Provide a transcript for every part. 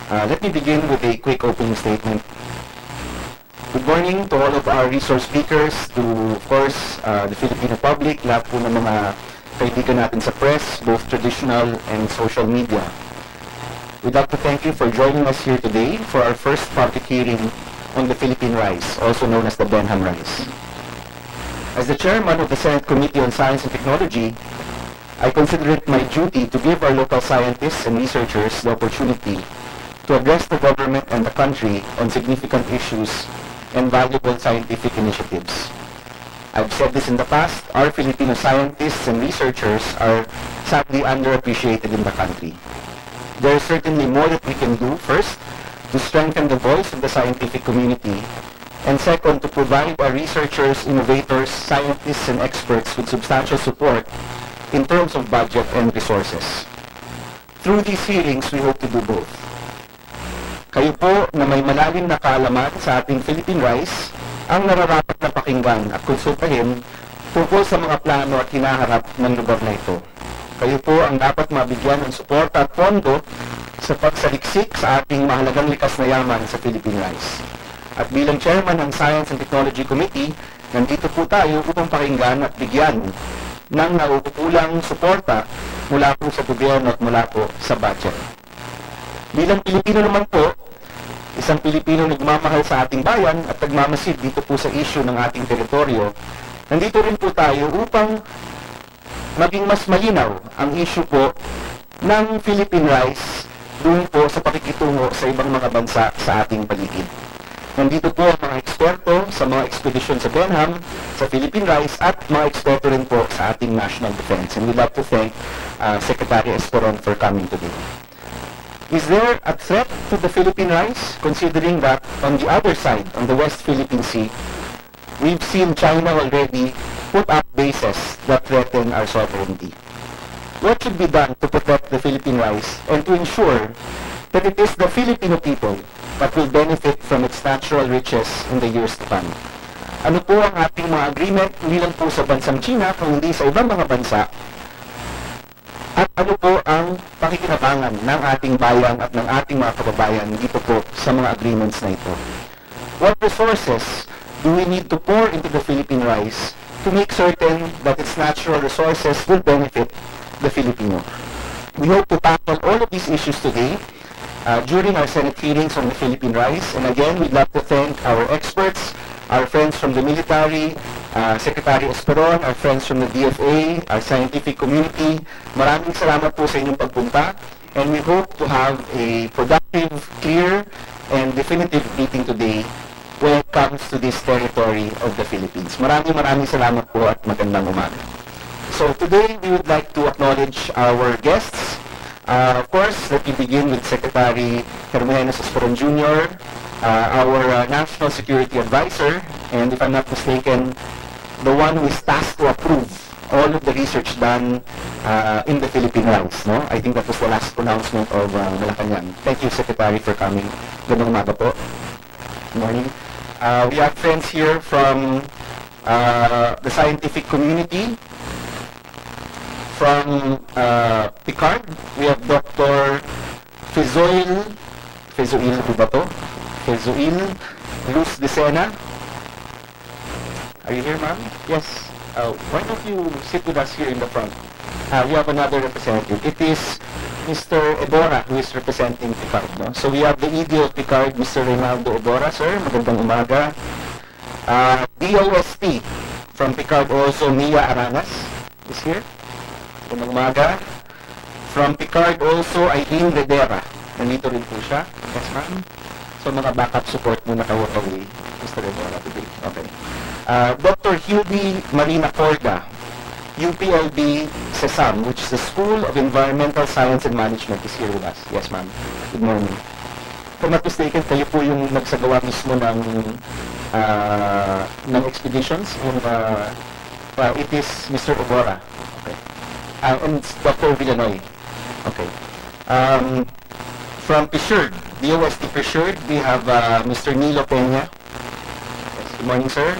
Let me begin with a quick opening statement. Good morning to all of our resource speakers, to, of course, the Filipino public, lahat po ng mga kaibigan natin sa press, both traditional and social media. We'd like to thank you for joining us here today for our first public hearing on the Philippine rice, also known as the Benham rice. As the chairman of the Senate Committee on Science and Technology, I consider it my duty to give our local scientists and researchers the opportunity to address the government and the country on significant issues and valuable scientific initiatives. I've said this in the past, our Filipino scientists and researchers are sadly underappreciated in the country. There is certainly more that we can do, first, to strengthen the voice of the scientific community, and second, to provide our researchers, innovators, scientists, and experts with substantial support in terms of budget and resources. Through these hearings, we hope to do both. Kayo po na may malalim na kaalaman sa ating Philippine rice ang nararapat na pakinggan at konsultahin tungkol sa mga plano at hinaharap ng lugar na ito. Kayo po ang dapat mabigyan ng suporta at pondo sa pagsaliksik sa ating mahalagang likas na yaman sa Philippine rice. At bilang chairman ng Science and Technology Committee, nandito po tayo upang pakinggan at bigyan ng nauukulang suporta mula po sa gobyerno at mula po sa budget. Bilang Pilipino naman po, isang Pilipino nagmamahal sa ating bayan at nagmamasid dito po sa issue ng ating teritoryo, nandito rin po tayo upang maging mas malinaw ang issue po ng Philippine rice doon po sa pakikitungo sa ibang mga bansa sa ating paligid. Nandito po ang mga eksperto sa mga ekspedisyon sa Benham, sa Philippine rice, at mga eksperto rin po sa ating national defense. And we'd like to thank Secretary Esperon for coming today. Is there a threat to the Philippine rice, considering that on the other side, on the West Philippine Sea, we've seen China already put up bases that threaten our sovereignty? What should be done to protect the Philippine rice and to ensure that it is the Filipino people that will benefit from its natural riches in the years to come? Ano po ang ating mga agreement, hindi lang po sa bansang China, kundi sa ibang mga bansa? At ano po ang pakikinabangan ng ating bayan at ng ating mga kababayan dito po sa mga agreements na ito? What resources do we need to pour into the Philippine rice to make certain that its natural resources will benefit the Filipino? We hope to tackle all of these issues today during our Senate hearings on the Philippine rice. And again, we'd like to thank our experts, our friends from the military, Secretary Esperon, our friends from the DFA, our scientific community. Maraming salamat po sa inyong pagpunta, and we hope to have a productive, clear, and definitive meeting today when it comes to this territory of the Philippines. Maraming salamat po at magandang umaga. So today, we would like to acknowledge our guests. Of course, let me begin with Secretary Hermenos Esperon Jr., our National Security Advisor, and if I'm not mistaken, the one who is tasked to approve all of the research done in the Philippine rice. No? I think that was the last pronouncement of Malacanang. Thank you, Secretary, for coming. Gandang umaga po. Good morning. We have friends here from the scientific community. From Picard, we have Dr. Fezoil Luz de Sena. Are you here, ma'am? Yes. Why don't you sit with us here in the front? We have another representative. It is Mr. Ebora who is representing Picard. No? So we have the ED of Picard, Mr. Reynaldo Ebora, sir. Magandang umaga. DOST from Picard also, Mia Aranas is here. Magandang umaga. From Picard also, Aileen Redera. Nandito rin po siya. Yes, ma'am. So mga backup support muna kawaway, Mr. Ebora today. Okay. Dr. Hildy Marina Corda, UPLB CESAM, which is the School of Environmental Science and Management, is here with us. Yes, ma'am. Good morning. If I'm not mistaken, kayo po yung nagsagawa mismo ng expeditions. And, it is Mr. Obora. Okay. And Dr. Villanoy. Okay. From Pisherd, DOST Pisherd, we have Mr. Nilo Peña. Yes, good morning, sir.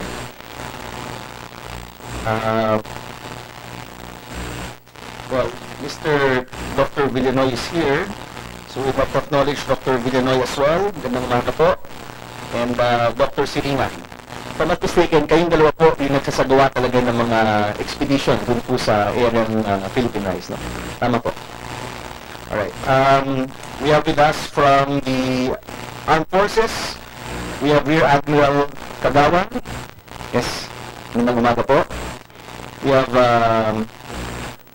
Well, Dr. Villanoy is here, so So we'd like to acknowledge Dr. Villanoy as well. Magandang umaga po. And Dr. Siringan. If I'm not mistaken, kayong dalawa po yung nagsasagawa talaga ng mga expedition dun po sa area ng Philippine Rice. No? Tama po. Alright. We have with us from the Armed Forces, we have Rear Admiral Kagawan. Yes. Magandang umaga po. We have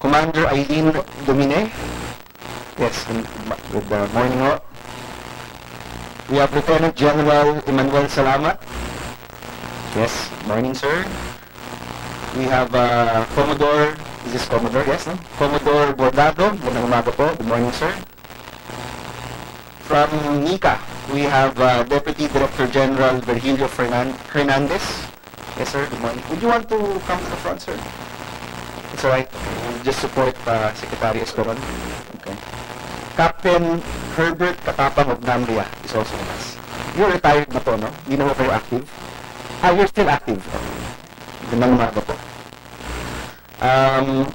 Commander Aileen Domine. Yes, good morning ho. We have Lieutenant General Emmanuel Salamat. Yes, morning sir. We have Commodore, is this Commodore? Yes, no? Commodore Bordado. Magandang umaga po. Good morning sir. From NICA, we have Deputy Director General Virgilio Hernandez. Yes sir, good morning. Would you want to come to the front sir? It's alright. We'll just support Secretary Escoron. Okay. Captain Herbert Katapang of Namria is also with us. You're retired na po, no? Hindi na po kayo active? You're still active. Gandang umaga po.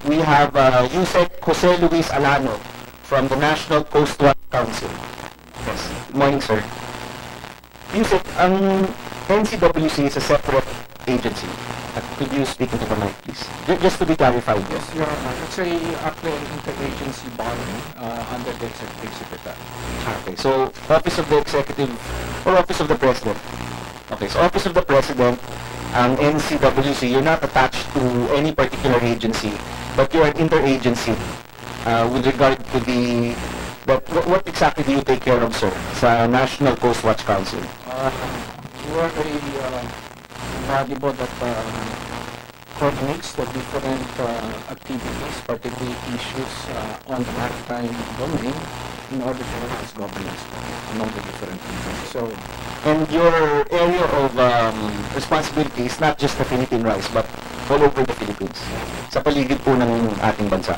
We have Yusek Jose Luis Alano from the National Coast Guard Council. Yes. Good morning, sir. Yusek, ang NCWC is a separate agency. Could you speak into the mic, please? Just to be clarified. Yes, Your Honor. It's actually an interagency body under the Executive Secretary. Okay, so Office of the Executive or Office of the President. Okay, so Office of the President, ang NCWC, you're not attached to any particular agency, but you're an interagency with regard to the... What exactly do you take care of, sir, sa National Coast Watch Council? We are a body that coordinates the different activities, particularly issues on the maritime domain in order to enhance governance among the different regions. So, and your area of responsibility is not just the Philippine Rice, but all over the Philippines, sa paligid po ng ating bansa.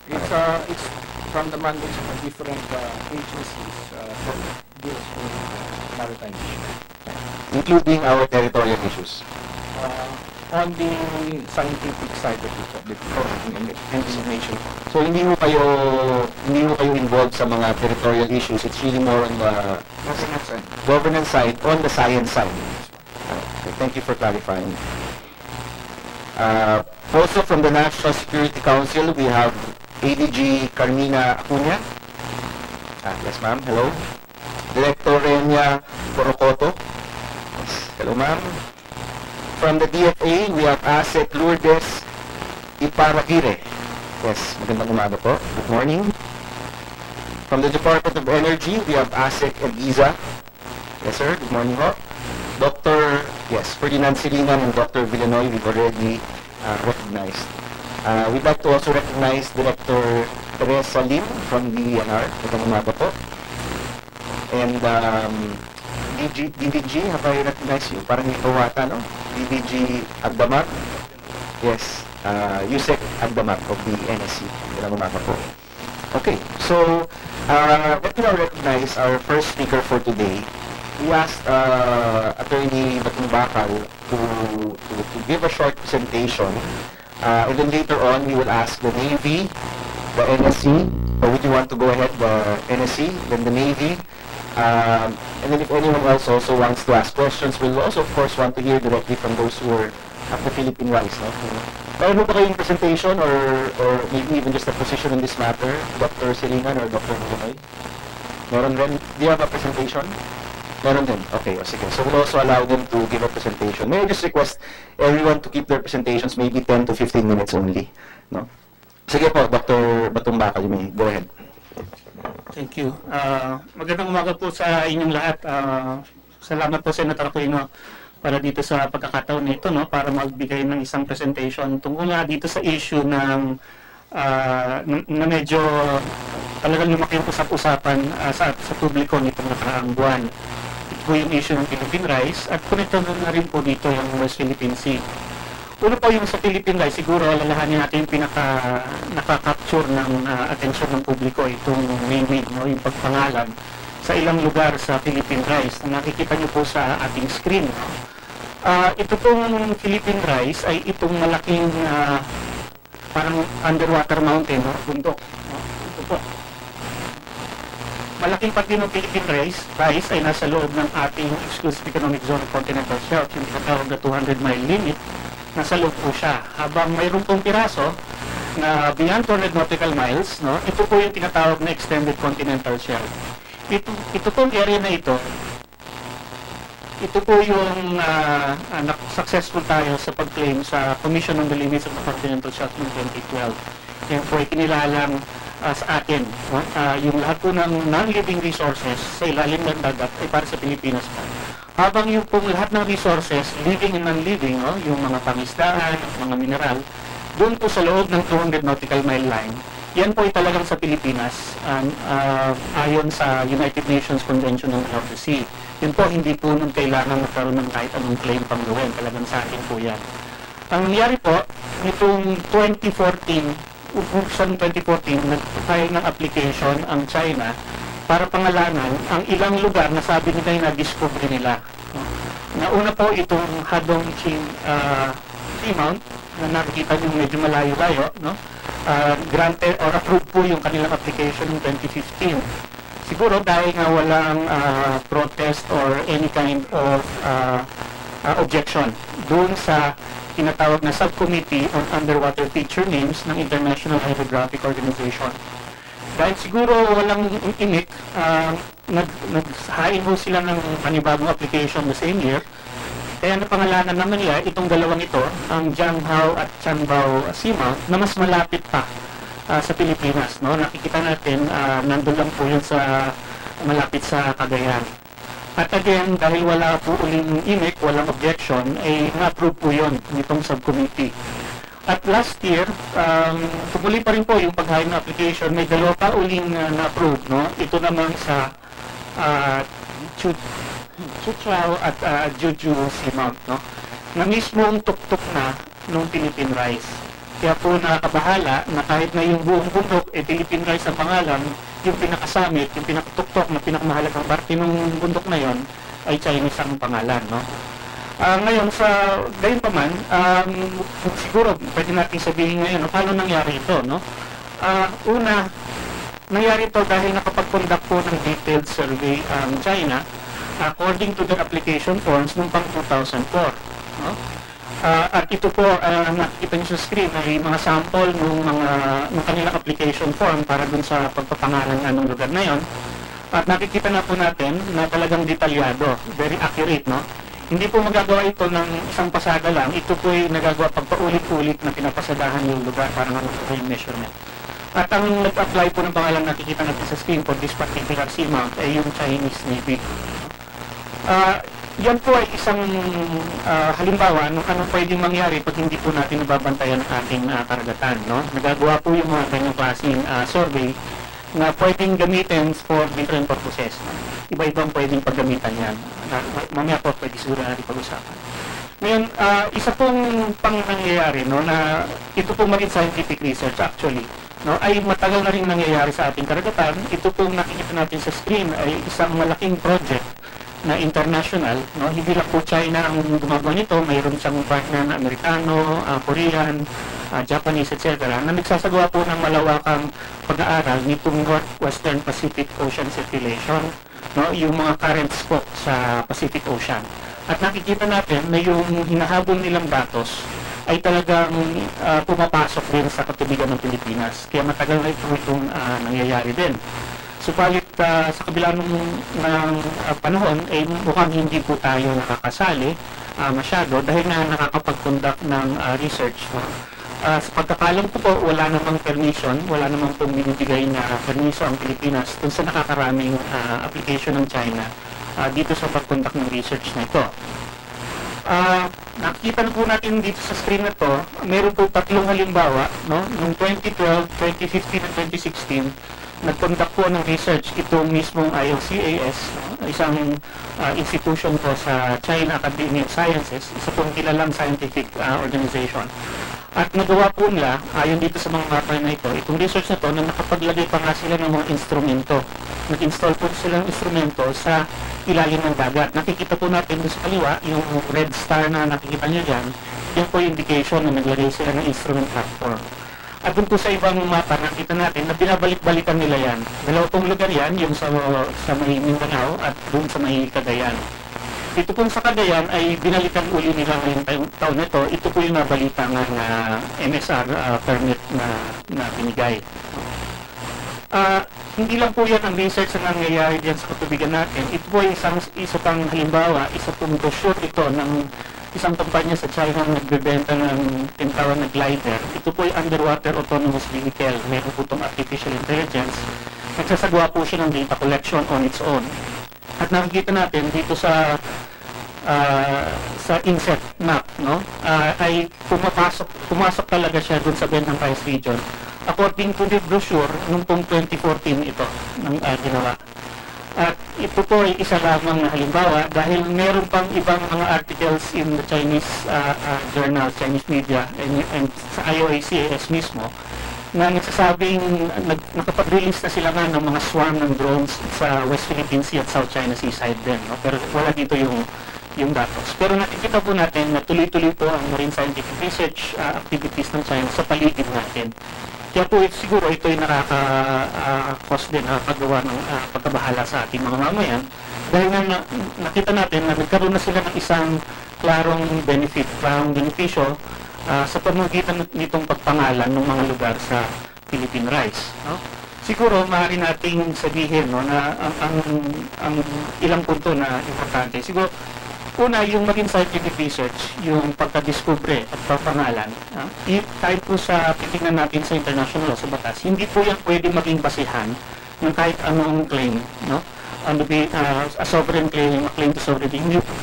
It's from the mandates of the different agencies that deals with maritime issues. Including our territorial issues. On the scientific side of the information. So hindi mo kayo involved sa mga territorial issues. It's really more on the governance side, on the science side. Okay, thank you for clarifying. Also from the National Security Council, we have ADG Carmina Acuña. Yes ma'am, hello. Director Renia Corocoto. Hello, ma'am. From the DFA, we have Asset Lourdes Iparagire. Yes, magandang umaga po. Good morning. From the Department of Energy, we have Asset Egiza. Yes, sir. Good morning po. Dr. Ferdinand Siringan and Dr. Villanoy, we've already recognized. We'd like to also recognize Director Teresa Lim from the DNR. Magandang umaga po. And DDG, have I recognized you? Parang ikaw ata, no? DDG Agdamar. Yes, Yusek Agdamar of the NSC. Magandang umaga po. Okay, so let me now recognize our first speaker for today. We asked Attorney Batong Bakal to give a short presentation. And then later on, we will ask the Navy, the NSC, or would you want to go ahead, the NSC, then the Navy, and then if anyone else also wants to ask questions, we'll also of course want to hear directly from those who are at the Philippine Rice. No? Meron mo ba kayong presentation or maybe even just a position on this matter, Dr. Siringan or Dr. Villanoy? Meron rin? Do you have a presentation? Meron din. Okay, o sige. So we'll also allow them to give a presentation. May I just request everyone to keep their presentations maybe 10 to 15 minutes only. No? Sige po, Dr. Batong Bakal, you may go ahead. Thank you. Magandang umaga po sa inyong lahat. Salamat po Senator Aquino para dito sa pagkakataon nito, no, para magbigay ng isang presentation tungkol nga dito sa issue ng na medyo talagang lumaki ang usap-usapan sa publiko nitong nakaraang buwan. Ito po yung issue ng Philippine Rice at kunito na rin po dito yung West Philippine Sea. Uno po yung sa Philippine Rice, siguro alalahanin natin yung nakaka-capture ng atensyon ng publiko itong naming, no, yung pagpangalan sa ilang lugar sa Philippine Rice na nakikita nyo po sa ating screen. Ito pong Philippine Rice ay itong malaking parang underwater mountain, no, bundok. No? Ito po. malaking parte ng Philippine rice ay nasa loob ng ating exclusive economic zone of continental shelf, yung tinatawag na 200-mile limit, nasa loob po siya. Habang mayroon pong piraso na beyond 200 nautical miles, no, ito po yung tinatawag na extended continental shelf. Ito pong area na ito po yung successful tayo sa pag-claim sa Commission on the Limits of the Continental Shelf noong 2012. Yan po ay kinilalang sa atin. Yung lahat po ng non-living resources sa ilalim ng dagat ay para sa Pilipinas po. Habang yung po lahat ng resources, living and non-living, yung mga pangisdaan, mga mineral, doon po sa loob ng 200 nautical mile line, yan po ay talagang sa Pilipinas ayon sa United Nations Convention on the Sea. Yun po, hindi po nung kailangan magkaroon ng kahit anong claim pang gawin. Talagang sa atin po yan. Ang nangyari po, nitong 2014, nag-file ng application ang China para pangalanan ang ilang lugar na sabi nila yung na-discover nila. Nauna po itong Hadong Seamount na nakikita nyo medyo malayo-layo, no? Granted or approved po yung kanilang application ng 2015. Siguro dahil nga walang protest or any kind of objection doon sa tinatawag na Subcommittee on Underwater Feature Names ng International Hydrographic Organization. Dahil siguro walang imik, naghain ho sila ng panibagong application the same year. Kaya napangalanan naman nila itong dalawang ito, ang Jianghao at Chanbao Seamount, na mas malapit pa sa Pilipinas. No? Nakikita natin, nandun lang po yun sa malapit sa Cagayan. At again, dahil wala po uling imik, walang objection, ay na-approve po yun nitong subcommittee. At last year, tumuloy pa rin po yung pag-hire ng application, may dalawa pa uling na-approve. No? Ito naman sa Chuchao at Juju Seamount, no? Na mismong tuktok na ng Philippine rice. Kaya po nakakabahala na kahit na yung buong bundok, Philippine rice ang pangalan, yung pinakasamit, yung pinakatuktok na pinakamahalagang parte ng bundok na yon ay Chinese ang pangalan, no? Ngayon, sa gayon pa man, siguro pwede natin sabihin ngayon, paano nangyari ito, no? Una, nangyari ito dahil nakapag-conduct po ng detailed survey ang China according to the application forms noong pang 2004. No? At ito po, nakikita niyo sa screen ay mga sample ng kanilang application form para dun sa pagpapangalan ng lugar na yon. At nakikita na po natin na talagang detalyado, very accurate, no? Hindi po magagawa ito ng isang pasada lang. Ito po ay nagagawa pagpaulit-ulit na pinapasadahan yung lugar para magagawa yung measurement. At ang nag-apply po ng pangalan nakikita natin sa screen for this particular seamount ay yung Chinese Navy. Yan po ay isang halimbawa ng anong pwedeng mangyari pag hindi po natin nababantayan ang ating karagatan. No? Nagagawa po yung mga ganyang klaseng survey na pwedeng gamitin for different purposes. Iba-ibang pwedeng paggamitan yan. Mamaya po pwede siguro natin pag-usapan. Ngayon, isa pong pangyayari, no, na ito pong marine scientific research actually, no, ay matagal na rin nangyayari sa ating karagatan. Ito pong nakikita natin sa screen ay isang malaking project na international, no? Hindi lang po China ang gumagawa nito, mayroon siyang partner na Amerikano, Korean, Japanese, etc. na nagsasagawa po ng malawakang pag-aaral nitong Northwestern Pacific Ocean Circulation, no? Yung mga currents po sa Pacific Ocean. At nakikita natin na yung hinahabol nilang datos ay talagang pumapasok din sa katubigan ng Pilipinas. Kaya matagal na itong nangyayari din. Subalit sa kabila ng panahon, ay mukhang hindi po tayo nakakasali masyado dahil na nakakapag-conduct ng research. Sa pagkakalam ko po, wala namang permission, wala namang pong binibigay na permiso ang Pilipinas kung sa nakakaraming application ng China dito sa pag-conduct ng research na ito. Nakikita na po natin dito sa screen na to, meron po tatlong halimbawa, no? Noong 2012, 2015 at 2016, nag-conduct po ng research itong mismong IOCAS, isang institution po sa China Academy of Sciences, isa pong kilalang scientific organization. At nagawa po nila, ayon dito sa mga mapa na ito, itong research na to na nakapaglagay pa nga sila ng mga instrumento. Nag-install po sila ng instrumento sa ilalim ng dagat. Nakikita po natin doon sa kaliwa, yung red star na nakikita nyo dyan, yan po yung indication na naglagay sila ng instrument platform. At dun po sa ibang mapa, nakita natin na binabalik-balikan nila yan. Dalawa pong lugar yan, yung sa may Mindanao at dun sa may Cagayan. Ito pong sa Cagayan ay binalikan uli nila ngayong taon na ito. Ito po yung nabalita nga na MSR permit na binigay. Hindi lang po yan ang research na nangyayari diyan sa katubigan natin. Ito po ay isa pang halimbawa, isa pong brochure ito ng isang kampanya sa China na nagbebenta ng tinatawag na glider. Ito po ay underwater autonomous vehicle. Meron po itong artificial intelligence. Nagsasagawa po siya ng data collection on its own. At nakikita natin dito sa inset map, no, ay pumasok talaga siya dun sa Benham region. According to the brochure, noong pong 2014 ito ng ginawa. At ito po ay isa lamang na halimbawa dahil meron pang ibang mga articles in the Chinese journal, Chinese media, and sa IOACAS mismo na nagsasabing nakapag-release na sila nga ng mga swarm ng drones sa West Philippine Sea at South China Sea side din. No? Pero wala dito yung datos. Pero nakikita po natin na tuloy-tuloy po ang marine scientific research activities ng China sa paligid natin. Kaya po siguro ito ay nakaka-cause din paggawa ng pagkabahala sa ating mga mamayan dahil na nakita natin na nagkaroon na sila ng isang klarong benefit, klarong benepisyo sa pamamagitan nitong pagpangalan ng mga lugar sa Philippine rice. No? Siguro maaari nating sabihin, no, na ang ilang punto na importante. Siguro una, yung maging scientific research, yung pagkadiskubre at pagpangalan, kahit po sa titingnan natin sa international law, sa batas, hindi po yan pwede maging basihan ng kahit anong claim, no? A sovereign claim, a claim to sovereignty,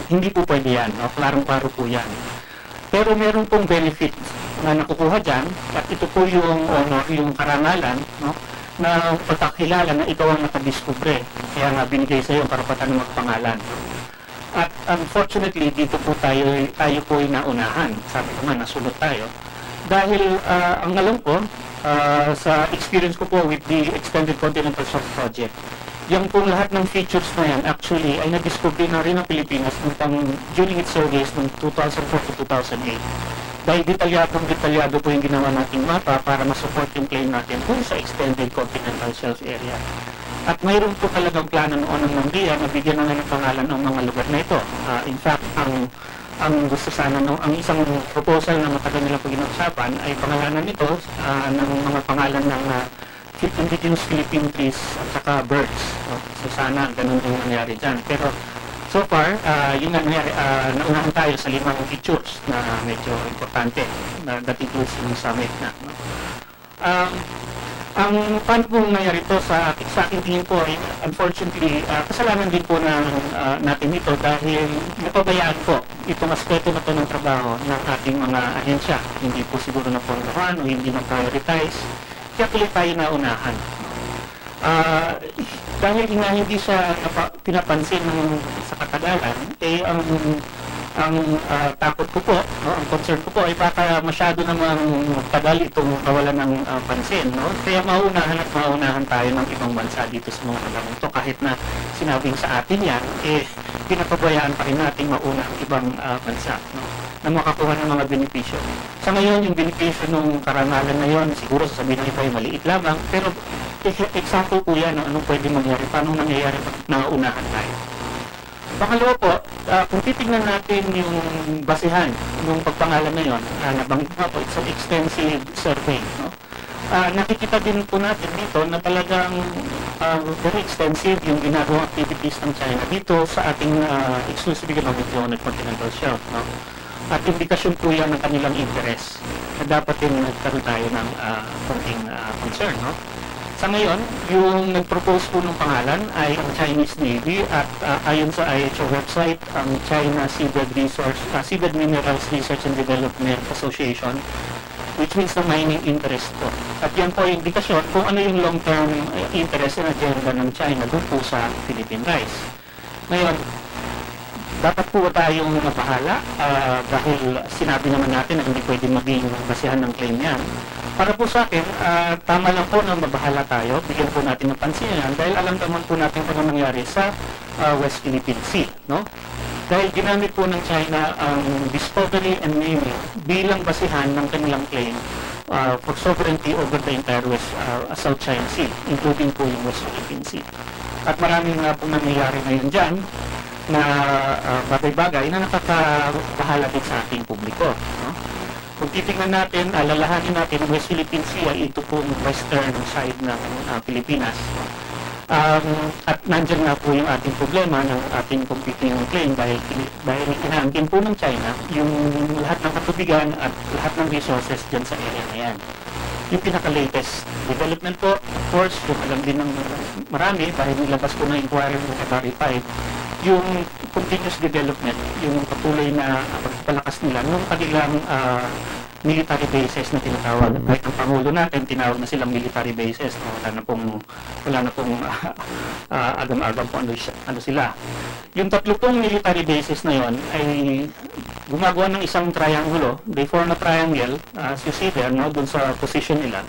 hindi po pwede yan, no? Klarong-klaro po yan. Pero meron pong benefit na nakukuha dyan, at ito po yung honor, yung karangalan, no? Na pagkakilala na ikaw ang nakadiskubre, kaya nga binigay sa iyo para karapatan ng magpangalan. At unfortunately, dito po tayo po ay naunahan. Sabi ko nga, nasulot tayo. Dahil ang alam ko, sa experience ko po with the Extended Continental Shelf Project, yung pong lahat ng features na yan, actually, ay na-discover na rin ng Pilipinas during its surveys ng 2004 to 2008. Dahil detalyado po yung ginawa nating mapa para masupport yung claim natin kung sa Extended Continental Shelf area. At mayroon po talagang plano noon ng NAMDIA na bigyan na ng pangalan ng mga lugar na ito. In fact, ang gusto sana, ang isang proposal na matagal nilang pag-inusapan ay pangalanan nito ng mga pangalan ng indigenous Philippine trees at saka birds. So sana ganun yung nangyari dyan. Pero so far, yun nga nangyari, naunahan tayo sa 5 features na medyo importante that includes yung summit na. Ang paano pong nangyari ito sa aking tingin po ay unfortunately kasalanan din po natin ito dahil napabayaan po itong aspeto na ito ng trabaho ng ating mga ahensya. Hindi po siguro na pondohan o hindi na prioritize. Kaya tuloy tayo naunahan. Dahil hindi siya pinapansin sa katagalan, ang takot ko po, no, ang concern ko po ay baka masyado namang tagal itong kawalan ng pansin. No? Kaya maunahan tayo ng ibang bansa dito sa mga alamang ito. Kahit na sinabing sa atin yan, pinapabayaan pa rin natin mauna ang ibang bansa, no? Na makakuha ng mga benepisyo. Sa ngayon, yung benepisyo ng karangalan na yun, siguro sasabihin ng iba ay maliit lamang, pero example po yan ng anong pwede mangyari, paano nangyayari na unahan tayo. Pangalawa po, kung titignan natin yung basihan ng pagpangalan na yun, nabanggit nga po, it's an extensive survey. No? Nakikita din po natin dito na talagang very extensive yung ginagawang activities ng China dito sa ating exclusively on continental shelf. No? At indikasyon po yan ng kanilang interest na dapat din nagkaroon tayo ng konting concern. No? Sa ngayon, yung nag-propose po ng pangalan ay ang Chinese Navy at ayon sa IHO website, ang China Seabed Minerals Research and Development Association, which means the mining interest po. At yan po yung indikasyon kung ano yung long-term interest and agenda ng China doon po sa Philippine rice. Ngayon, dapat po tayong mapahala dahil sinabi naman natin na hindi pwede maging basihan ng claim yan. Para po sa akin, tama lang po na mabahala tayo, bigyan po natin ng pansin yan dahil alam naman po natin kung ano nangyari sa West Philippine Sea. No? Dahil ginamit po ng China ang discovery and naming bilang basihan ng kanilang claim for sovereignty over the entire South China Sea, including po yung West Philippine Sea. At maraming nga po nangyayari ngayon dyan na bagay-bagay na nakakabahala din sa ating publiko. No? Kung titingnan natin, alalahanin natin, West Philippine Sea ay ito pong western side ng Pilipinas. At nandyan nga po yung ating problema ng ating competing claim dahil inaangkin po ng China yung lahat ng katubigan at lahat ng resources dyan sa area na yan. Yung pinaka-latest development po, of course, yung alam din ng marami dahil nilabas po ng inquiry ng Maritime, yung continuous development, yung patuloy na pagpalakas nila nung kanilang military bases na tinatawag. Kahit ang Pangulo natin, tinawag na silang military bases. Wala na pong agam-agam po ano sila. Yung tatlo pong military bases na yon ay gumagawa ng isang triangulo. They form a triangle, as you see there, no, dun sa position nila,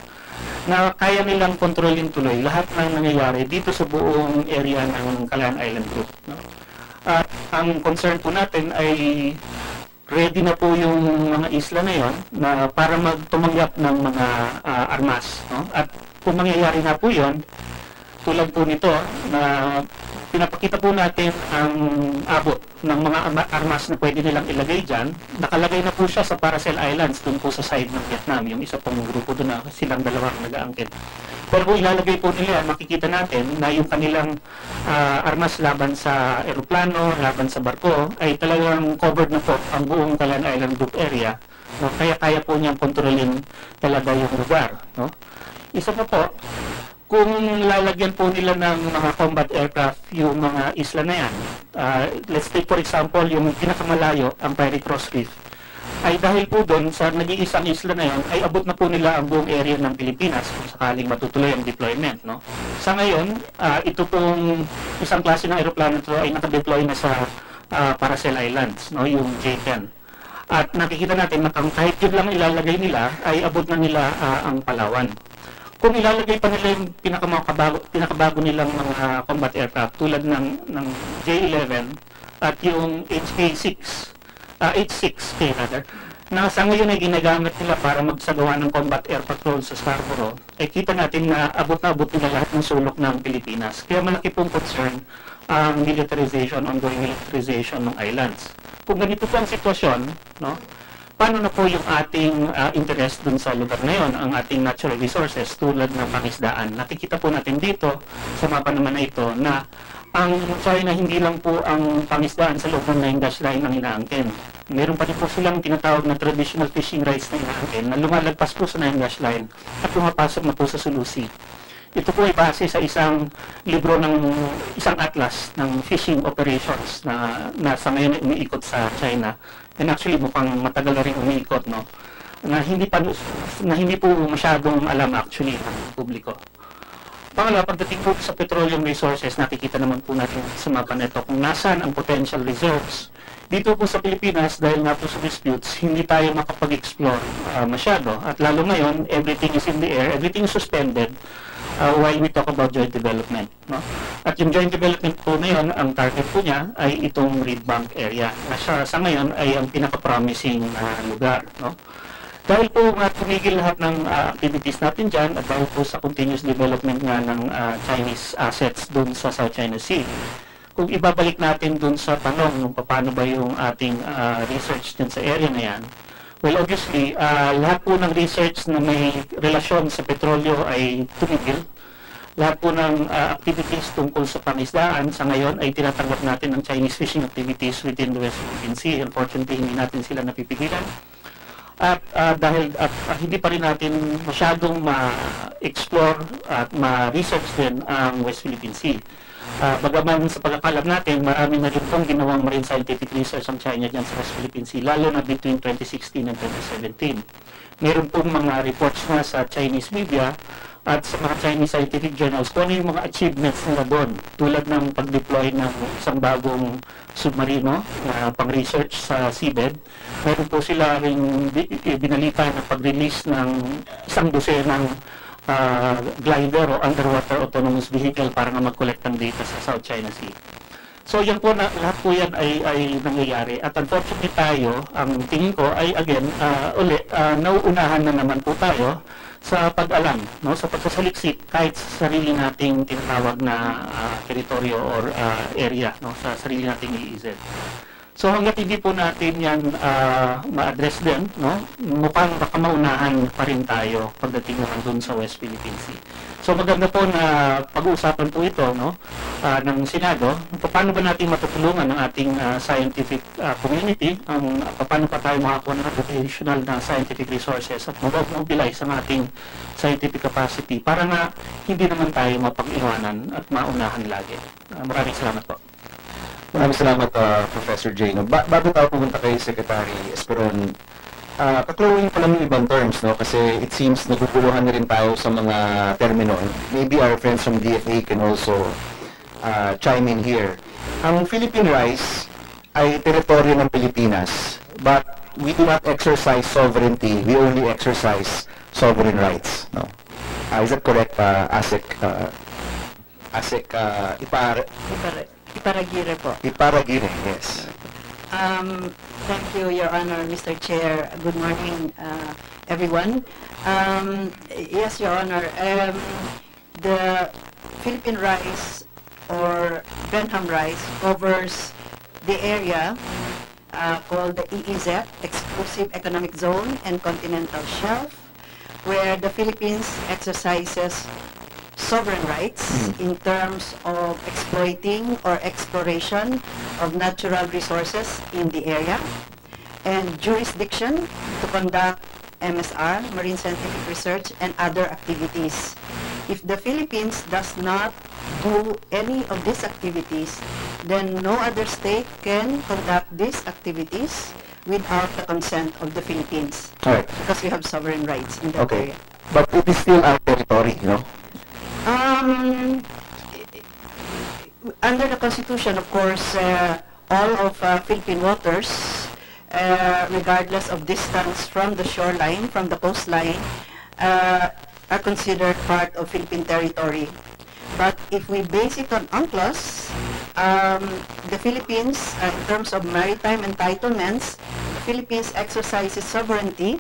na kaya nilang kontrolin tuloy lahat ng nangyayari dito sa buong area ng Kalayaan Island Group. No? At ang concern po natin ay ready na po yung mga isla na yon na para magtumanggap ng mga armas. No? At kung mangyayari na po yon, tulad po nito na pinapakita po natin ang abot ng mga armas na pwede nilang ilagay dyan. Nakalagay na po siya sa Paracel Islands, dun po sa side ng Vietnam, yung isa pong grupo doon na silang dalawang nag-aangkin. Pero kung ilalagay po nila, makikita natin na yung kanilang armas laban sa eroplano, laban sa barko, ay talagang covered na po ang buong Kalayaan Island Group area. No? Kaya po niyang kontrolin talaga yung lugar. No? Isa pa po, kung lalagyan po nila ng mga combat aircraft yung mga isla na yan, let's take for example yung pinakamalayo, ang Pirate Cross Reef, ay dahil po doon sa nag-iisang isla na yan, ay abot na po nila ang buong area ng Pilipinas kung sakaling matutuloy ang deployment. No? Sa ngayon, ito pong isang klase ng aeroplano ito ay nakadeploy na sa Paracel Islands, no? Yung J-10. At nakikita natin na kahit yun lang ilalagay nila, ay abot na nila ang Palawan. Kung ilalagay pa nila yung pinakabago nilang mga combat aircraft tulad ng J-11 at yung H6K rather, na sa ngayon ay ginagamit nila para magsagawa ng combat air patrol sa Scarborough, ay kita natin na abot nila lahat ng sulok ng Pilipinas. Kaya malaki pong concern ang ongoing militarization ng islands. Kung ganito po ang sitwasyon, no, paano na po yung ating interest dun sa lugar na yon, ang ating natural resources tulad ng pangisdaan? Nakikita po natin dito sa mapa naman na ito na ang China hindi lang po ang pangisdaan sa loob ng 9-dash line ang inaangkin. Meron pa rin po silang tinatawag na traditional fishing rights na inaangkin na lumalagpas po sa 9-dash line at pumapasok na po sa Sulusi. Ito po ay base sa isang libro ng isang atlas ng fishing operations na sa ngayon ay umiikot sa China. And actually mukhang matagal na rin umiikot, no? Na hindi po masyadong alam actually ng publiko. Pangalawa, pagdating po sa petroleum resources, nakikita naman po natin sa mapa nito kung nasaan ang potential reserves. Dito po sa Pilipinas, dahil nga po sa disputes, hindi tayo makapag-explore masyado. At lalo ngayon, everything is in the air, everything is suspended while we talk about joint development. No? At yung joint development po na yun, ang target po niya ay itong Reed Bank area. Na sa ngayon ay ang pinaka-promising lugar. No? Dahil po tumigil lahat ng activities natin dyan at dahil po sa continuous development nga ng Chinese assets dun sa South China Sea, kung ibabalik natin dun sa tanong kung paano ba yung ating research dun sa area na yan, well, obviously, lahat po ng research na may relasyon sa petrolyo ay tumigil. Lahat po ng activities tungkol sa pangisdaan sa ngayon ay tinatanggap natin ng Chinese fishing activities within the West Philippine Sea. Unfortunately, hindi natin sila napipigilan. At dahil hindi pa rin natin masyadong ma-explore at ma-research din ang West Philippine Sea. Bagaman sa pagkakalam natin, marami na rin pong ginawang marine scientific research ang China dyan sa West Philippine Sea, lalo na between 2016 and 2017. Meron pong mga reports na sa Chinese media at sa mga Chinese scientific journals kung ano yung mga achievements nila doon, tulad ng pag-deploy ng isang bagong submarino na pang-research sa seabed. Meron po sila rin binalita na pag-release ng isang dosenang glider o underwater autonomous vehicle para na mag-collect ng data sa South China Sea. So yan po, lahat po yan ay nangyayari. At unfortunately tayo, ang tingin ko ay again, nauunahan na naman po tayo sa pag-alam, no, sa pagsasaliksik kahit sa sarili nating tinatawag na teritoryo or area, no, sa sarili nating EEZ. So hangga't hindi po natin yan ma-address din, no, mukhang baka maunahan pa rin tayo pagdating naman dun sa West Philippine Sea. So maganda po na pag-uusapan po ito, no, ng Senado, paano ba natin matutulungan ng ating scientific community, paano pa tayo makakuha ng additional na scientific resources at mag-mobilize ang ating scientific capacity para na hindi naman tayo mapag-iwanan at maunahan lagi. Maraming salamat po. Maraming salamat, Professor Jay. No? Bago tayo pumunta kay Secretary Esperon, kaklawin ko lang yung ibang terms, no? Kasi it seems naguguluhan na rin tayo sa mga termino. Maybe our friends from DFA can also chime in here. Ang Philippine rice ay teritoryo ng Pilipinas, but we do not exercise sovereignty. We only exercise sovereign rights. No? Is that correct, ASEC? Iparagire po. Iparagire, yes. Thank you, Your Honor, Mr. Chair. Good morning, everyone. Yes, Your Honor. The Philippine rice or Benham rice covers the area called the EEZ, Exclusive Economic Zone and Continental Shelf, where the Philippines exercises sovereign rights in terms of exploiting or exploration of natural resources in the area, and jurisdiction to conduct MSR, marine scientific research, and other activities. If the Philippines does not do any of these activities, then no other state can conduct these activities without the consent of the Philippines. All right. Because we have sovereign rights in that area. But it is still our territory, no? Under the Constitution, of course, all of Philippine waters, regardless of distance from the shoreline, from the coastline, are considered part of Philippine territory. But if we base it on UNCLOS, the Philippines, in terms of maritime entitlements, the Philippines exercises sovereignty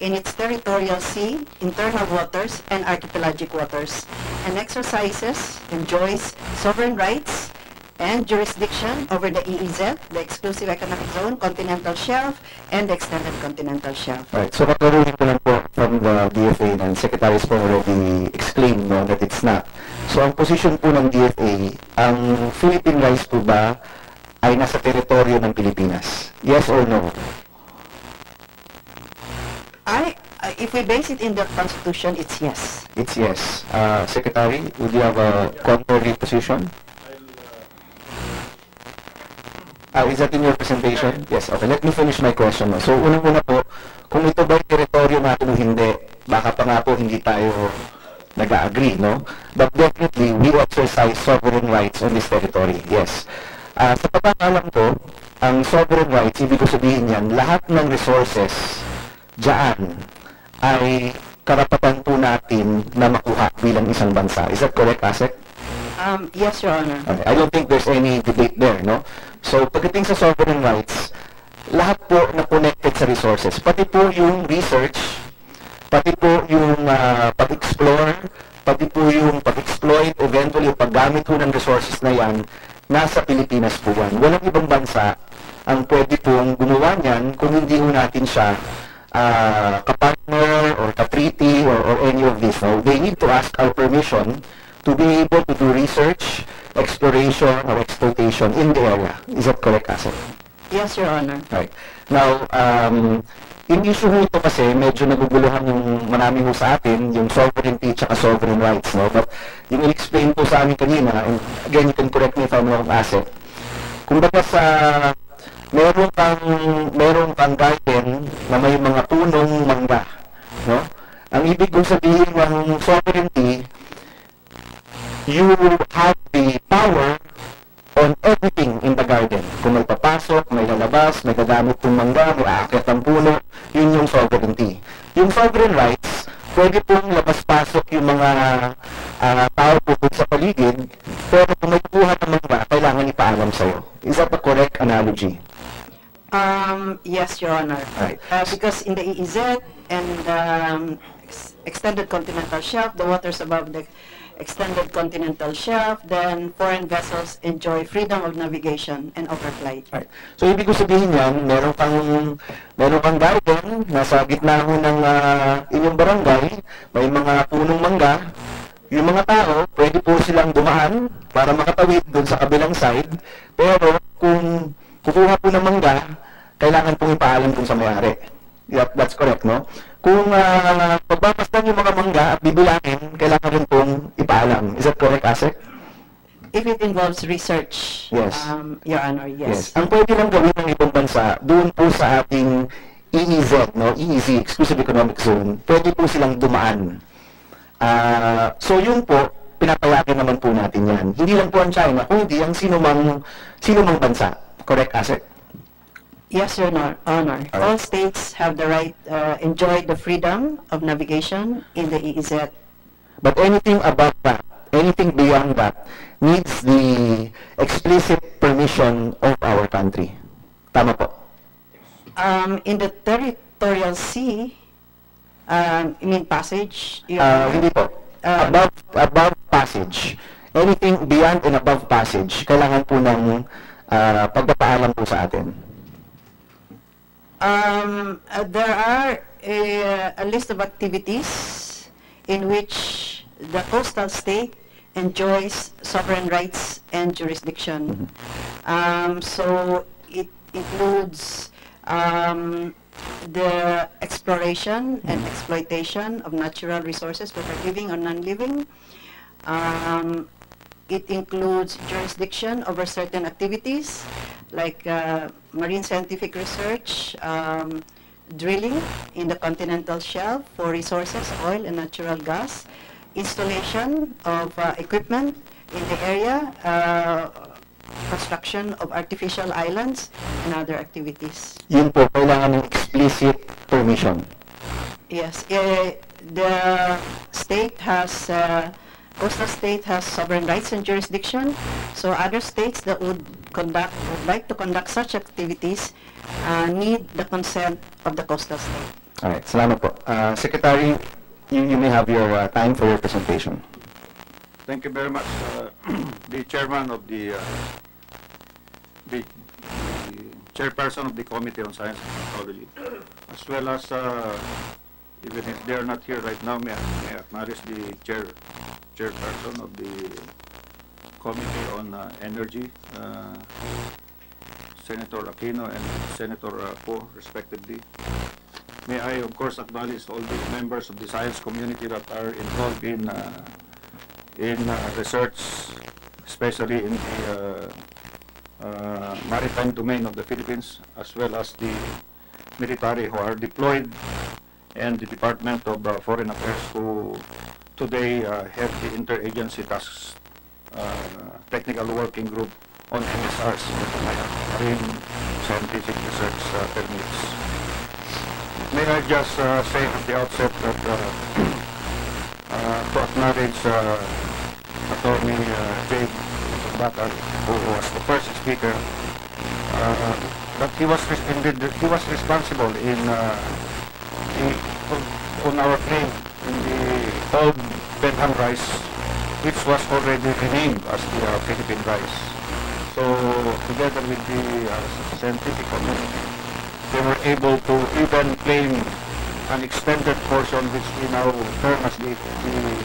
in its territorial sea, internal waters, and archipelagic waters, and enjoys sovereign rights and jurisdiction over the EEZ, the Exclusive Economic Zone, Continental Shelf, and the Extended Continental Shelf. Right. So kaklaruhin ko lang po from the DFA, and Secretary has already explained, no, that it's not. So ang position po ng DFA, ang Philippine rice po ba ay nasa teritoryo ng Pilipinas? Yes or no? If we base it in the Constitution, it's yes. It's yes. Secretary, would you have a contrary position? Is that in your presentation? Yes. Okay, let me finish my question. No? So, unang-una po, kung ito ba yung teritoryo natin o hindi, baka pa nga po hindi tayo nag-agree, no? But definitely, we exercise sovereign rights on this territory. Yes. Sa pagkakalam ko, ang sovereign rights, ibig ko sabihin yan, lahat ng resources dyan ay karapatan po natin na makuha bilang isang bansa. Is that correct, ASEC? Yes, Your Honor. Okay. I don't think there's any debate there, no? So, pagdating sa sovereign rights, lahat po na connected sa resources, pati po yung research, pati po yung pag-explore, pati po yung pag-exploit, eventually yung paggamit po ng resources na yan, nasa Pilipinas po yan. Walang ibang bansa ang pwede pong gumawa niyan kung hindi po natin siya kapartner or ka-treaty or any of this. No? They need to ask our permission to be able to do research, exploration, or exploitation in the area. Is that correct, Asek? Yes, Your Honor. Right. Now, yung issue nito kasi medyo naguguluhan yung marami ho sa atin, yung sovereignty at sovereign rights. No? But yung in-explain po sa amin kanina, and again, you can correct me if I'm wrong, Asek, kumbaga sa meron kang garden na may mga punong mangga, no? Ang ibig kong sabihin ng sovereignty, you have the power on everything in the garden. Kung may papasok, may lalabas, may gagamit ng mangga, may aakyat ng puno, yun yung sovereignty. Yung sovereign rights, pwede pong labas-pasok yung mga tao po dun sa paligid, pero kung may kuha ng mangga, kailangan ipaalam sa'yo. Is that the correct analogy? Yes, Your Honor. Right. Because in the EEZ and extended continental shelf, the waters above the extended continental shelf, then foreign vessels enjoy freedom of navigation and overflight. Right. So, ibig ko sabihin yan, meron kang garden, nasa gitna ho ng inyong barangay, may mga punong mangga, yung mga tao, pwede po silang dumaan para makatawid doon sa kabilang side, pero kung kukuha po ng mangga, kailangan pong ipaalam kung sa may-ari. Yep, that's correct, no? Kung pagbabastan yung mga mangga at bibilangin, kailangan rin pong ipaalam. Is that correct, Asek? If it involves research, Yes. Your Honor, yes. Ang pwede lang gawin ng ibang bansa, doon po sa ating EEZ, no? EEZ, Exclusive Economic Zone, pwede po silang dumaan. So yun po, pinapayagan naman po natin yan. Hindi lang po ang China, kundi ang sino mang bansa. Correct, Asek? Yes, Your Honor. All states have the right, enjoy the freedom of navigation in the EEZ. But anything above that, anything beyond that, needs the explicit permission of our country. Tama po. In the territorial sea, you mean passage? Your Honor? Hindi po. Above passage. Anything beyond and above passage, kailangan po ng pagpapaalam po sa atin. There are a list of activities in which the coastal state enjoys sovereign rights and jurisdiction. So it includes the exploration and exploitation of natural resources, whether living or non-living. It includes jurisdiction over certain activities like marine scientific research, drilling in the continental shelf for resources, oil and natural gas, installation of equipment in the area, construction of artificial islands, and other activities. Yun po, kailangan ng explicit permission. Yes, the state has, coastal state has sovereign rights and jurisdiction, so other states that would like to conduct such activities need the consent of the coastal state. Alright, salamat po. Secretary, you may have your time for your presentation. Thank you very much. The chairman of the chairperson of the Committee on Science and Technology, as well as even if they are not here right now, may I acknowledge the chairperson of the Committee on Energy, Senator Aquino and Senator Poe, respectively. May I, of course, acknowledge all the members of the science community that are involved in research, especially in the maritime domain of the Philippines, as well as the military who are deployed, and the Department of Foreign Affairs who today have the interagency tasks technical working group on MSRs, Marine Scientific Research Permits. May I just say at the outset that to acknowledge Attorney Jay Bakal, who was the first speaker, that he was responsible in on our claim in the old Benham rice, which was already renamed as the Philippine rice. So together with the scientific community, they were able to even claim an extended portion, which we now term as the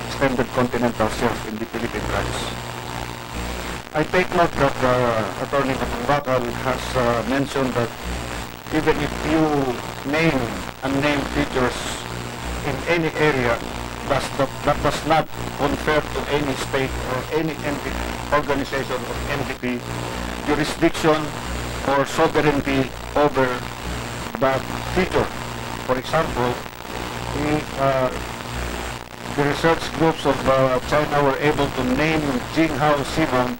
extended continental shelf in the Philippine rice. I take note that Attorney Bakal has mentioned that even if you name unnamed features in any area, that does not confer to any state or any organization or entity jurisdiction or sovereignty over that feature. For example, the research groups of China were able to name Jinghao Seaman,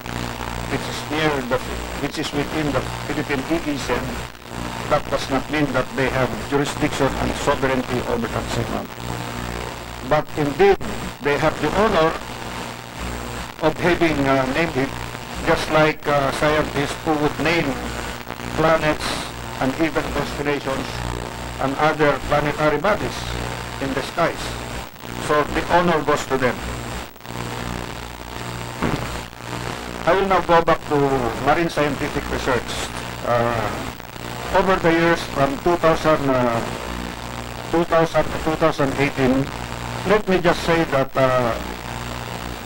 which is within the Philippine EEZ. That does not mean that they have jurisdiction and sovereignty over that seaman. but indeed they have the honor of having named it, just like scientists who would name planets and even constellations and other planetary bodies in the skies. So the honor goes to them. I will now go back to marine scientific research. Over the years from 2000 to 2018, let me just say that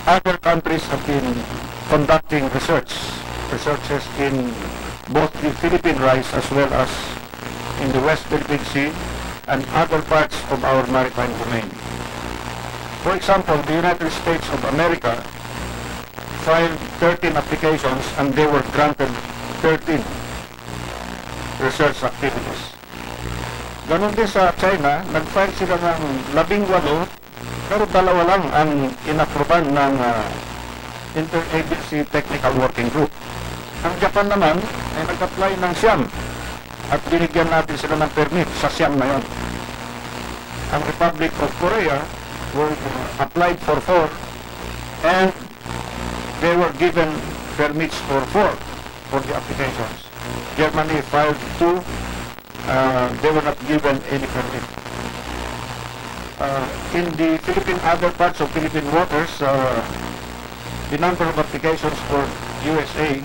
other countries have been conducting researches in both the Philippine Rise as well as in the West Philippine Sea and other parts of our maritime domain. For example, the United States of America filed 13 applications and they were granted 13 research activities. Ganon din sa China, nag-file sila ng 18, pero 2 lang ang inapruban ng Interagency Technical Working Group. Ang Japan naman ay nag-apply ng siyam at binigyan natin sila ng permit sa siyam na yon. Ang Republic of Korea were applied for 4 and they were given permits for 4 for the applications. Germany filed 2, they were not given any permit. In the other parts of Philippine waters, the number of applications for USA,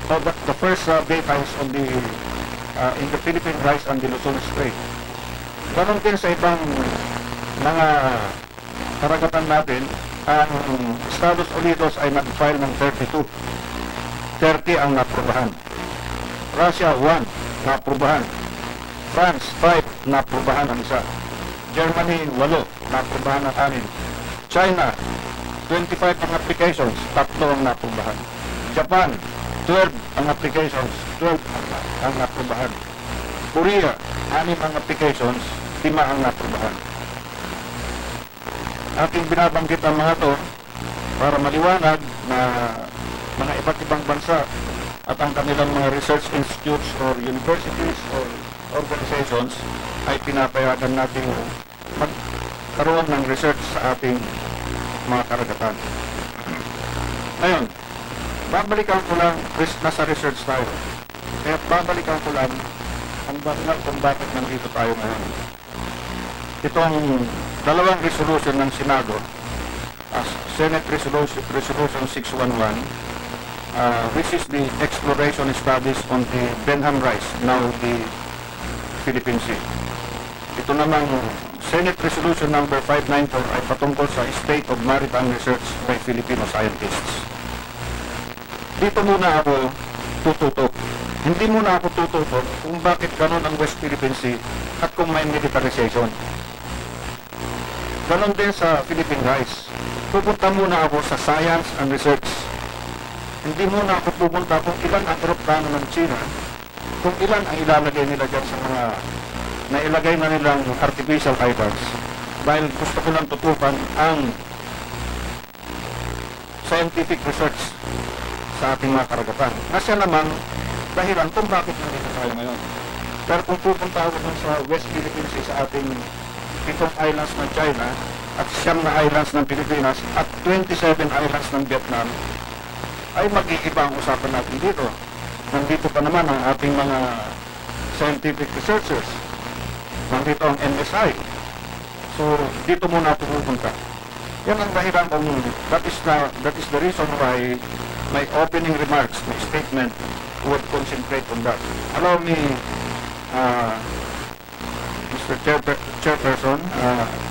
the first data is on the in the Philippine Rise and the Luzon Strait. Ganon din sa ibang mga karagatan natin, ang Estados Unidos ay nag-file ng 32. 30 ang naaprubahan. Russia 1 naaprubahan. France 5 naaprubahan ang isa. Germany 8 naaprubahan ang 6. China 25 ang applications, 3 ang naaprubahan. Japan 12 ang applications, 12 ang naaprubahan. Korea 6 ang applications, 5 ang naaprubahan. Ating binabanggit ang mga to para maliwanag na mga iba't ibang bansa at ang kanilang mga research institutes or universities or organizations ay pinapayagan natin magkaroon ng research sa ating mga karagatan. Ngayon, babalikan ko lang, nasa research tayo. Kaya babalikan ko lang ang bakit kung bakit nandito tayo ngayon. Itong dalawang resolution ng Senado, Senate Resolution 611, which is the exploration studies on the Benham Rise, now the Philippine Sea. Ito namang Senate Resolution number 594 ay patungkol sa State of Maritime Research by Filipino Scientists. Dito muna ako tututok. Hindi muna ako tututok kung bakit ganon ang West Philippine Sea at kung may militarization. Ganon din sa Philippine Rise. Pupunta muna ako sa science and research. Hindi muna ako pupunta kung ilan ang eroplano ng China, kung ilan ang ilalagay nila dyan sa mga nailagay na nilang artificial islands, dahil gusto ko lang tutukan ang scientific research sa ating mga karagatan. Kasi naman, dahilan kung bakit nandito tayo ngayon. Pero kung pupunta ako sa West Philippine Sea sa ating 7 islands ng China at 9 na islands ng Pilipinas at 27 islands ng Vietnam, ay mag-iiba ang usapan natin dito. Nandito pa naman ang ating mga scientific researchers. Nandito ang MSI. So, dito muna ako pupunta. Yan ang dahilan kung that is the reason why my opening remarks, my statement would concentrate on that. Allow me, Mr. Chairperson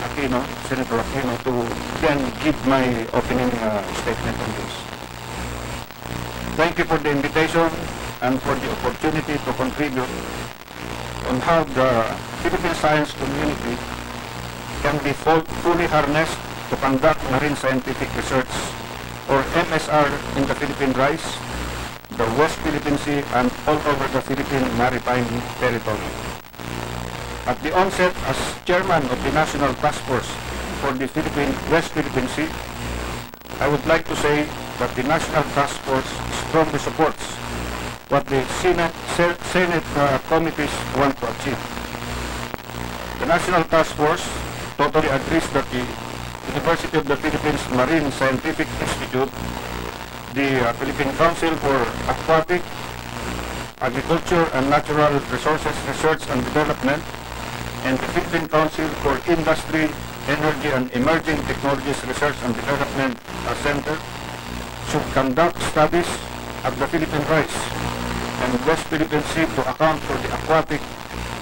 Aquino, Senator Aquino, to then give my opening statement on this. Thank you for the invitation and for the opportunity to contribute on how the Philippine science community can be fully harnessed to conduct marine scientific research, or MSR, in the Philippine Rise, the West Philippine Sea, and all over the Philippine maritime territory. At the onset, as chairman of the National Task Force for the West Philippine Sea, I would like to say that the National Task Force strongly supports what the Senate committees want to achieve. The National Task Force totally agrees that the University of the Philippines Marine Scientific Institute, the Philippine Council for Aquatic, Agriculture and Natural Resources Research and Development, and the Philippine Council for Industry, Energy and Emerging Technologies Research and Development Center should conduct studies of the Philippine rice and West Philippine Sea to account for the aquatic,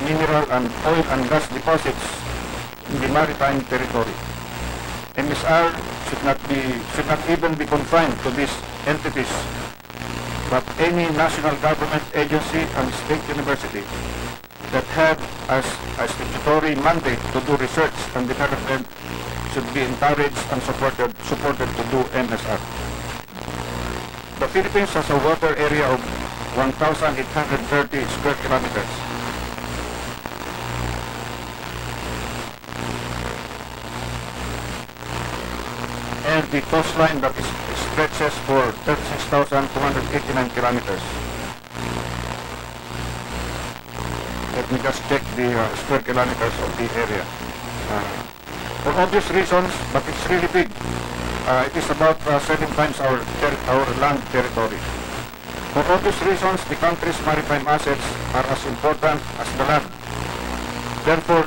mineral and oil and gas deposits in the maritime territory. MSR should not even be confined to these entities, but any national government agency and state university that have as a statutory mandate to do research and development should be encouraged and supported to do MSR. The Philippines has a water area of 1,830 square kilometers. And the coastline that stretches for 36,289 kilometers. Let me just check the square kilometers of the area. For obvious reasons, but it's really big. It is about 7 times our land territory. For obvious reasons, the country's maritime assets are as important as the land. Therefore,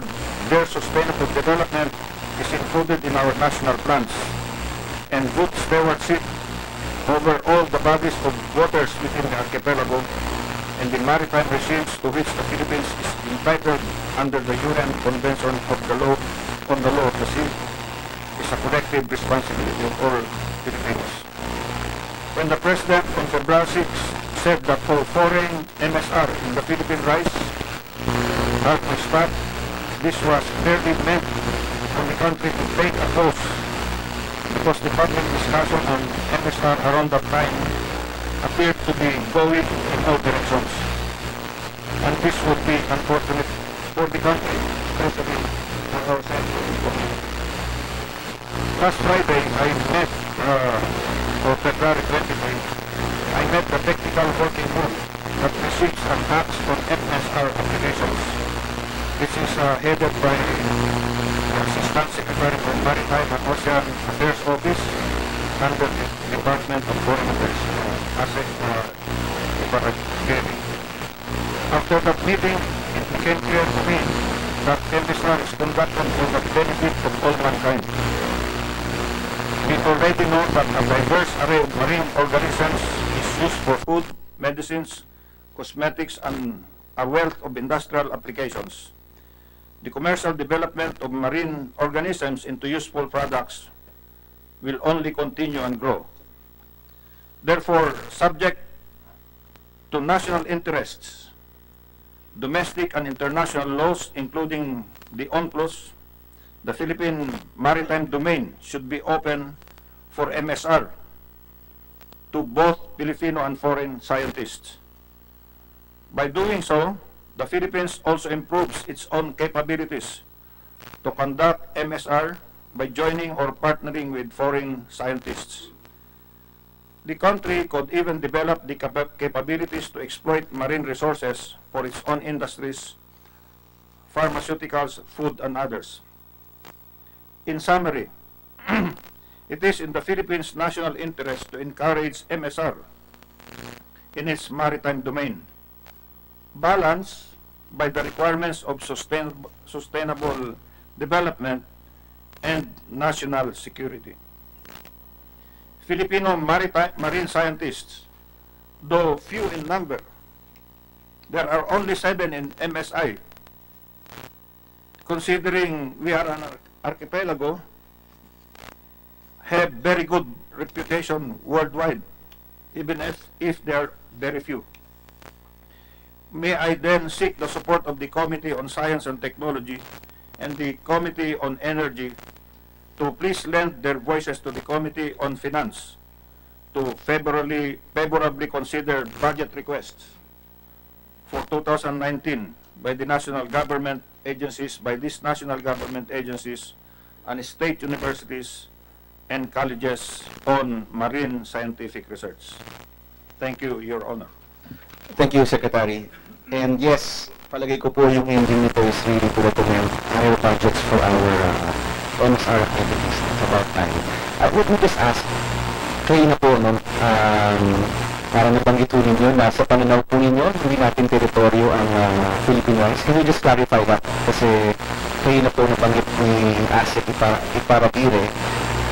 their sustainable development is included in our national plans, and good stewardship over all the bodies of waters within the archipelago and the maritime regimes to which the Philippines is entitled under the UN Convention of the Law on the Law of the Sea is a collective responsibility of all Filipinos. When the President on February 6 said that all foreign MSR in the Philippine rice are to stop, this was clearly meant for the country to take a pause, because the public discussion on MSR around that time appeared to be going in all directions. And this would be unfortunate for the country, especially for our people. Last Friday, I met, or February 23, I met the technical working group that receives and acts on MSR applications. This is headed by the Assistant Secretary for Maritime and Ocean Affairs Office under the Department of Foreign Affairs, After that meeting, it became clear to me that MSR is conducted for the benefit of all mankind. We already know that a diverse array of marine organisms is used for food, medicines, cosmetics, and a wealth of industrial applications. The commercial development of marine organisms into useful products will only continue and grow. Therefore, subject to national interests, domestic and international laws, including the UNCLOS, the Philippine maritime domain should be open for MSR to both Filipino and foreign scientists. By doing so, the Philippines also improves its own capabilities to conduct MSR by joining or partnering with foreign scientists. The country could even develop the capabilities to exploit marine resources for its own industries, pharmaceuticals, food, and others. In summary, it is in the Philippines' national interest to encourage MSR in its maritime domain, balanced by the requirements of sustainable development and national security. Filipino marine scientists, though few in number, there are only 7 in MSI. Considering we are an archipelago, have very good reputation worldwide, even if they are very few. May I then seek the support of the Committee on Science and Technology and the Committee on Energy to please lend their voices to the Committee on Finance to favorably consider budget requests for 2019 by the national government agencies, and state universities and colleges on marine scientific research. Thank you, Your Honor. Thank you, Secretary. And yes, palagay ko po yung engine nito is really to recommend higher budgets for our MSR activities. It's about time. Let me just ask, kayo na po, no? Parang nabanggit po ninyo na sa pananaw po ninyo, hindi natin teritoryo ang Philippine rice. Can you just clarify that? Kasi kayo na po nabanggit ni ASIC Iparabire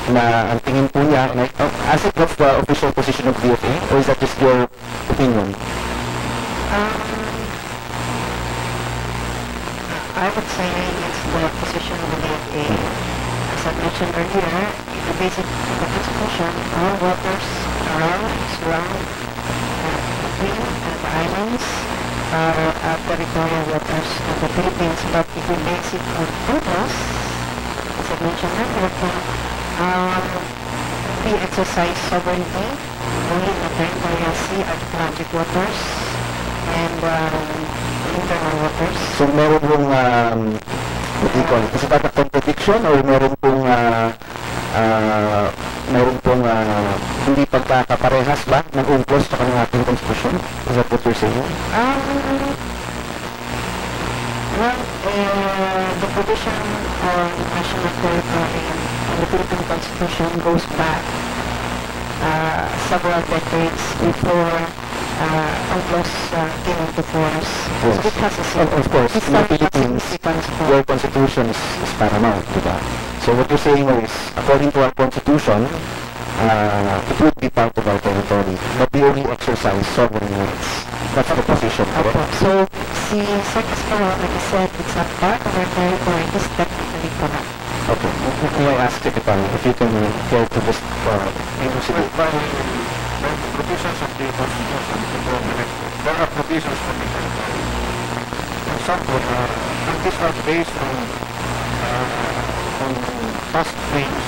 na ang tingin po niya, ASIC of official position of DFA, or is that just your opinion? I would say it's the position of the DFA. As I mentioned earlier, the basic the constitution, all waters around, surround, between the islands are territorial waters of the Philippines. But if we base it on purpose, as I mentioned earlier, we exercise sovereignty only in the territorial sea, Atlantic waters, and internal waters. So meron pong, what do you call it? Is that a contradiction or meron pong hindi pagkakaparehas ba ng UNCLOS sa ng ating konstitusyon? Is that what you're saying? Well, the provision on national territory in the Philippine Constitution goes back several decades before UNCLOS came into force. Yes. So it has a Of course, in the Philippines, your constitution is paramount, diba? So what you're saying is, according to our constitution, it would be part of our territory, but we only exercise sovereign rights. That's the position, correct? So, si Circus Parole, like I said, it's a part of our territory, it is technically correct. Okay. May I ask Secretary if you can care to just elucidate? By the provisions of the Constitution, there are provisions for the territory. For example, and these are based on past claims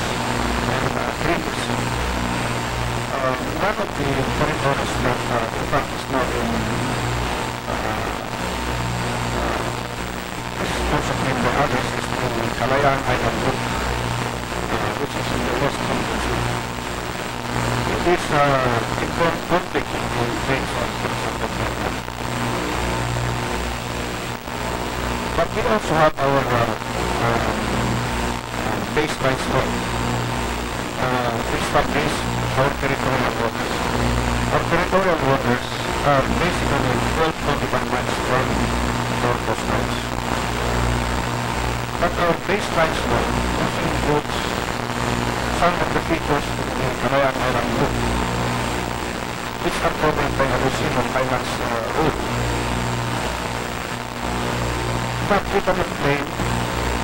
and treaties. One of the territories that in fact is now in also claimed by others is the Kalayaan Island Group, which is in the West Philippines. It is in conflict with claims on Philippines. But we also have our baselines law, which establishes our territorial waters. Our territorial waters are basically 12 nautical miles from our coastlines. But our baselines law also includes some of the features of the Kalayaan Island Group, which are covered by the Lucino Highlands Route. But we cannot claim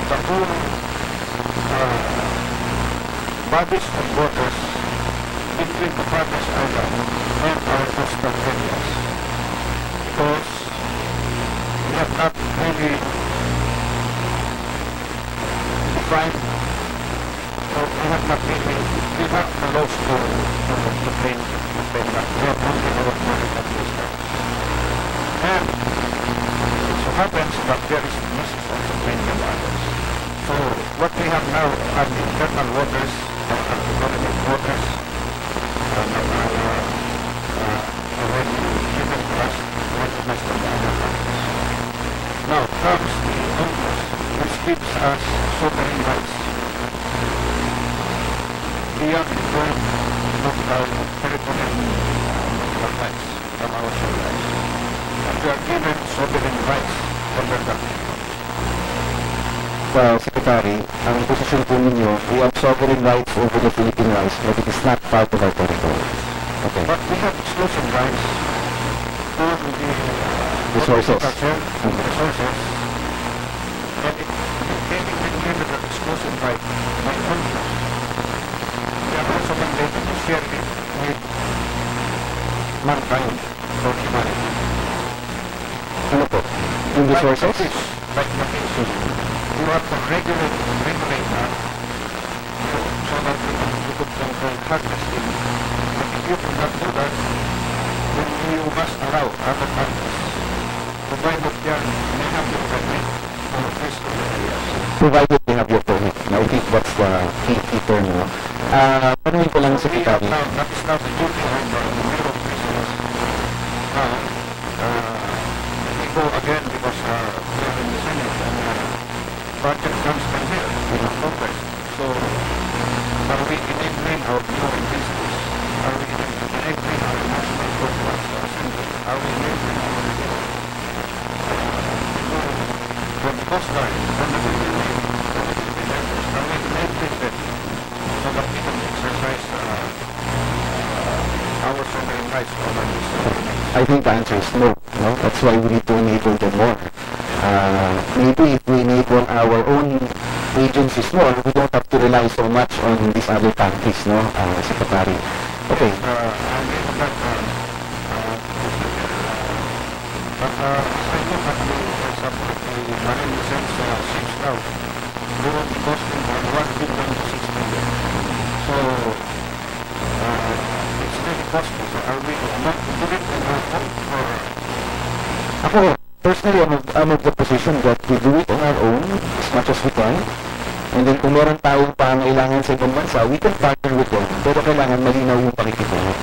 the whole bodies of waters between the Province Island and our coastal areas, because we have not really defined, or we have not really, we have the laws to claim that. We have only our political system. And it so happens that there is necessary to claim the others. So what we have now are the internal waters, or economic waters, that are already given to us, recognized by the other countries. Now comes the UNCLOS, which gives us sovereign rights beyond the point of our territorial rights from our shores. And we are given sovereign rights under that. Well, Secretary, ang posisyon po ninyo, we have sovereign rights over the Philippine rights, but it is not part of our territory. Okay. But we have exclusive rights over the Resources. Resources. And it can be given an exclusive right by UNCLOS. We are also mandated to share it with mankind or humanity. Ano po? Yung resources? Like the fish. You have to regulate that so that you could control harvesting. But if you cannot do that, then you must allow other countries, provided they have your permit for fish in the areas. Provided they have your permit. Now, I think that's the key term. Tanungin ko lang, Secretary. That is now the duty of the Bureau of Fisheries. Now, we go again because we are in the Senate and budget comes from here, Congress. from the Coast Guard, from the Philippine members, are we elected so that we can exercise our sovereign rights over this? I think the answer is no. No? That's why we need to enable them more. Maybe if we enable our own agencies more, we don't have to rely so much on these other countries, no, Secretary. Okay. I mean that, but I look at the, for example, the marine license ships now, they will be costing 1 billion to 6 billion. So, it's really costly. So are we not doing it on our own, or? Ako, personally, I'm of the position that we do it on our own as much as we can. And then kung meron tayong pangailangan sa ibang bansa, we can partner with them. Pero kailangan malinaw yung pakikitungo.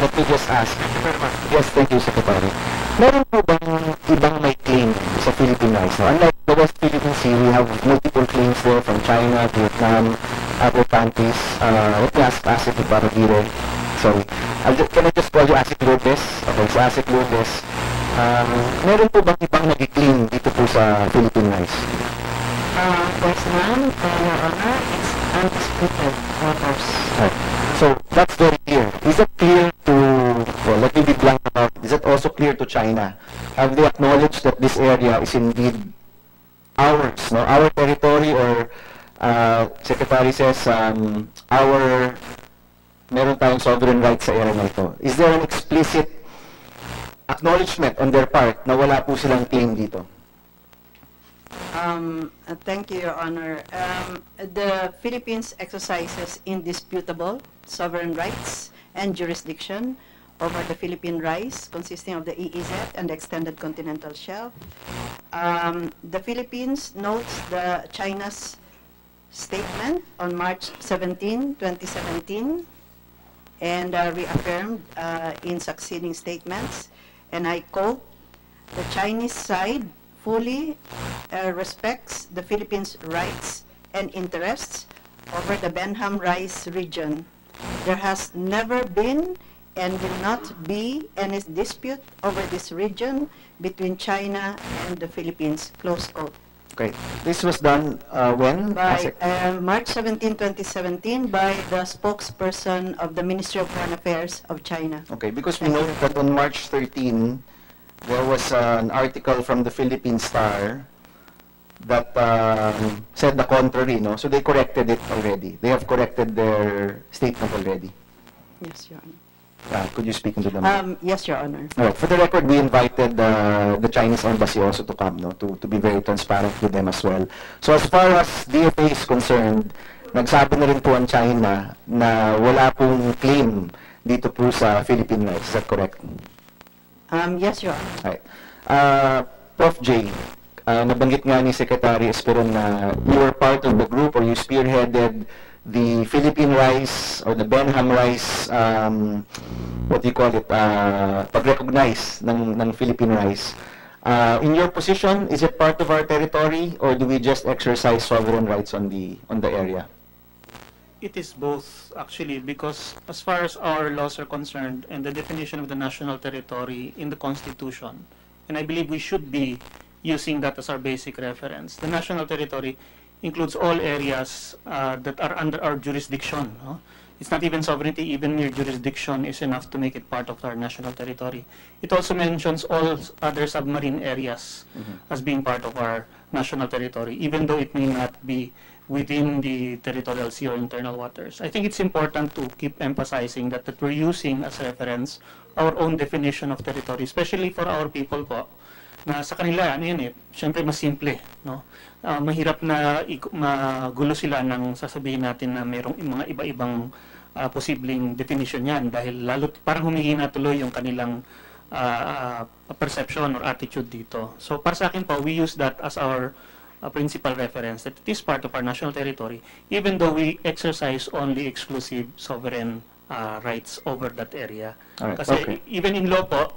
Let me just ask. Thank you very much. Yes, thank you, Secretary. Meron po bang ibang may claim sa Philippine rights? No? Unlike the West Philippine Sea, we have multiple claims there from China, Vietnam, other countries. Let me ask Asik Ibaragire. Sorry. Can I just call you Asik Lopez? Okay, so Asik Lopez. Meron po bang ibang nag-claim dito po sa Philippine rights? There's none, Your Honor. It's undisputed waters. Right. So that's very clear. Is it clear to, well, let me be blank about it. Is it also clear to China? Have they acknowledged that this area is indeed ours, no? Our territory, or Secretary says meron tayong sovereign rights sa area na ito. Is there an explicit acknowledgement on their part na wala po silang claim dito? Thank you, Your Honor. The Philippines exercises indisputable sovereign rights and jurisdiction over the Philippine rice, consisting of the EEZ and the extended continental shelf. The Philippines notes the China's statement on March 17, 2017, and reaffirmed in succeeding statements, and I quote, "The Chinese side fully respects the Philippines' rights and interests over the Benham rice region. There has never been and will not be any dispute over this region between China and the Philippines." Close quote. Okay. This was done when? By March 17, 2017, by the spokesperson of the Ministry of Foreign Affairs of China. Okay, because we know that on March 13, there was an article from the Philippine Star that said the contrary, no? So they corrected it already. They have corrected their statement already. Yes, Your Honor. Could you speak into the Yes, Your Honor. Alright, for the record, we invited the Chinese embassy also to come, no? To be very transparent with them as well. So as far as DFA is concerned, nagsabi na rin po ang China na wala pong claim dito po sa Philippine rights. Is that correct? Yes, Your Honor. Right. Prof. J, nabanggit nga ni Secretary Esperon na you were part of the group or you spearheaded the Philippine rice or the Benham rice, what do you call it, pag-recognize ng Philippine rice. In your position, is it part of our territory or do we just exercise sovereign rights on the area? It is both, actually, because as far as our laws are concerned and the definition of the national territory in the Constitution, and I believe we should be using that as our basic reference, the national territory includes all areas that are under our jurisdiction. No? It's not even sovereignty, even mere jurisdiction is enough to make it part of our national territory. It also mentions all other submarine areas as being part of our national territory, even though it may not be within the territorial sea or internal waters. I think it's important to keep emphasizing that we're using as reference our own definition of territory, especially for our people po, na sa kanila, ano yun eh, syempre mas simple, no? Mahirap na magulo sila nang sasabihin natin na mayroong mga iba-ibang posibleng definition yan dahil lalo parang humihina tuloy yung kanilang perception or attitude dito. So para sa akin po, we use that as our principal reference, that it is part of our national territory, even though we exercise only exclusive sovereign rights over that area. Right. Kasi Okay. even in law po,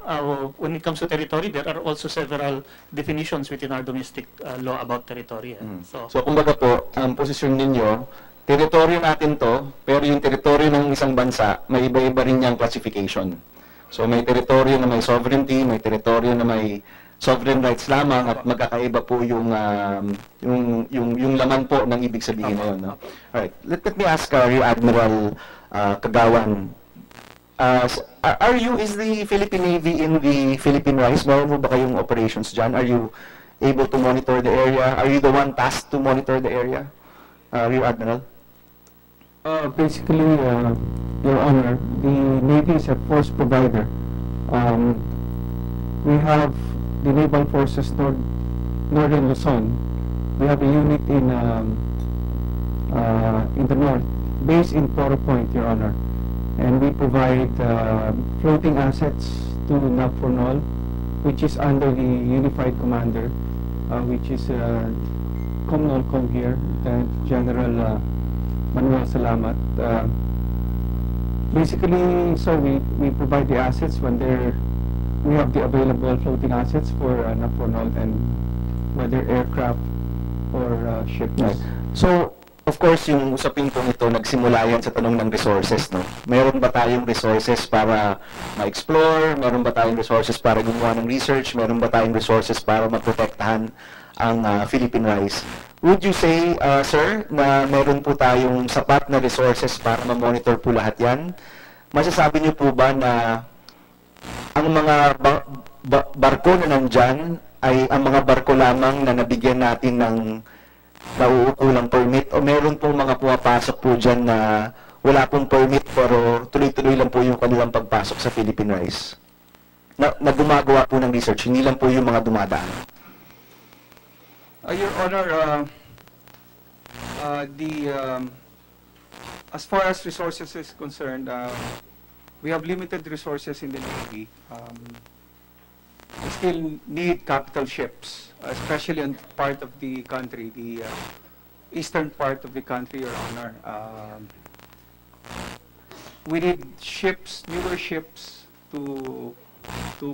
when it comes to territory, there are also several definitions within our domestic law about territory. So kumbaga po, ang posisyon ninyo, teritoryo natin to, pero yung teritoryo ng isang bansa, may iba-iba rin niyang classification. So may teritoryo na may sovereignty, may teritoryo na may sovereign rights lamang at magkakaiba po yung laman po ng ibig sabihin na yun. No? Alright, let me ask Rear Admiral Kagawan. Is the Philippine Navy in the Philippine Rise? Meron mo ba kayong operations dyan? Are you able to monitor the area? Are you the one tasked to monitor the area, Rear Admiral? Basically, Your Honor, the Navy is a force provider. We have the Naval Forces Northern Luzon. We have a unit in the north, based in Poro Point, Your Honor. And we provide floating assets to NAVFORNOL, which is under the Unified Commander, which is COMNOLCOM here, and General Manuel Salamat. Basically, so we provide the assets when we have the available floating assets for NAVFORNOL, and whether aircraft or ships. Right. So, of course, yung usapin po nito, nagsimula yan sa tanong ng resources, no? Meron ba tayong resources para ma-explore? Meron ba tayong resources para gumawa ng research? Meron ba tayong resources para maprotektahan ang Philippine Rise? Would you say, sir, na meron po tayong sapat na resources para ma-monitor po lahat yan? Masasabi niyo po ba na ang mga barko na nandyan ay ang mga barko lamang na nabigyan natin ng nauukulang permit, o meron pong mga pumapasok po dyan na wala pong permit pero tuloy-tuloy lang po yung kanilang pagpasok sa Philippine Rise? Na gumagawa po ng research, hindi lang po yung mga dumadaan. Your Honor, as far as resources is concerned, we have limited resources in the Navy. We still need capital ships, especially on part of the country, the eastern part of the country, Your Honor. We need ships, newer ships, to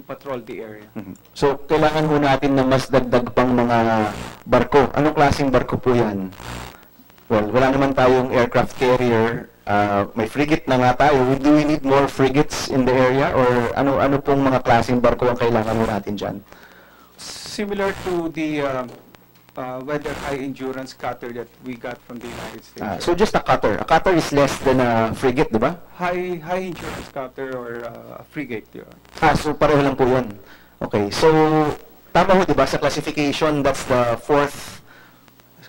patrol the area. So, kailangan ho natin na mas dagdag pang mga barko. Anong klaseng barko po yan? Well, wala naman tayong aircraft carrier. May frigate na nga tayo. Do we need more frigates in the area? Or ano pong mga klaseng barko ang kailangan ho natin dyan? Similar to the weather high endurance cutter that we got from the United States. So just a cutter. A cutter is less than a frigate, di ba? High endurance cutter or a frigate, Your Ah, Honor. so pareho lang po yun. Okay, so tama ho, di ba? Sa classification, that's the fourth.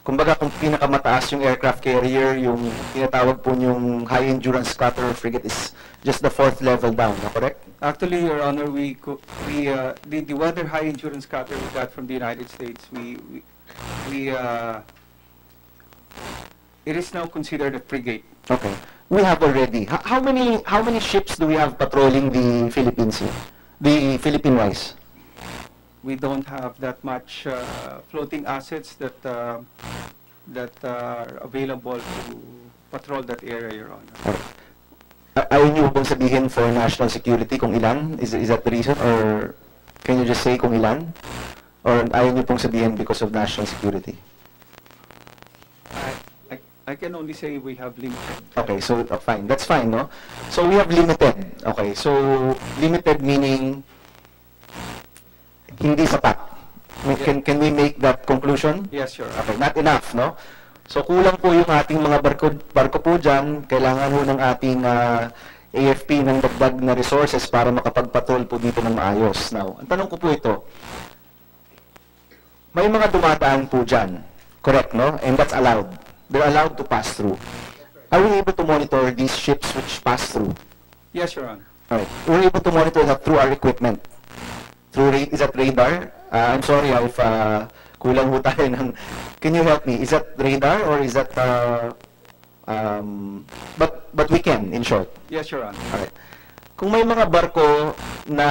Kumbaga, kung pinakamataas yung aircraft carrier, yung tinatawag po yung high endurance cutter or frigate is just the fourth level down, na correct? Actually, Your Honor, the weather high endurance cutter we got from the United States, it is now considered a frigate. Okay. We have already. How many ships do we have patrolling the Philippines here? The Philippine Rise? We don't have that much floating assets that are available to patrol that area, Your Honor. Ayaw niyo bang sabihin for national security kung ilan? Is that the reason? Or can you just say kung ilan? Or ayaw niyo pong sabihin because of national security? I can only say we have limited. Okay, so fine. That's fine, no? So we have limited. Okay, so limited meaning hindi sapat. Can we make that conclusion? Yes, Your Honor. Okay, not enough, no? So kulang po yung ating mga barko po dyan. Kailangan ho ng ating AFP ng dagdag na resources para makapagpatrol po dito ng maayos. Now, ang tanong ko po ito, may mga dumadaan po dyan. Correct, no? And that's allowed. They're allowed to pass through. Are we able to monitor these ships which pass through? Yes, Your Honor. Alright. We're able to monitor that through our equipment. Is that radar? I'm sorry if kulang ho tayo ng... Can you help me? Is that radar or is that... but we can, in short. Yes, Your Honor. Alright. Kung may mga barko na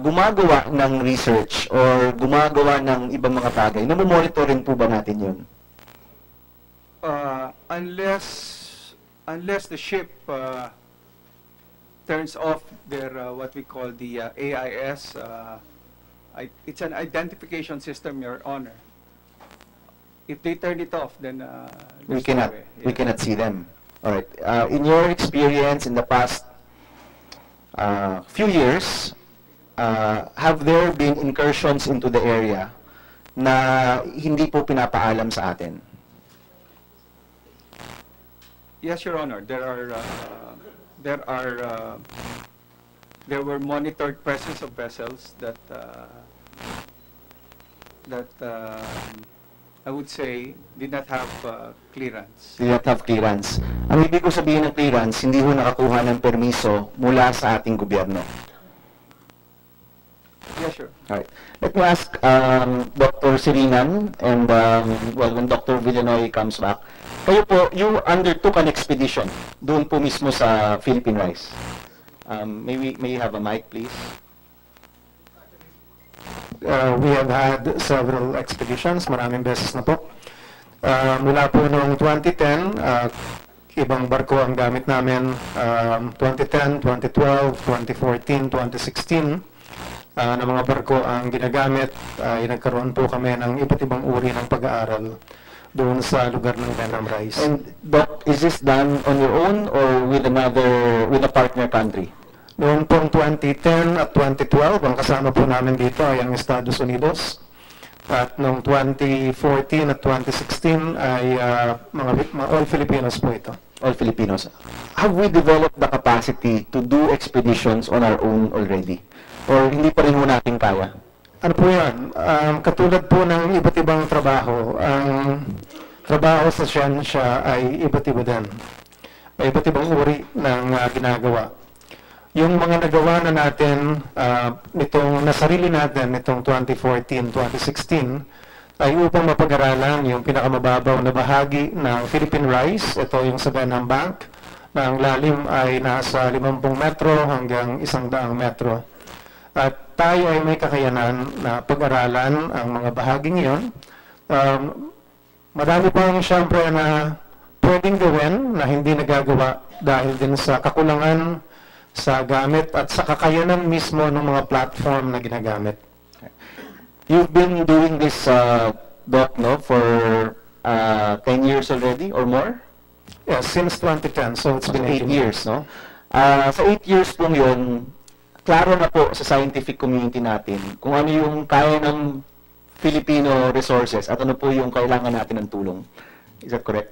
gumagawa ng research or gumagawa ng ibang mga bagay, namomonitorin po ba natin yun? Unless the ship turns off their what we call the AIS, it's an identification system, Your Honor. If they turn it off, then We there's no cannot. way. We Yeah. cannot see them. All right. In your experience in the past, few years, have there been incursions into the area na hindi po pinapaalam sa atin? Yes, Your Honor. There were monitored presence of vessels that I would say did not have clearance. Did not have clearance. Ang ibig ko sabihin ng clearance, hindi ho nakakuha ng permiso mula sa ating gobyerno. Yes, sure. Alright. Let me ask Dr. Sirinan and when Dr. Villanoy comes back, kayo po, you undertook an expedition doon po mismo sa Philippine Rice. May you have a mic, please? We have had several expeditions, maraming beses na po. Mula po noong 2010, ibang barko ang gamit namin, 2010, 2012, 2014, 2016, na mga barko ang ginagamit. Nagkaroon po kami ng iba't ibang uri ng pag-aaral doon sa lugar ng Benham Rice. And Doc, is this done on your own or with a partner country? Noong pong 2010 at 2012, ang kasama po namin dito ay ang Estados Unidos. At noong 2014 at 2016 ay mga all Filipinos po ito. All Filipinos. Have we developed the capacity to do expeditions on our own already? Or hindi pa rin mo natin kaya? Ano po yan? Katulad po ng iba't ibang trabaho, ang trabaho sa siyensya ay iba't iba din. May iba't ibang uri ng ginagawa. Yung mga nagawa na natin, nasarili natin nitong 2014, 2016, ay upang mapag-aralan yung pinakamababaw na bahagi ng Philippine Rice. Ito yung sa Benham Bank, na ang lalim ay nasa 50 metro hanggang 100 metro. At tayo ay may kakayanan na pag-aralan ang mga bahaging iyon. Marami pang siyempre na pwedeng gawin na hindi nagagawa dahil din sa kakulangan sa gamit at sa kakayanan mismo ng mga platform na ginagamit. You've been doing this, Doc, no, for 10 years already or more? Yeah, since 2010, so it's been 8 years, no? Sa 8 years pong yun, klaro na po sa scientific community natin kung ano yung kaya ng Filipino resources at ano po yung kailangan natin ng tulong. Is that correct?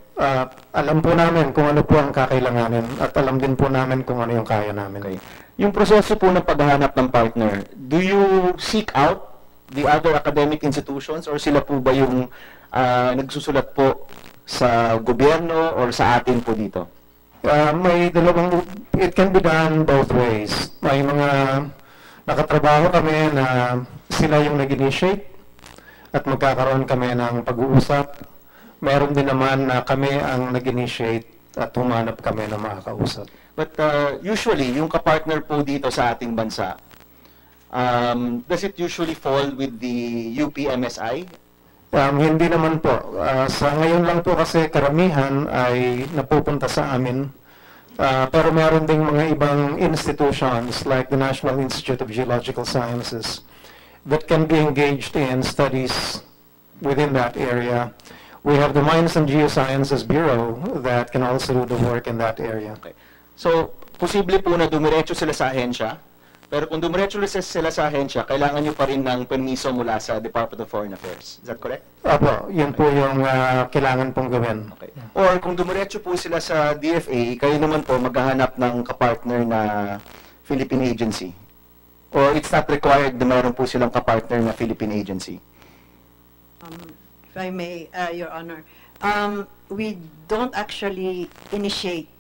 Alam po namin kung ano po ang kakailanganin at alam din po namin kung ano yung kaya namin. Okay. Yung proseso po ng paghahanap ng partner, do you seek out the other academic institutions or sila po ba yung nagsusulat po sa gobyerno or sa atin po dito? May dalawang, it can be done both ways. May mga nakatrabaho kami na sila yung nag-initiate at magkakaroon kami ng pag-uusap. Meron din naman na kami ang nag-initiate at humanap kami na makakausap. But usually, yung kapartner po dito sa ating bansa, does it usually fall with the UPMSI? Hindi naman po. Sa ngayon lang po kasi karamihan ay napupunta sa amin. Pero meron ding mga ibang institutions like the National Institute of Geological Sciences that can be engaged in studies within that area. We have the Mines and Geosciences Bureau that can also do the work in that area. Okay. So, posible po na dumiretso sila sa ahensya, pero kung dumiretso sila sa ahensya, kailangan nyo pa rin ng permiso mula sa Department of Foreign Affairs. Is that correct? Opo, yun po yung kailangan pong gawin. Okay. Or kung dumiretso po sila sa DFA, kayo naman po maghahanap ng kapartner na Philippine agency. Or it's not required na meron po silang kapartner na Philippine agency. If I may, Your Honor, we don't actually initiate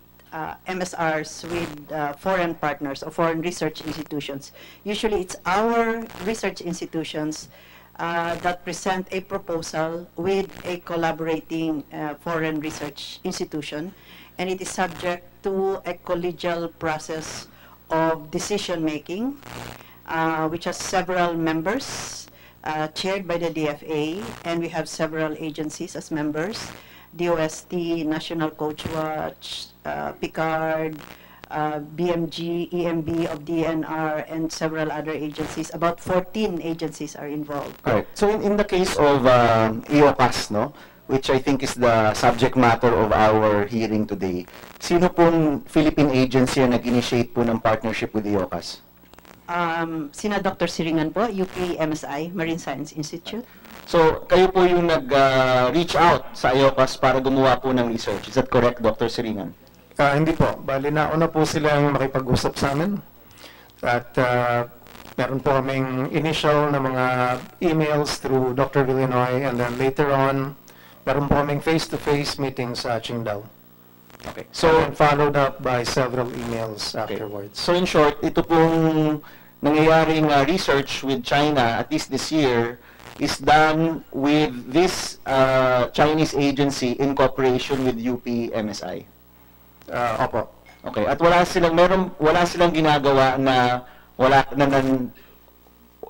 MSRs with foreign partners or foreign research institutions. Usually it's our research institutions that present a proposal with a collaborating foreign research institution, and it is subject to a collegial process of decision-making, which has several members, chaired by the DFA, and we have several agencies as members: DOST, National Coach Watch, PICARD, BMG, EMB of DNR, and several other agencies. About 14 agencies are involved. Correct. So in the case of EOCAS, no, which I think is the subject matter of our hearing today. Sino pong Philippine agency ang nag-initiate po ng partnership with IOCAS? Sina Dr. Siringan po, UP MSI, Marine Science Institute. So, kayo po yung nag-reach out sa IOCAS para gumawa po ng research. Is that correct, Dr. Siringan? Hindi po. Bali, nauna po silang makipag-usap sa amin. At meron po kaming initial na mga emails through Dr. Villenoy, and then later on, meron po kaming face-to-face meetings sa Qingdao. Okay. So, So, and followed up by several emails afterwards. so in short, ito pong nangyayaring research with China, at least this year, is done with this Chinese agency in cooperation with UP MSI. Opo. Okay. At wala silang ginagawa na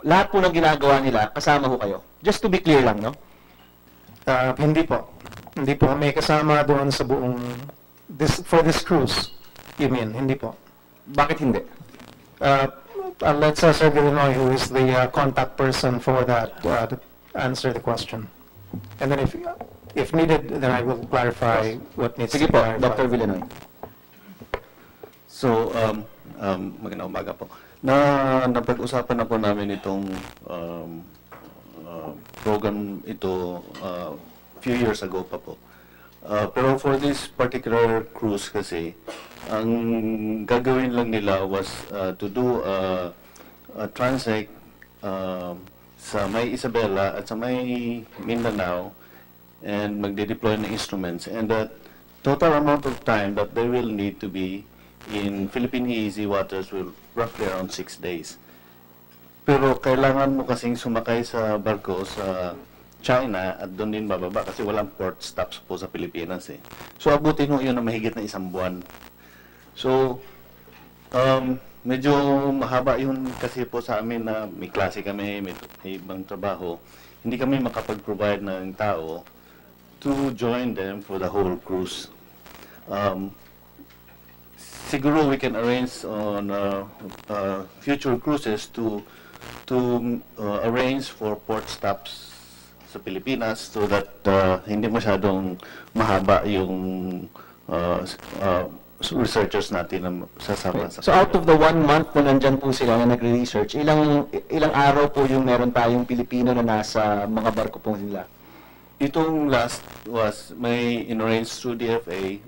lahat po ng ginagawa nila kasama ho kayo. Just to be clear lang, no? Hindi po. Hindi po kami kasama doon sa buong for this cruise. You mean? Hindi po. Bakit hindi? Let's Sir Villenoy, who is the contact person for that, to answer the question. And then if needed, then I will clarify what needs Sige to be po, clarified. Dr. Villenoy. So, magandang umaga po. Napag-usapan na po namin itong program ito few years ago pa po. Pero for this particular cruise kasi, ang gagawin lang nila was to do a transect sa may Isabela at sa may Mindanao and magde-deploy ng instruments. And the total amount of time that they will need to be in Philippine easy waters will roughly around 6 days. Pero kailangan mo kasing sumakay sa barko sa China at doon din bababa kasi walang port stops po sa Pilipinas eh. So abutin mo yun na mahigit na 1 buwan. So medyo mahaba yun kasi po sa amin na may klase kami, may ibang trabaho. Hindi kami makapag-provide ng tao to join them for the whole cruise. Siguro we can arrange on future cruises to arrange for port stops sa Pilipinas so that hindi masyadong mahaba yung researchers natin na sasama sa So out of the 1 month na nandyan po sila na nagre-research, ilang araw po yung meron tayong Pilipino na nasa mga barko po nila? Itong last was may in-arrange through DFA,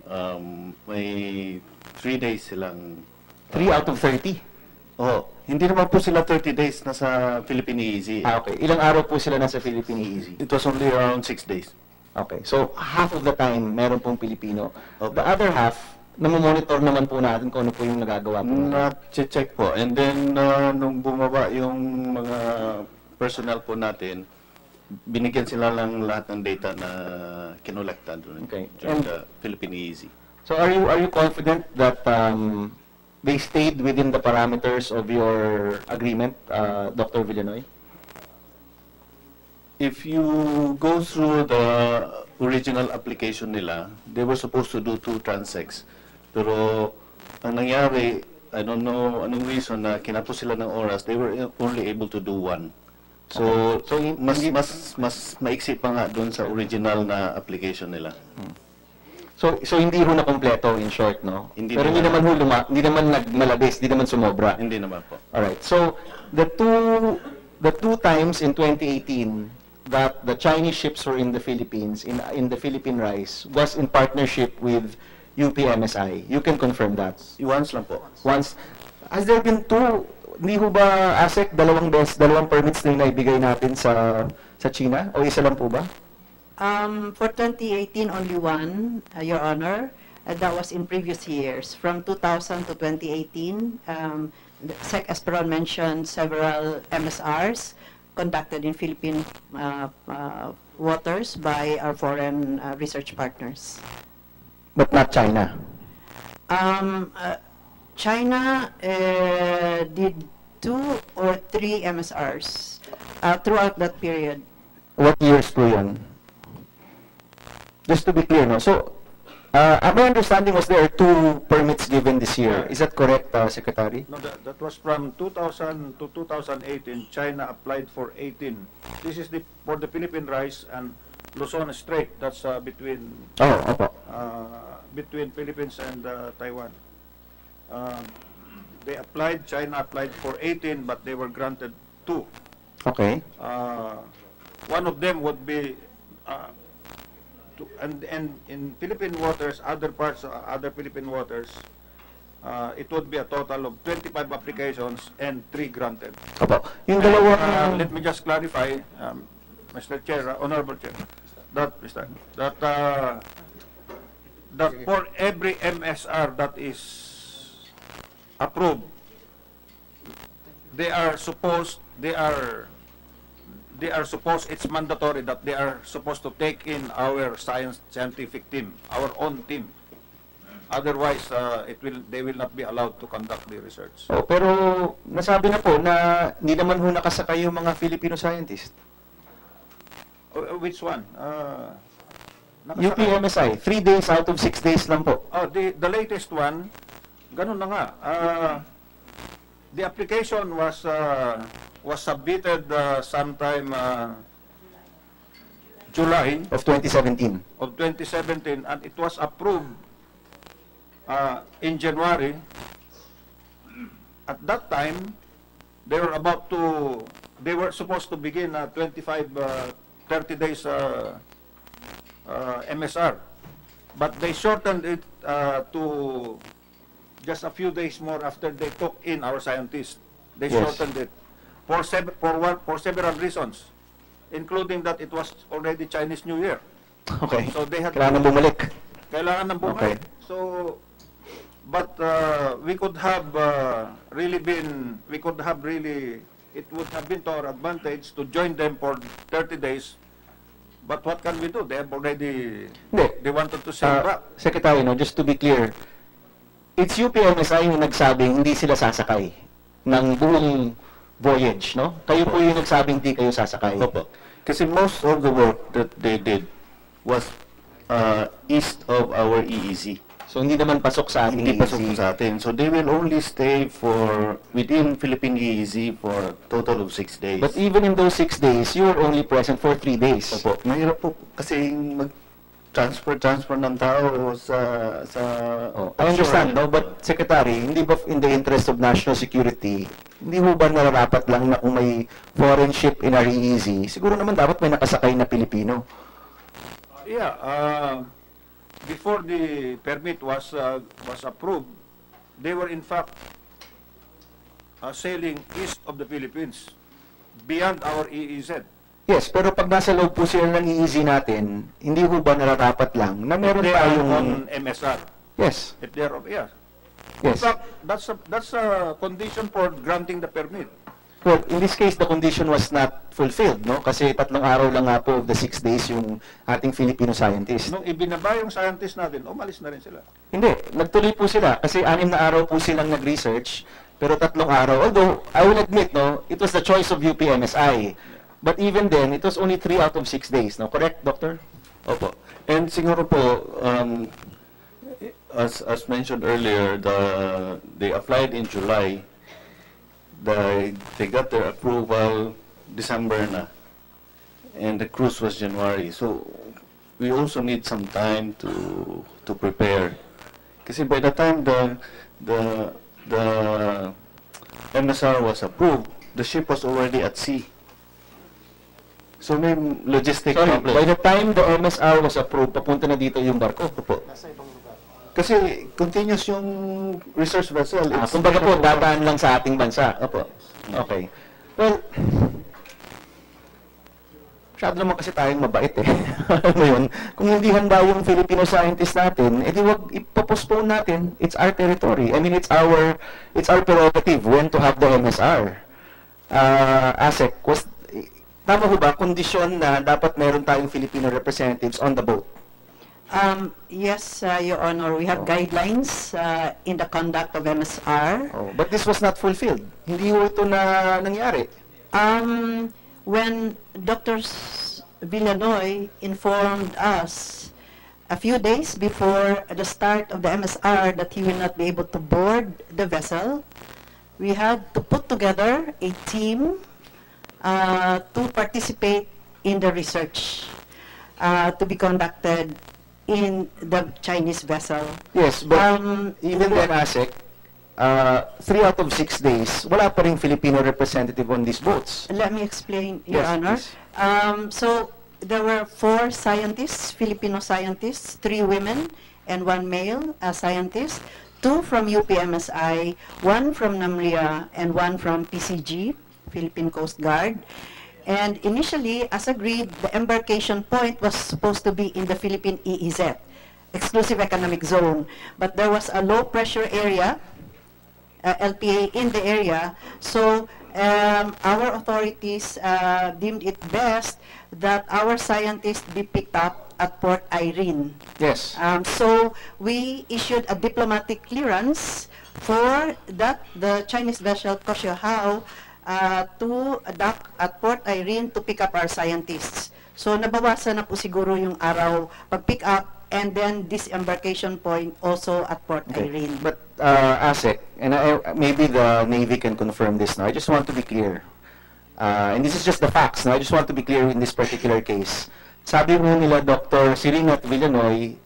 may 3 days silang 3 out of 30? Oh, hindi naman po sila 30 days nasa Philippine Easy. Okay. Ilang araw po sila nasa Philippine Easy? It was only around 6 days. Okay. So, half of the time, meron pong Pilipino. Okay. The other half, namomonitor naman po natin kung ano po yung nagagawa po. Na-check po. And then, nung bumaba yung mga personnel po natin, binigyan sila lang lahat ng data na kinolekta during the Philippine Easy. So, are you confident that they stayed within the parameters of your agreement, Dr. Villenoy? If you go through the original application nila, they were supposed to do 2 transects. Pero ang nangyari, I don't know anong reason na kinapos sila ng oras, they were only able to do 1. So, mas maiksi pa nga doon sa original na application nila. So hindi ho na kompleto in short, no? Pero hindi naman nagmalabis, hindi naman sumobra. Hindi naman po. All right. So the two times in 2018 that the Chinese ships were in the Philippines in the Philippine rice was in partnership with UPMSI. You can confirm that. Once lang po. Once. Has there been 2? Hindi ho ba ASEC dalawang permits na naibigay natin sa China o isa lang po ba? For 2018, only 1, Your Honor. That was in previous years. From 2000 to 2018, Sec Esperon mentioned several MSRs conducted in Philippine waters by our foreign research partners. But not China? China did 2 or 3 MSRs throughout that period. What years po yun? Just to be clear, no? So, my understanding was there are 2 permits given this year. Is that correct, Secretary? No, that was from 2000 to 2018. China applied for 18. This is for the Philippine rice, and Luzon Strait. That's between Opo. between Philippines and Taiwan. They applied, China applied for 18, but they were granted 2. Okay. One of them would be, and in Philippine waters, other Philippine waters, it would be a total of 25 applications and 3 granted. Opo. Yung And, dalawang... let me just clarify, Mr. Chair, Honorable Chair, that for every MSR that is approved, they are supposed, it's mandatory that they are supposed to take in our scientific team, our own team. Otherwise, they will not be allowed to conduct the research. Oh, pero nasabi na po na hindi naman ho nakasakay yung mga Filipino scientists. Which one? UPMSI, 3 days out of 6 days lang po. Oh, the latest one, ganun na nga. The application was submitted sometime July Of 2017. of 2017, and it was approved in January. At that time, they were supposed to begin 30 days MSR, but they shortened it to just a few days more after they took in our scientists. They Yes. shortened it for several reasons, including that it was already Chinese New Year. Okay. So they had Kailangan bumalik. kailangan ng bumalik. Okay. So, but we could have really, it would have been to our advantage to join them for 30 days. But what can we do? They have already, Hindi. they wanted to send back. Secretary, no, just to be clear, it's UPMSI yung nagsabing hindi sila sasakay ng buong voyage, no? Kayo po yung nagsabing hindi kayo sasakay. Opo. Kasi most of the work that they did was east of our EEZ. So hindi naman pasok sa ating Hindi pasok EEZ. sa atin. So they will only stay within Philippine EEZ for a total of 6 days. But even in those 6 days, you were only present for 3 days. Opo, mahirap po kasi mag-transfer ng tao sa Oh, I understand, no? But Secretary, hindi ba in the interest of national security, hindi mo ba nararapat lang na kung may foreign ship in our EEZ, siguro naman dapat may nakasakay na Pilipino? Yeah, before the permit was approved, they were in fact sailing east of the Philippines, beyond our EEZ. Yes, pero pag nasa loob po sila ng EEZ natin, hindi ho ba nararapat lang na meron They are tayong... on MSR. Yes, If they are, yeah. In yes. fact, that's a condition for granting the permit. Well, in this case, the condition was not fulfilled, no? Kasi 3 araw lang nga po of the 6 days yung ating Filipino scientist. Nung ibinaba yung scientist natin, umalis na rin sila. Hindi, nagtuloy po sila kasi 6 na araw po silang nag-research, pero 3 araw. Although, I will admit, no, it was the choice of UPMSI. But even then, it was only 3 out of 6 days, no? Correct, Doctor? Opo. And siguro po, as mentioned earlier, they applied in July. They got their approval December na, and the cruise was January. So we also need some time to prepare. Kasi by the time the MSR was approved, the ship was already at sea. So may logistic Sorry, problem. by the time the MSR was approved, papunta na dito yung barko. Opo. Kasi continuous yung research vessel. Kumbaga po, dadaan lang sa ating bansa. Opo. Okay. Well, masyado naman kasi tayong mabait eh. Alam mo yun, kung hindi handa yung Filipino scientist natin, edi wag ipopostpone natin. It's our territory. I mean, it's our prerogative when to have the MSR. ASEC, tama ho ba, kondisyon na dapat meron tayong Filipino representatives on the boat? Yes, Your Honor, we have guidelines in the conduct of MSR. Oh, but this was not fulfilled. Hindi ho ito na nangyari. When Dr. Villanoy informed us a few days before the start of the MSR that he will not be able to board the vessel, we had to put together a team to participate in the research. to be conducted in the Chinese vessel. Yes, but even then, ASEC, 3 out of 6 days, wala pa ring Filipino representative on these boats. Let me explain, Your Yes, Honor. please. So there were 4 scientists, Filipino scientists, 3 women and 1 male scientist, 2 from UPMSI, 1 from NAMRIA, and 1 from PCG, Philippine Coast Guard. And initially, as agreed, the embarkation point was supposed to be in the Philippine EEZ, Exclusive Economic Zone. But there was a low pressure area, LPA in the area, so our authorities deemed it best that our scientists be picked up at Port Irene. Yes. So we issued a diplomatic clearance for that the Chinese vessel Koshihao to dock at Port Irene to pick up our scientists. So nabawasan na po siguro yung araw pag-pick up and then disembarkation point also at Port Irene. But ASEC, and maybe the Navy can confirm this now, I just want to be clear. And this is just the facts, no? I just want to be clear in this particular case. Sabi mo nila, Dr. Siring at Villanoy,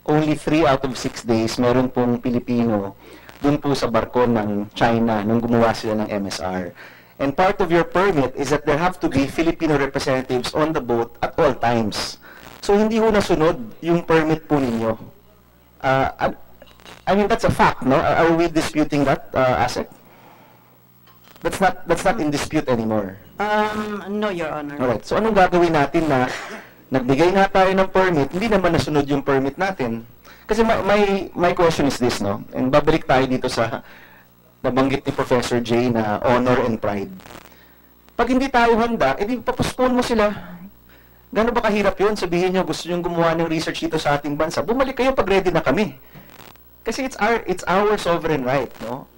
only 3 out of 6 days, meron pong Pilipino dun po sa barko ng China nung gumawa sila ng MSR. And part of your permit is that there have to be Filipino representatives on the boat at all times. So hindi ho nasunod yung permit po ninyo. I mean, that's a fact, no? Are we disputing that, ASEC? That's not in dispute anymore. No, Your Honor. Alright, so anong gagawin natin na nagbigay na tayo ng permit, hindi naman nasunod yung permit natin? Kasi my question is this, no? And babalik tayo dito sa nabanggit ni Professor J na honor and pride. Pag hindi tayo handa, edi papospone mo sila. Gano'n ba kahirap yun? Sabihin nyo, gusto nyo gumawa ng research dito sa ating bansa. Bumalik kayo pag ready na kami. Kasi it's our sovereign right, no?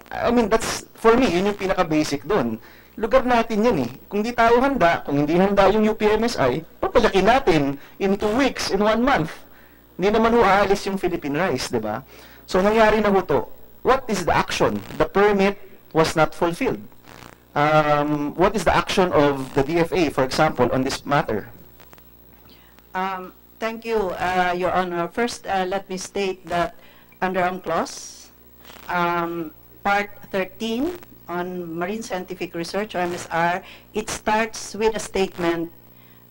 I mean, that's, for me, yun yung pinaka-basic doon. Lugar natin yan eh. Kung di tayo handa, kung hindi handa yung UPMSI, papalakin natin in 2 weeks, in 1 month. Hindi naman ho aalis yung Philippine rice, di ba? So, nangyari na ho to. What is the action? The permit was not fulfilled. What is the action of the DFA, for example, on this matter? Thank you, Your Honor. First, let me state that under UNCLOS, Part 13 on Marine Scientific Research, or MSR, it starts with a statement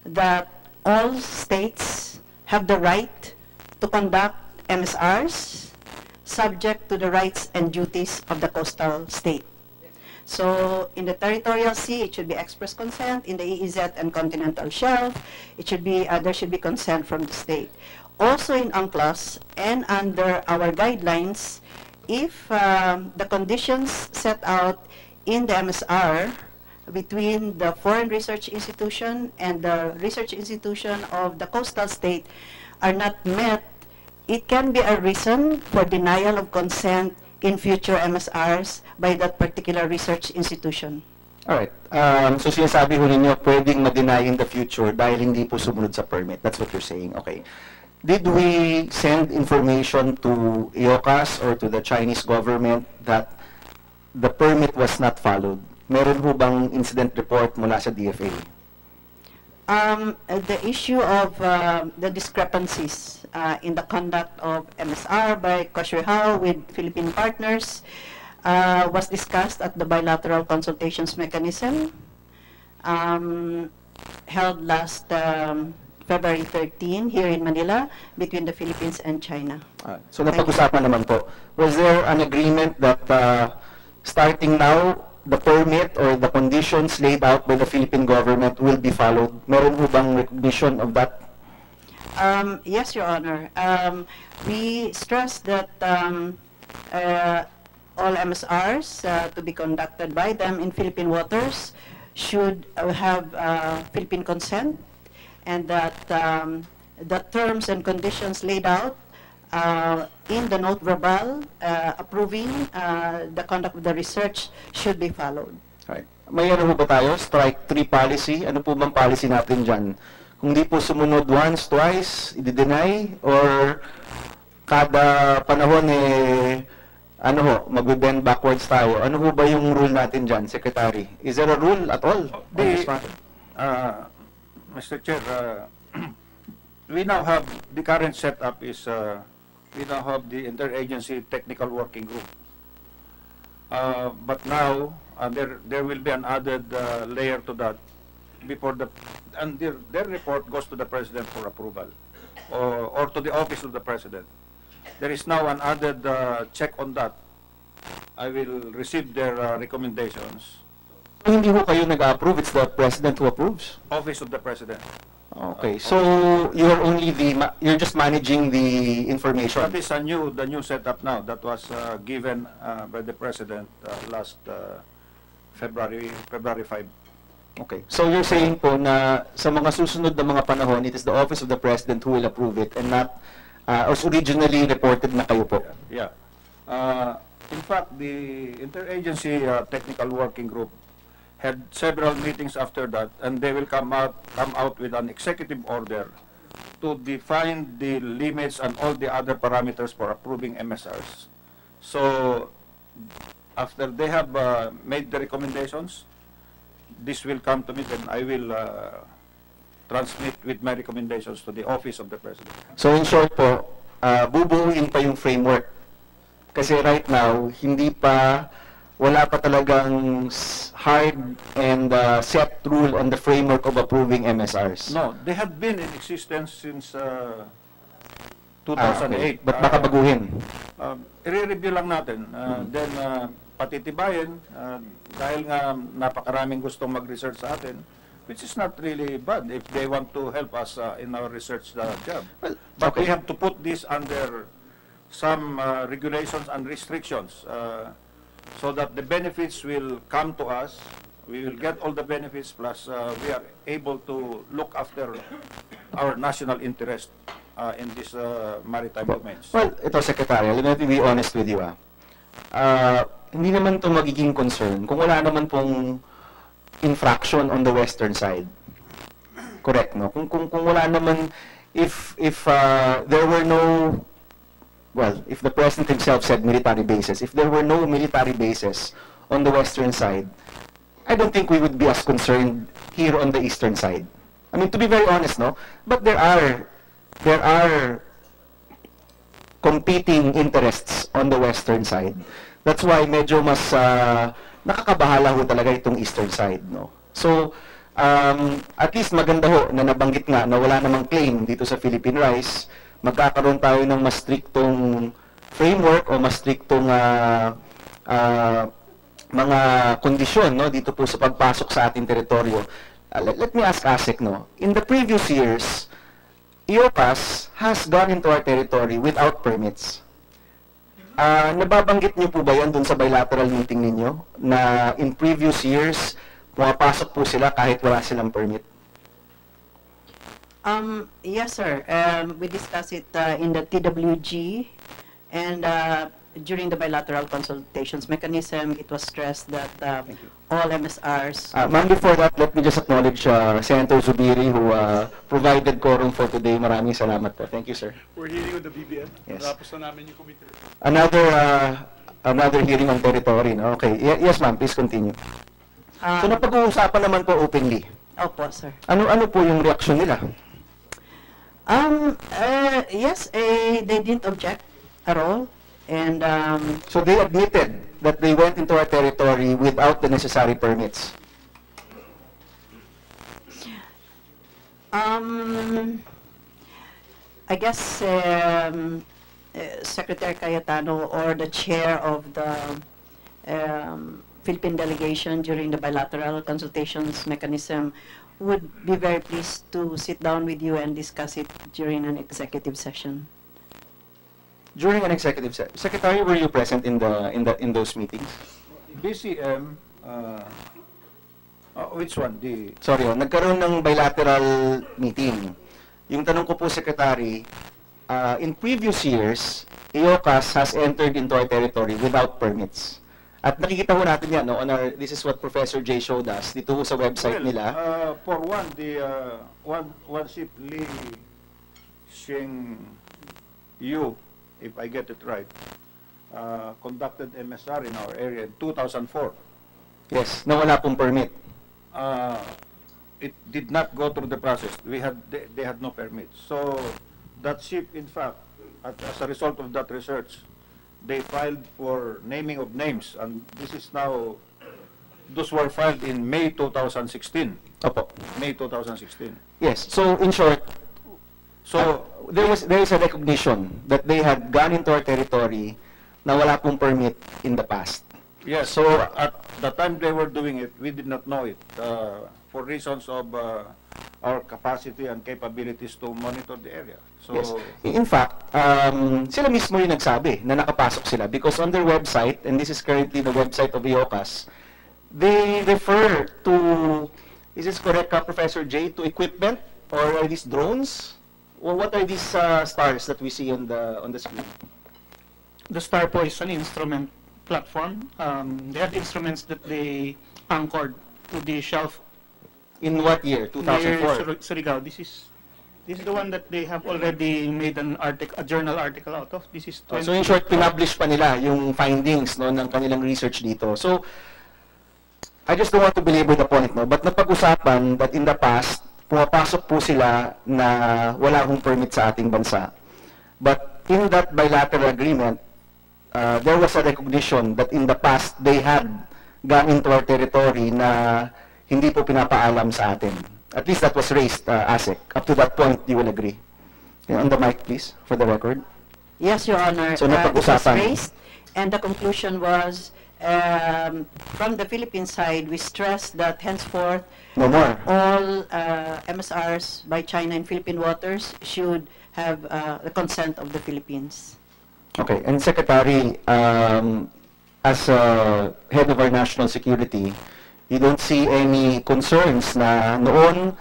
that all states have the right to conduct MSRs subject to the rights and duties of the coastal state. So in the territorial sea, it should be express consent. In the EEZ and continental shelf, it should be there should be consent from the state. Also in UNCLOS and under our guidelines, if the conditions set out in the MSR between the foreign research institution and the research institution of the coastal state are not met, it can be a reason for denial of consent in future MSRs by that particular research institution. Alright. So sinasabi ho ninyo, pwedeng ma-deny in the future dahil hindi po sumunod sa permit. That's what you're saying. Okay. Did we send information to IOCAS or to the Chinese government that the permit was not followed? Meron ho bang incident report mula sa DFA? The issue of the discrepancies in the conduct of MSR by Koshihao with Philippine partners was discussed at the bilateral consultations mechanism held last February 13 here in Manila between the Philippines and China. So napag-usapan naman po. Was there an agreement that starting now, the permit or the conditions laid out by the Philippine government will be followed? Meron ho bang recognition of that? Yes, Your Honor. We stress that all MSRs to be conducted by them in Philippine waters should have Philippine consent, and that the terms and conditions laid out in the note verbal approving the conduct of the research should be followed. Right. May ano po ba tayo? Strike 3 policy? Ano po bang policy natin dyan? Kung di po sumunod once, twice, i-deny, or kada panahon ano ho, mag-bend backwards tayo. Ano ho ba yung rule natin dyan, Secretary? Is there a rule at all? Mr. Chair, we now have the current setup is we now have the interagency technical working group. But now there will be an added layer to that before and their report goes to the president for approval or to the office of the president. There is now an added check on that. I will receive their recommendations. Hindi ho kayo nag-approve, it's the president who approves? Office of the president. Okay, so you're only you're just managing the information. That is the new setup now that was given by the president last February 5. Okay, so you're saying po na sa mga susunod na mga panahon, it is the office of the president who will approve it and not as originally reported na kayo po? Yeah. In fact, the interagency technical working group had several meetings after that, and they will come out with an executive order to define the limits and all the other parameters for approving MSRs. So, after they have made the recommendations, this will come to me, then I will transmit with my recommendations to the office of the president. So in short po, bubuuin pa yung framework. Kasi right now, wala pa talagang hard and set rule on the framework of approving MSRs. No, they have been in existence since 2008. Okay. Ba't baka baguhin? I-review lang natin. Then, patitibayin, dahil nga napakaraming gustong mag-research sa atin, which is not really bad if they want to help us in our research job. Well, but okay. we have to put this under some regulations and restrictions so that the benefits will come to us. We will get all the benefits, plus we are able to look after our national interest in these maritime domains. Well, ito, Secretary, let me be honest with you. Hindi naman ito magiging concern kung wala naman pong infraction on the western side. Correct, no? Kung wala naman, if there were no, well, if the President himself said military bases, if there were no military bases on the western side, I don't think we would be as concerned here on the eastern side. I mean, to be very honest, no? But there are competing interests on the western side. That's why medyo mas nakakabahala ho talaga itong eastern side, no? So, at least maganda ho na nabanggit nga na wala namang claim dito sa Philippine Rice. Magkakaroon tayo ng mas striktong framework o mas striktong mga kondisyon, no, dito po sa pagpasok sa ating teritoryo. Let me ask ASEC, no, in the previous years, IOCAS has gone into our territory without permits. Nababanggit niyo po ba yan dun sa bilateral meeting ninyo na in previous years, pumapasok po sila kahit wala silang permit? Yes, sir. We discussed it in the TWG, and during the bilateral consultations mechanism, it was stressed that all MSRs... Ma'am, before that, let me just acknowledge Senator Zubiri who provided quorum for today. Maraming salamat po. Thank you, sir. We're hearing on the BBM. Yes. Tapos na namin yung committee. Another hearing on territory. No? Okay. Yes, ma'am. Please continue. So, napag-uusapan naman po openly. Opo, sir. Ano po yung reaksyon nila? Yes, they didn't object at all. And so they admitted that they went into our territory without the necessary permits. I guess Secretary Cayetano or the chair of the Philippine delegation during the bilateral consultations mechanism would be very pleased to sit down with you and discuss it during an executive session. During an executive session, Secretary, were you present in those meetings? BCM, which one? Sorry, nagkaroon ng bilateral meeting. Yung tanong ko po, Secretary, in previous years, IOCAS has entered into our territory without permits. At nakikita ho natin yan, no, this is what Professor Jay showed us dito sa website nila. For one, one ship Li Sheng Yu, if I get it right, conducted MSR in our area in 2004. Yes, na wala pong permit. it did not go through the process. They had no permits. So that ship, in fact, as a result of that research, they filed for naming of names, and this is now, those were filed in May 2016. Opo. May 2016. Yes. So in short, So there is a recognition that they had gone into our territory na wala pong permit in the past. yes, So at the time they were doing it, we did not know it for reasons of our capacity and capabilities to monitor the area. So yes. In fact, sila mismo yung nagsabi na nakapasok sila because on their website, and this is currently the website of IOCAS, they refer to, is this correct, Professor J, to equipment, or are these drones? Or what are these stars that we see on the screen? The star po is an instrument platform. They have instruments that they anchored to the shelf In what year? near 2004? Surigao. This is the one that they have already made a journal article out of. This is So in short, pinublish pa nila yung findings no, ng kanilang research dito. So, I just don't want to belabor the point, no? But napag-usapan that in the past, pumapasok po sila na wala akong permit sa ating bansa. But in that bilateral agreement, there was a recognition that in the past, they had gone into our territory na hindi po pinapaalam sa atin. At least that was raised, ASEC. Up to that point, you will agree. On the mic, please, for the record. Yes, Your Honor. So, It was napag-usapan. raised, and the conclusion was, from the Philippine side, we stressed that henceforth, No more. all MSRs by China in Philippine waters should have the consent of the Philippines. Okay, and Secretary, as head of our national security, you don't see any concerns na noon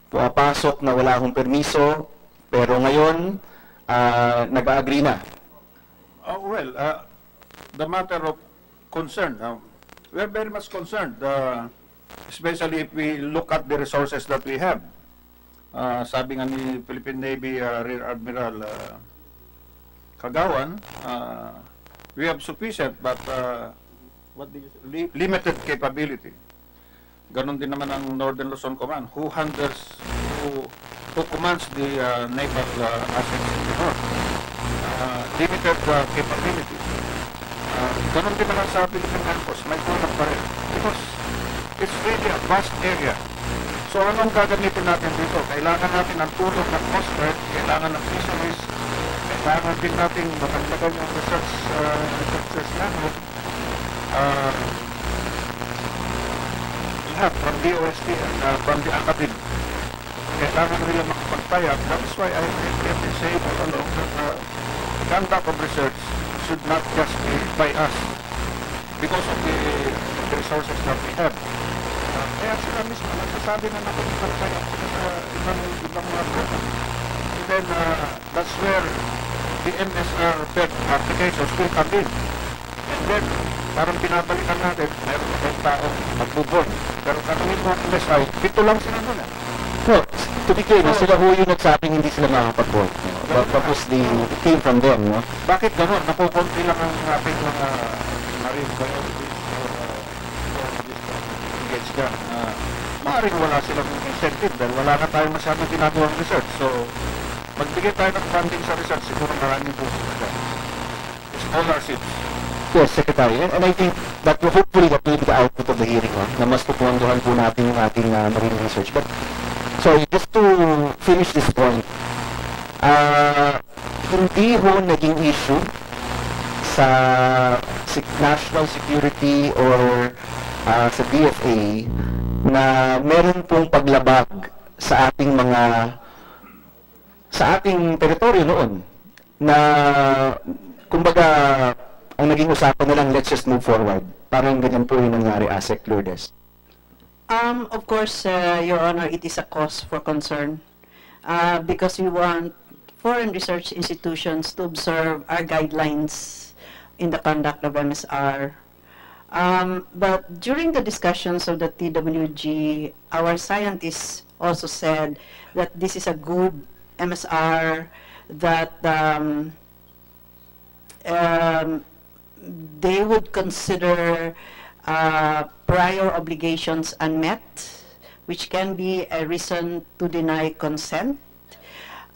pumapasok na wala akong permiso, pero ngayon nag-agree na. The matter of concern, we are very much concerned, especially if we look at the resources that we have. Sabi nga ni Philippine Navy Rear Admiral Kagawan, we have sufficient but limited capability. Ganon din naman ang Northern Luzon Command, who commands the naval assets in the north. Limited capability. Ganon din naman sa Philippine Air Force, may kulang pa rin. Because it's really a vast area. So anong gagamitin natin dito? Kailangan natin ang tulong ng Coast Guard, kailangan ng fisheries, kailangan din natin matagdagan yung researchers namin. Lahat, from DOST and from the academy, kailangan nila makapagpayag. That is why I have been saying all along that conduct of research should not just be by us because of the resources that we have. Kaya sila mismo nagsasabi na nakapagpayag sila sa ibang mga program. And then, that's where the MSR applications will come in. And then, parang pinabalikan natin, meron na kayong tao magbuborn. Pero katuloy mo ang MSI, 7 lang sila nila. No, to be clear, sila ho yung nagsabing hindi sila makakapag-board. No? Tapos it came from them, no? Bakit gano'n? Nakukunti lang ang ating mga marine biologists or engaged dyan. Maaaring wala silang incentive dahil wala na tayong masyadong ginagawang research. So, magbigay tayo ng funding sa research, siguro maraming bukas na dyan. Scholarships. Yes, Secretary. And I think that hopefully that will be the output of the hearing, no? Na mas pupunduhan po natin yung ating marine research. But, sorry, just to finish this point, hindi ho naging issue sa national security or sa DFA na meron pong paglabag sa ating teritoryo noon na kumbaga ang naging usapan na lang, let's just move forward. Parang ganyan po yung nangyari, ASEC Lourdes. Of course, Your Honor, it is a cause for concern because we want foreign research institutions to observe our guidelines in the conduct of MSR. But during the discussions of the TWG, our scientists also said that this is a good MSR, that they would consider prior obligations unmet which can be a reason to deny consent,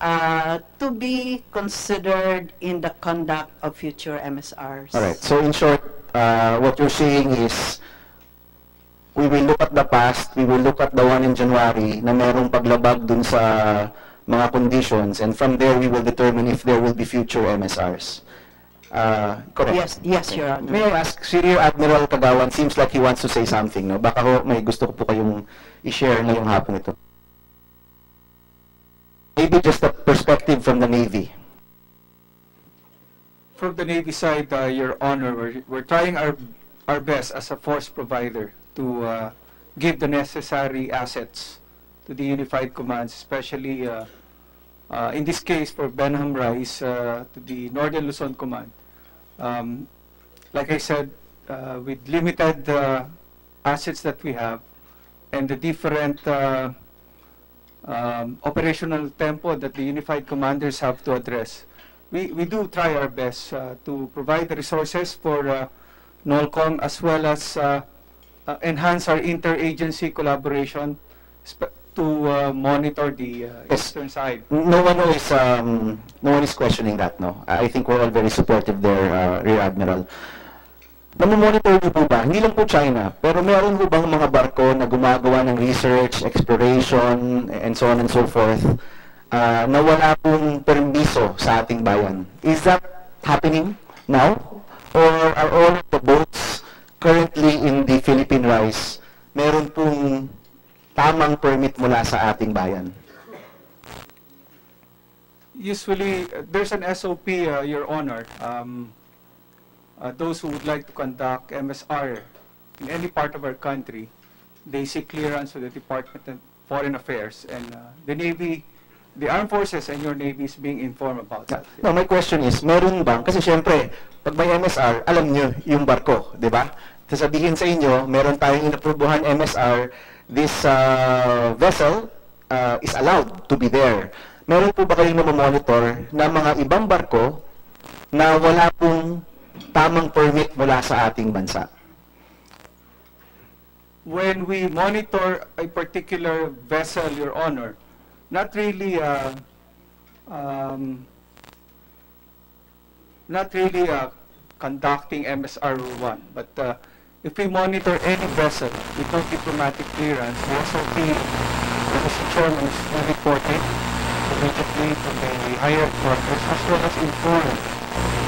to be considered in the conduct of future MSRs. All right. So in short, what you're saying is, we will look at the past, we will look at the one in January na merong paglabag dun sa mga conditions, and from there we will determine if there will be future MSRs. Correct? Yes, Your Honor. May I ask, si Rear Admiral Kagawan seems like he wants to say something, no? Baka ho, may gusto ko po kayong i-share ngayong hapon ito. Maybe just a perspective from the Navy. From the Navy side, Your Honor, we're trying our best as a force provider to give the necessary assets to the unified commands, especially in this case for Benham Rise, to the Northern Luzon Command. Like I said, with limited assets that we have and the different operational tempo that the unified commanders have to address, we do try our best to provide the resources for NOLCOM, as well as enhance our interagency collaboration to monitor the eastern side. No one is questioning that, no? I think we're all very supportive there, Rear Admiral. Namomonitor niyo po ba? Hindi lang po China, pero meron po bang mga barko na gumagawa ng research, exploration, and so on and so forth, na wala pong permiso sa ating bayan? Is that happening now? Or are all of the boats currently in the Philippine Rise, meron pong tamang permit mula sa ating bayan? Usually, there's an SOP, Your Honor. Those who would like to conduct MSR in any part of our country, they seek clearance to the Department of Foreign Affairs, and the Navy, the Armed Forces and your Navy is being informed about that. No, my question is, meron bang, kasi syempre, pag may MSR, alam nyo yung barko, di ba? Sasabihin sa inyo, meron tayong inaprubuhan MSR, this vessel is allowed to be there. Meron po ba kayong namomonitor na mga ibang barko na wala pong tamang permit mula sa ating bansa? When we monitor a particular vessel, Your Honor, not really conducting MSR1, but if we monitor any vessel with no diplomatic clearance, the SOP that is chairman is reported immediately to the higher quarters, as well as inform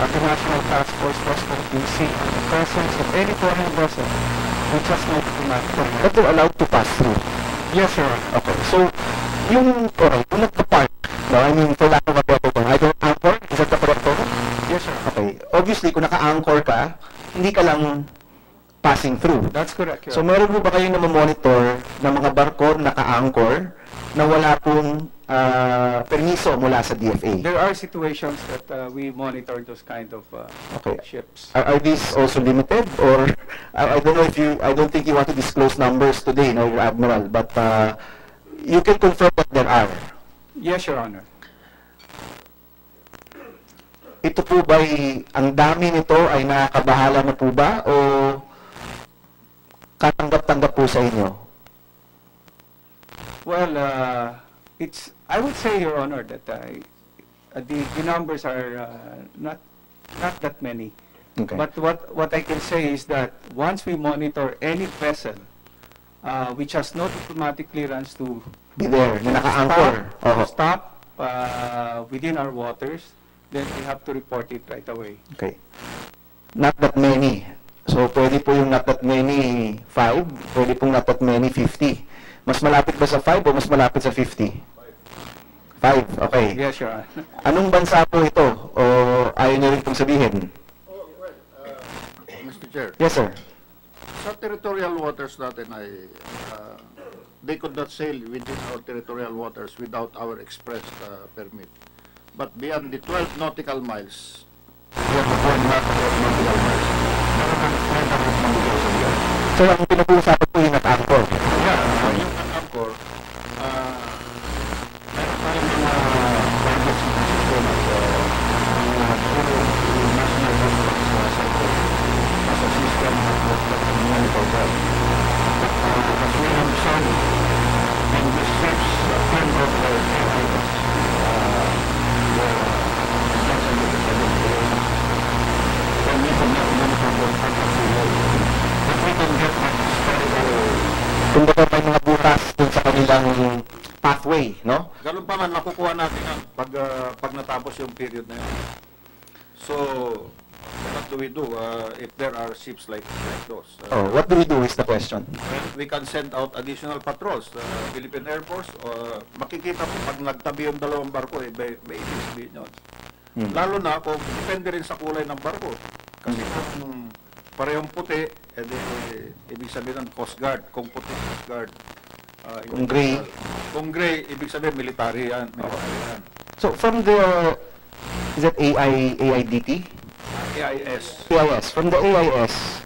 the National Task Force Western DC on the presence of any foreign vessel which has no diplomatic permit. But they're allowed to pass through? Yes, Your Honor. Okay, so yung nagpa-park, no, I mean, for lack of a better term, I don't anchor, is that the correct term? Yes, sir. Okay, obviously, kung naka-anchor ka, hindi ka lang passing through. That's correct, Your So meron po ba kayong namomonitor ng mga barko naka-anchor na wala pong permiso mula sa DFA? There are situations that we monitor those kind of Okay. ships. Are these also limited, or I don't know if I don't think you want to disclose numbers today, no, Your Admiral, but you can confirm that there are. Yes, Your Honor. Ito po ba ang dami nito ay nakakabahala na po ba, o katanggap-tanggap po sa inyo? Well, I would say, Your Honor, that the numbers are not that many. Okay. But what I can say is that once we monitor any vessel which has no diplomatic clearance to Be there, na naka-anchor. Oho. stop within our waters, then we have to report it right away. Okay. Not that many. So, pwede po yung not that many 5, pwede pong not that many 50. Mas malapit ba sa 5 o mas malapit sa 50? 5, okay. Yes, Your Honor. Anong bansa po ito? O ayaw niyo rin pong sabihin? Mr. Chair, Yes, sir. sa territorial waters natin they could not sail within our territorial waters without our express permit. But beyond the 12 nautical miles, we have to find not 12 nautical miles. So, ang pinag-uusapan po yung naka-anchor. Yeah, yung anchor, meron tayong mga emergency system at national reference center as a system that monitor that. As we understand, kanilang pathway, no? Ganun pa man, makukuha natin yan pag natapos yung period na yun. So, what do we do if there are ships like those? What do we do is the question. We can send out additional patrols. Philippine Air Force, makikita po pag nagtabi yung dalawang barko, may ibig sabihin yun. Lalo na kung depende rin sa kulay ng barko. Kasi kung parehong puti, ibig sabihin ng Coast Guard. Kung puti, Coast Guard. Kung gray, ibig sabihin military yan. So from the, is that AIDT? AIS. AIS. From the AIS,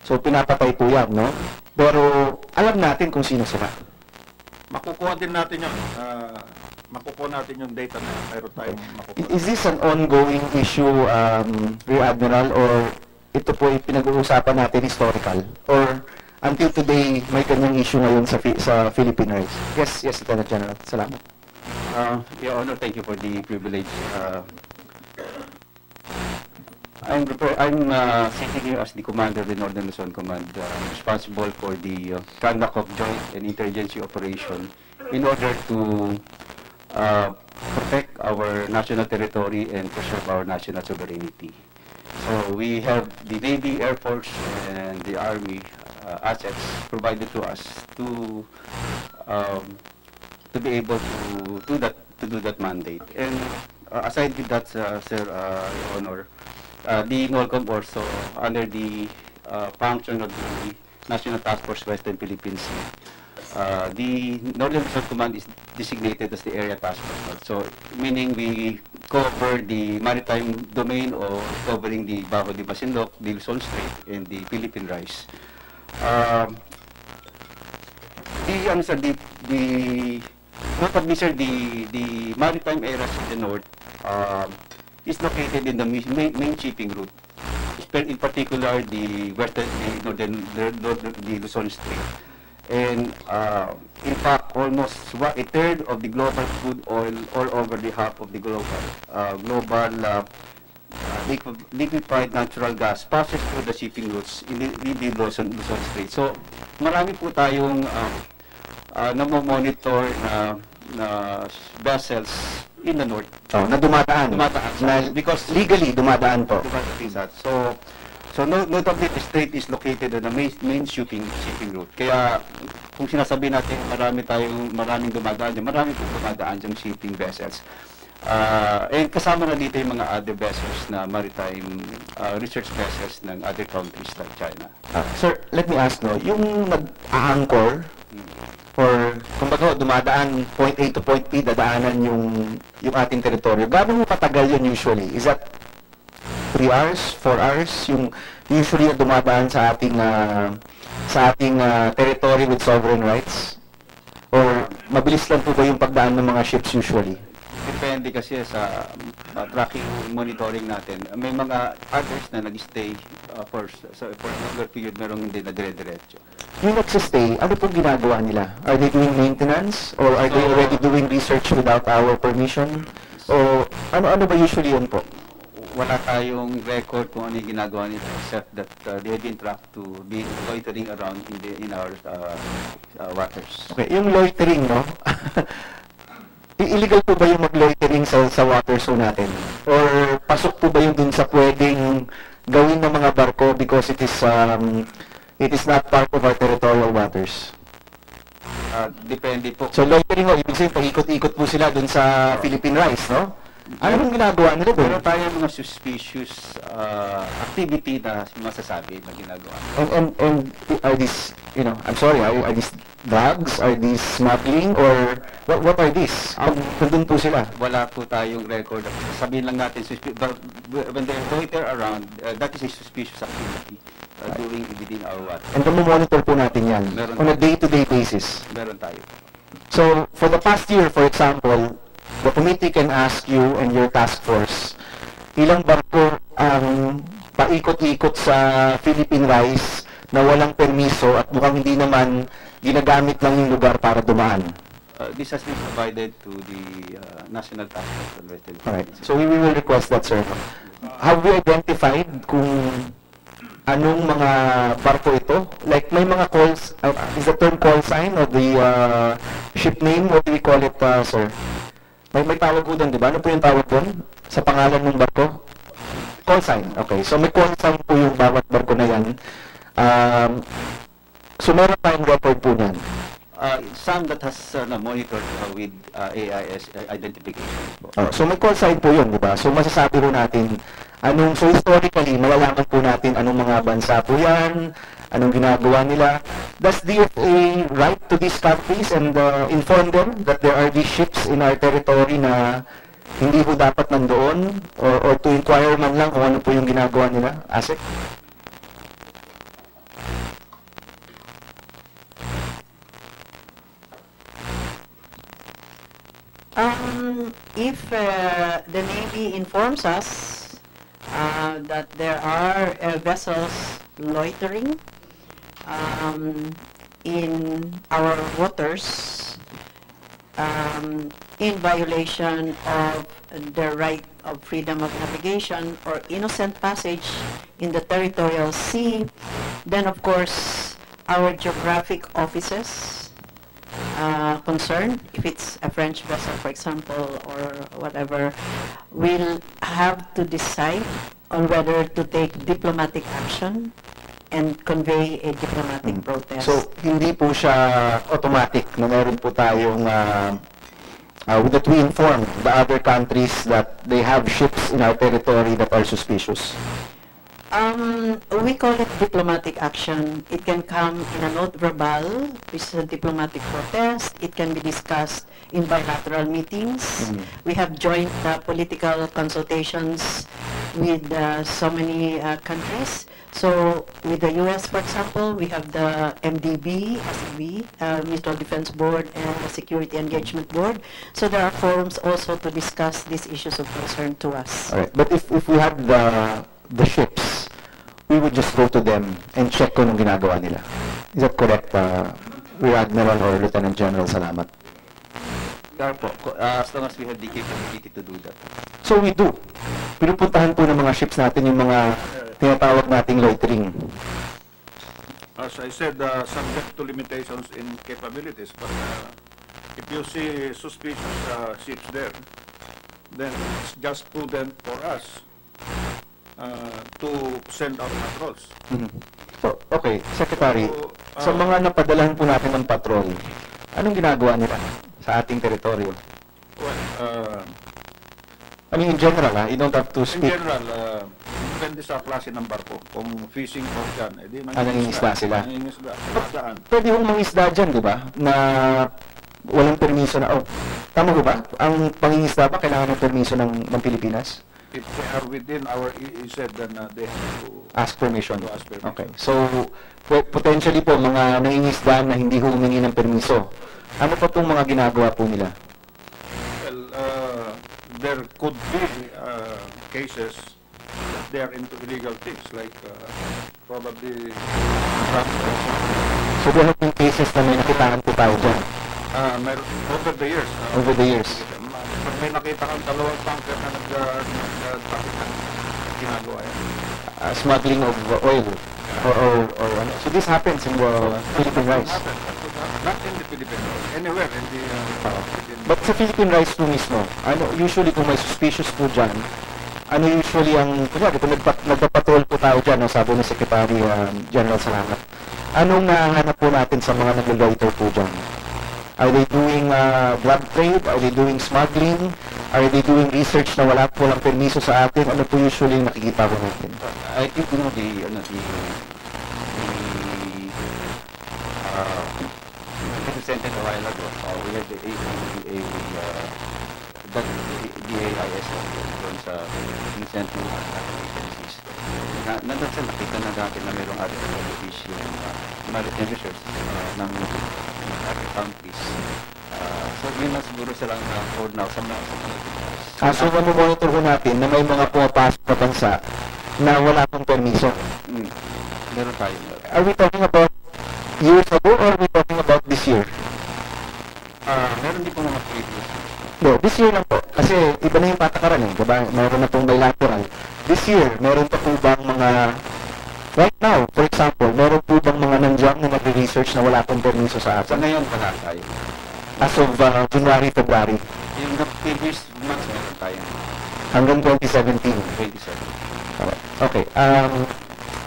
so pinapatay po yan, no? Pero alam natin kung sino sila. Makukuha din natin yun. Makukuha natin yung data na mayroon tayong makukuha. Is this an ongoing issue, Rear Admiral, or ito po ay pinag-uusapan natin historical? Or until today, may kanyang issue ngayon sa Philippine Race? Yes, Lieutenant General. Salamat. Your Honor, thank you for the privilege. I'm sitting here as the commander of the Northern Luzon Command, responsible for the conduct of joint and interagency operation in order to protect our national territory and preserve our national sovereignty. So we have the Navy, Air Force, and the Army assets provided to us to be able to do that mandate. And aside with that, Sir Your Honor, the NOLCOM also, under the function of the National Task Force Western Philippines, the Northern Luzon Command is designated as the area task force. So, meaning we cover the maritime domain or covering the Bajo de Masinloc, the Luzon Strait, and the Philippine Rise. Notably, sir, the maritime areas in the north is located in the main shipping route, in particular the Luzon Strait. And in fact, almost a third of the global crude oil, all over the half of the global liquefied natural gas passes through the shipping routes in the Luzon Strait. So, marami po tayong namomonitor na vessels in the north. Na dumadaan. Because legally, dumadaan po. So notably, the strait is located on the main shipping route. Kaya, kung sinasabi natin maraming dumadaan, marami pong dumadaan yung shipping vessels. And kasama na dito yung mga other vessels na maritime research vessels ng other countries like China. Sir, let me ask, no, yung nag-anchor, or kumbaga dumadaan point A to point B, dadaanan yung ating teritoryo, gaano mo patagal yun usually? Is that 3 hours, 4 hours, yung usually na dumadaan sa ating territory with sovereign rights? Or mabilis lang po ba yung pagdaan ng mga ships usually? Depende kasi sa tracking monitoring natin. May mga others na nag-stay for a longer period, merong hindi na dire-diretso. Yung nagsistay, ano pong ginagawa nila? Are they doing maintenance? Or are they already doing research without our permission? O ano ba usually yun po? Wala tayong record kung ano yung ginagawa nila, except that they have been tracked to be loitering around in our waters. Okay, yung loitering, no? Illegal po ba yung mag-loitering sa waters po natin? Or pasok po ba yung dun sa pwedeng gawin ng mga barko because it is not part of our territorial waters? Depende po. So loitering, ibig sabihin, pag-ikot-ikot po sila dun sa Philippine Rice, no? Ano bang ginagawa nila doon? Pero tayo mga suspicious activity na masasabi na ginagawa. And are these, I'm sorry, are these drugs? Are these smuggling? Or what are these? Kung po sila? Wala po tayong record. Sabihin lang natin, when they loiter around, that is a suspicious activity doing within our water. And monitor po natin yan on a day-to-day basis? Meron tayo. So, for the past year, for example, the committee can ask you and your task force, ilang barko ang paikot-ikot sa Philippine Rice na walang permiso at mukhang hindi naman ginagamit lang yung lugar para dumaan? This has been provided to the National Task Force on Western Philippines. Alright. So we will request that, sir. Have we identified kung anong mga barko ito? Like, may mga calls, is the term call sign or the ship name? What do we call it, sir? May tawag po doon, di ba? Ano po yung tawag doon? Sa pangalan ng barko? Call sign. Okay. So, may call sign po yung bawat barko na yan. So, meron tayong record po niyan. Some that has monitored with AIS identification. So, may call sign po yun, di ba? So, masasabi po natin, so historically, malalaman po natin anong mga bansa po yan, anong ginagawa nila. Does DFA write to these countries and inform them that there are these ships in our territory na hindi po dapat nandoon? Or to inquire man lang kung ano po yung ginagawa nila? Asik? If the Navy informs us that there are vessels loitering in our waters in violation of the right of freedom of navigation or innocent passage in the territorial sea, then of course our geographic offices concerned, if it's a French vessel, for example, or whatever, will have to decide on whether to take diplomatic action and convey a diplomatic protest. So, hindi po siya automatic na meron po tayong that we inform the other countries that they have ships in our territory that are suspicious. We call it diplomatic action. It can come in a note verbal, which is a diplomatic protest. It can be discussed in bilateral meetings. We have joint political consultations with so many countries. So with the U.S., for example, we have the MDB, SEB, Mutual Defense Board, and the Security Engagement Board. So there are forums also to discuss these issues of concern to us. All right. But if we have the ships, we would just go to them and check kung anong ginagawa nila. Is that correct, Rear Admiral or Lieutenant General? Salamat. As long as we have the capability to do that. So we do. Pinupuntahan po ng mga ships natin yung mga tinatawag nating loitering. As I said, subject to limitations in capabilities, but if you see suspicious ships there, then it's just prudent for us to send out patrols. So, okay, Secretary, sa mga napadalahan po natin ng patrol, anong ginagawa nila sa ating teritoryo? Well, I mean, in general, you don't have to in speak. general, depende sa klase ng barko. Kung fishing boat yan, edi nangingisda sila. Nangingisda. Saan? Pwede hong mangisda dyan, di ba? Na walang permiso na, tama ba? Ang pangingisda ba kailangan ng permiso ng Pilipinas? If they are within our EEZ, then they have to ask permission. ask permission. Okay. So, potentially po, mga nangingisda na hindi humingi ng permiso. Ano pa pong mga ginagawa po nila? Well, there could be cases that they are into illegal things, like probably... So, there have been cases na may nakitaan po tayo dyan? Over the years. Over the years. May nakita kang dalawang tanker na nag-traffic na ginagawa yan. Smuggling of oil or ano. So this happens in the Philippine rice. Not in the Philippines, anywhere in the But sa Philippine rice po mismo, usually kung may suspicious po dyan, usually ang, kung nagpapatrol po tayo dyan, sabi ni Secretary General Salamat, anong nahanap po natin sa mga nag-loiter po dyan? Are they doing drug trade? Are they doing smuggling? Are they doing research na wala po lang permiso sa atin? Ano po usually nakikita ko natin? I think presented a while ago, we had that DAIS doon sa incentive agencies. Nandun sa nakita na dati na mayroong artificial fish yung maritime research ng other countries. So yun na siguro silang for now sa mga So monitor ko natin na may mga pumapasok na bansa na wala pong permiso. Meron tayo. Are we talking about years ago or are we talking about this year? Meron din po mga previous. No, this year lang po. Kasi iba na yung patakaran diba? Meron na pong bilateral. This year, meron pa po bang mga Right now, for example, meron po bang mga nandiyan na nagre-research na wala pong permiso sa Sa atin? ngayon, wala tayo. As of January, February, Yung previous months, meron tayo. hanggang 2017. 27. Okay.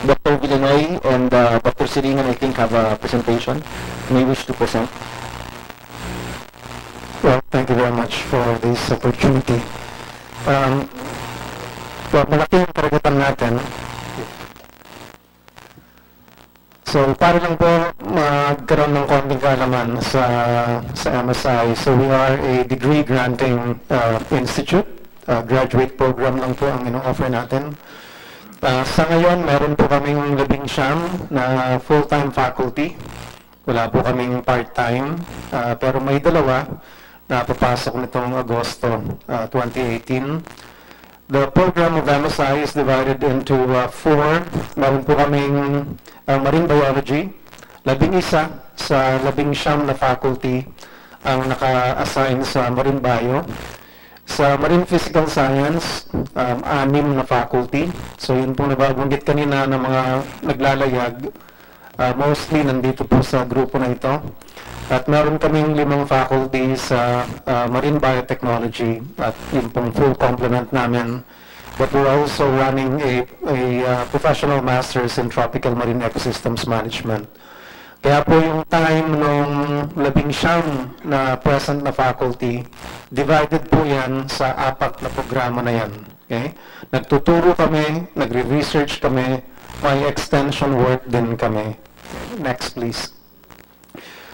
Dr. Villanoy and Dr. Siringan, I think, have a presentation. May wish to present. Well, thank you very much for this opportunity. Well, malaki yung karagatan natin. So, para lang po magkaroon ng konting kaalaman sa MSI. So, we are a degree granting institute. Graduate program lang po ang ino-offer natin. Sa ngayon, meron po kaming 19 na full-time faculty. Wala po kaming part-time. Pero may 2 na papasok nitong Agosto 2018. The program of MSI is divided into 4. Meron po kaming marine biology. 11 sa 19 na faculty ang naka-assign sa marine bio. Sa marine physical science, 6 na faculty. So yun po nababanggit kanina ng mga naglalayag. Mostly nandito po sa grupo na ito. At meron kaming 5 faculty sa marine biotechnology at yun pong full complement namin. But we're also running a professional masters in tropical marine ecosystems management. Kaya po yung time nung 19 na present na faculty, divided po yan sa 4 na programa na yan. Okay? Nagtuturo kami, nagre-research kami, may extension work din kami. Next, please.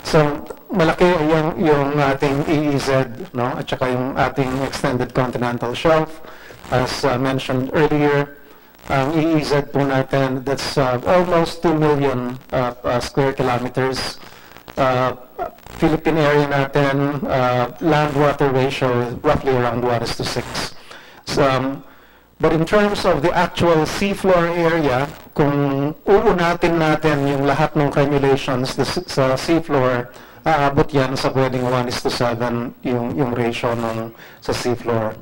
So, malaki yung ating EEZ, no? At saka yung ating extended continental shelf. As mentioned earlier, ang EEZ po natin, that's almost 2 million square kilometers. Philippine area natin, land-water ratio, roughly around 1:6. So, but in terms of the actual seafloor area, kung uunatin natin yung lahat ng crenulations sa seafloor, aabot yan sa pwedeng 1:7 yung ratio sa seafloor.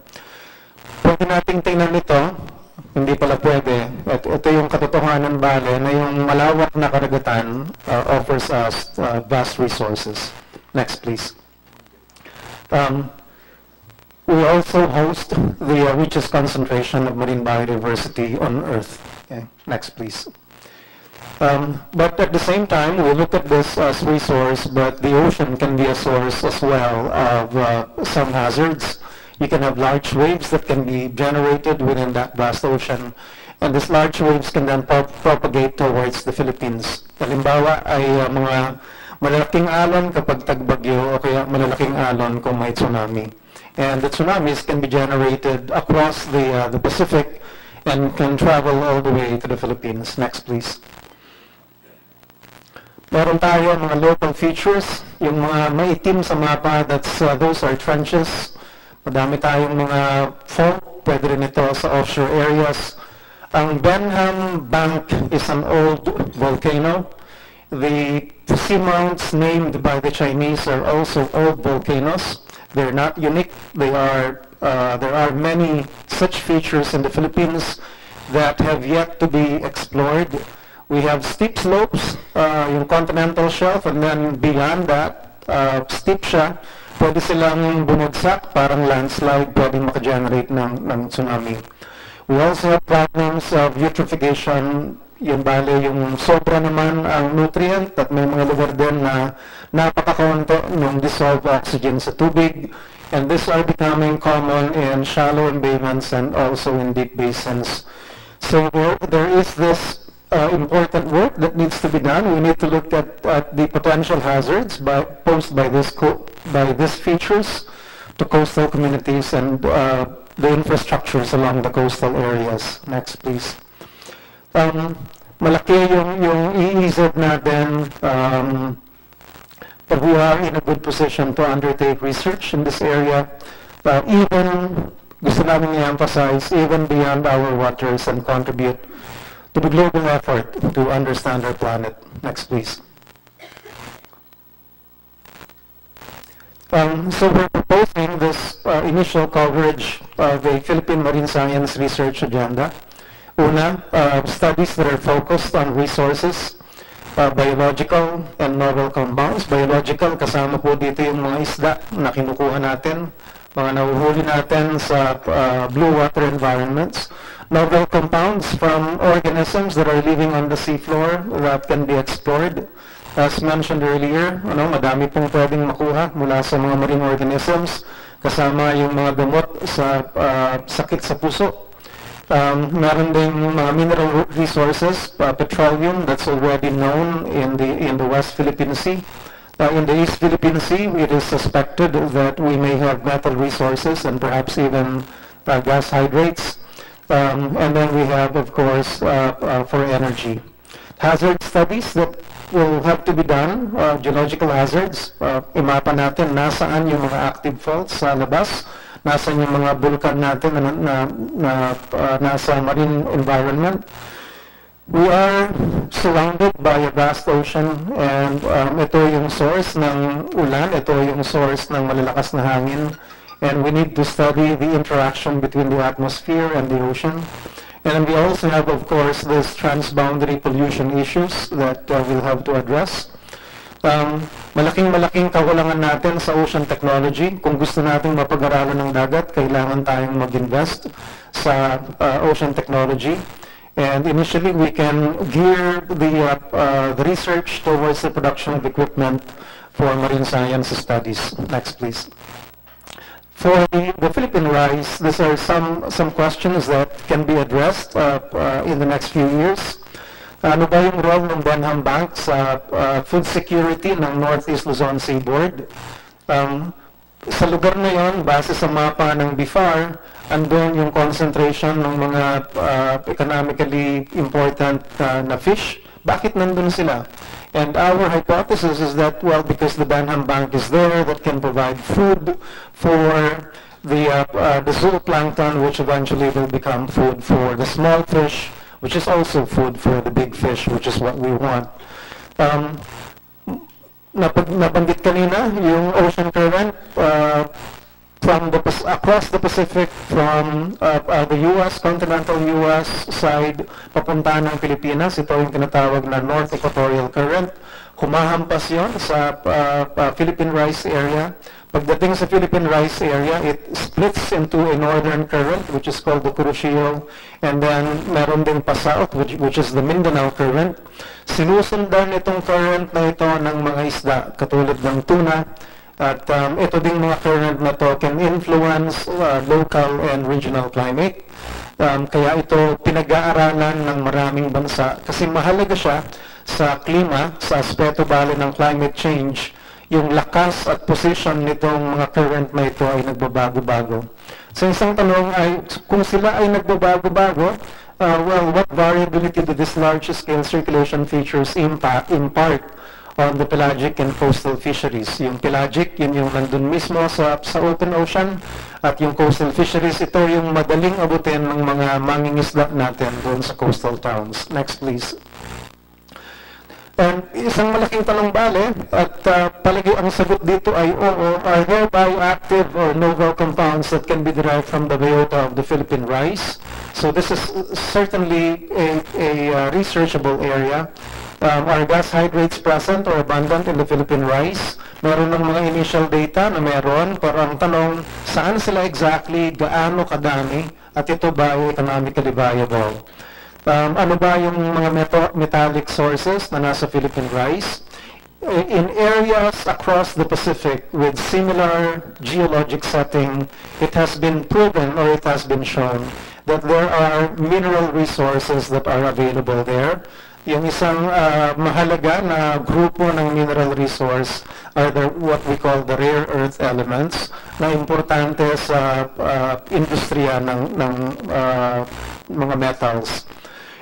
Pwede nating tingnan ito, hindi pala pwede. At ito yung katotohanan bale na yung malawak na karagatan offers us vast resources. Next, please. We also host the richest concentration of marine biodiversity on Earth. Okay. Next, please. But at the same time, we look at this as resource, but the ocean can be a source as well of some hazards. You can have large waves that can be generated within that vast ocean, and these large waves can then propagate towards the Philippines. Halimbawa ay mga malalaking alon kapag tagbagyo o kaya malalaking alon kung may tsunami. And the tsunamis can be generated across the Pacific and can travel all the way to the Philippines. Next, please. Meron tayo mga local features, yung mga maitim sa mapa, those are trenches. Madami tayong mga fault, pwede rin ito sa offshore areas. Ang Benham Bank is an old volcano. The seamounts named by the Chinese are also old volcanoes. They're not unique. There are many such features in the Philippines that have yet to be explored. We have steep slopes, yung continental shelf, and then beyond that, steep siya. Pwede silang bumagsak, parang landslide, pwedeng makagenerate ng tsunami. We also have problems of eutrophication, yung bale, yung sobra naman ang nutrient, at may mga lugar din na napakakonto ng dissolved oxygen sa tubig, and these are becoming common in shallow embayments and also in deep basins. So there is this important work that needs to be done. We need to look at the potential hazards posed by these features to coastal communities and the infrastructures along the coastal areas. Next, please. Malaki yung EEZ natin, but we are in a good position to undertake research in this area, even, gusto namin i-emphasize, even beyond our waters, and contribute to the global effort to understand our planet. Next, please. So we're proposing this initial coverage of a Philippine Marine Science Research Agenda. Una, studies that are focused on resources, biological and novel compounds. Biological, kasama po dito yung mga isda na kinukuha natin, mga nahuhuli natin sa blue water environments. Novel compounds from organisms that are living on the seafloor that can be explored. As mentioned earlier, madami pong pwedeng makuha mula sa mga marine organisms, kasama yung mga gamot sa sakit sa puso. Meron ding mga mineral resources, petroleum that's already known in the West Philippine Sea. In the East Philippine Sea, it is suspected that we may have metal resources and perhaps even gas hydrates. And then we have, of course, for energy. Hazard studies that will have to be done, geological hazards. Imapa natin nasaan yung mga active faults sa labas, nasaan yung mga bulkan natin na nasa marine environment. We are surrounded by a vast ocean, and ito yung source ng ulan, ito yung source ng malalakas na hangin, and we need to study the interaction between the atmosphere and the ocean. And we also have, of course, these transboundary pollution issues that we'll have to address. Malaking kakulangan natin sa ocean technology. Kung gusto natin mapag-aralan ng dagat, kailangan tayong mag-invest sa ocean technology. And initially, we can gear the research towards the production of equipment for marine science studies. Next, please. For the Philippine rice, these are some questions that can be addressed in the next few years. Ano ba yung role ng Benham Bank sa food security ng Northeast Luzon Seaboard? Sa lugar na yon, base sa mapa ng BIFAR, andun yung concentration ng mga economically important na fish. Bakit nandun sila? And our hypothesis is that, well, because the Benham Bank is there, that can provide food for the zooplankton, which eventually will become food for the small fish, which is also food for the big fish, which is what we want. Nabanggit kanina, yung ocean current across the Pacific, from the U.S., continental U.S. side, papunta ng Pilipinas. Ito yung tinatawag na North Equatorial Current. Humahampas yon sa Philippine Rice Area. Pagdating sa Philippine Rice Area, it splits into a northern current, which is called the Crucio, and then meron din pa south, which is the Mindanao Current. Sinusundan itong current na ito ng mga isda, katulad ng tuna, at ito ding mga current na to can influence local and regional climate. Kaya ito pinag-aaralan ng maraming bansa kasi mahalaga siya sa klima, sa aspeto bale ng climate change. Yung lakas at position nitong mga current na ito ay nagbabago-bago. So isang tanong ay, kung sila ay nagbabago-bago, well, what variability do these large-scale circulation features impart on the pelagic and coastal fisheries? Yung pelagic, yun yung nandun mismo sa open ocean, at yung coastal fisheries, ito yung madaling abutin ng mga mangingisda natin doon sa coastal towns. Next, please. And isang malaking tanong bale, at palagi ang sagot dito ay oo, are there bioactive or novel compounds that can be derived from the biota of the Philippine rice? So this is certainly a researchable area. Are gas hydrates present or abundant in the Philippine rice? Meron ng mga initial data na meron, pero ang tanong, saan sila exactly, gaano kadami, at ito ba ay economically viable? Ano ba yung mga metallic sources na nasa Philippine rice? In areas across the Pacific with similar geologic setting, it has been proven, or it has been shown, that there are mineral resources that are available there. Yung isang mahalaga na grupo ng mineral resource are what we call the rare earth elements, na importante sa industriya ng mga metals.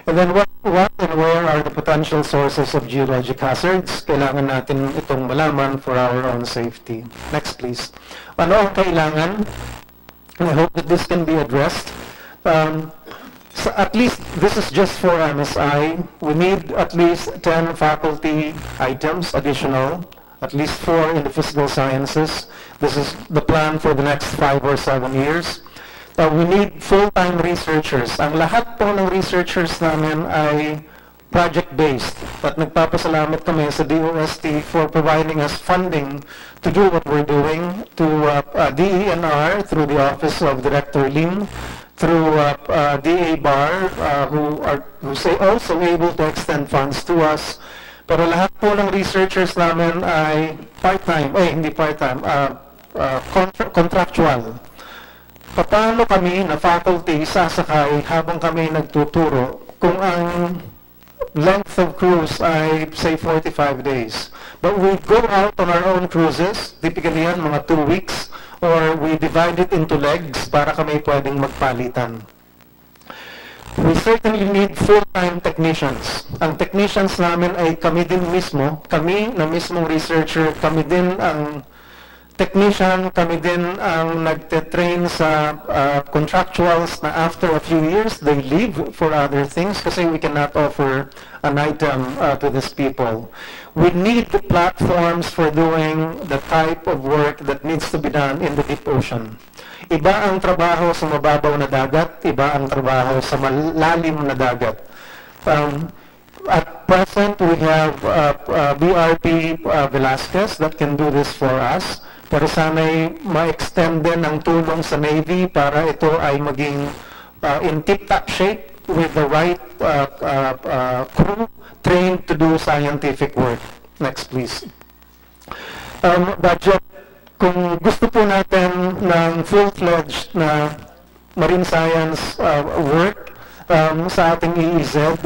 And then what and where are the potential sources of geologic hazards? Kailangan natin itong malaman for our own safety. Next, please. Ano ang kailangan? I hope that this can be addressed. So at least, this is just for MSI. We need at least 10 faculty items additional, at least 4 in the physical sciences. This is the plan for the next 5 or 7 years. we need full-time researchers. Ang lahat po ng researchers namin ay project-based. At nagpapasalamat kami sa DOST for providing us funding to do what we're doing, to DENR through the Office of Director Lim, through DA Bar, who's also able to extend funds to us. Pero lahat po ng researchers namin ay part-time, hindi part-time, contractual. Paano kami na faculty sasakay habang kami nagtuturo kung ang length of cruise ay say 45 days? But we go out on our own cruises, typically yan mga 2 weeks, or we divide it into legs para kami pwedeng magpalitan. We certainly need full-time technicians. Ang technicians namin ay kami din mismo, kami na mismong researcher, kami din ang technician, kami din ang nagte-train sa contractuals na after a few years, they leave for other things kasi we cannot offer an item to these people. We need the platforms for doing the type of work that needs to be done in the deep ocean. Iba ang trabaho sa mababaw na dagat, iba ang trabaho sa malalim na dagat. At present, we have BRP Velasquez that can do this for us. Pero sana'y ma-extend din ang tulong sa Navy para ito ay maging in tip-top shape with the right crew trained to do scientific work. Next, please. Budget. Kung gusto po natin ng full-fledged na marine science work sa ating EEZ,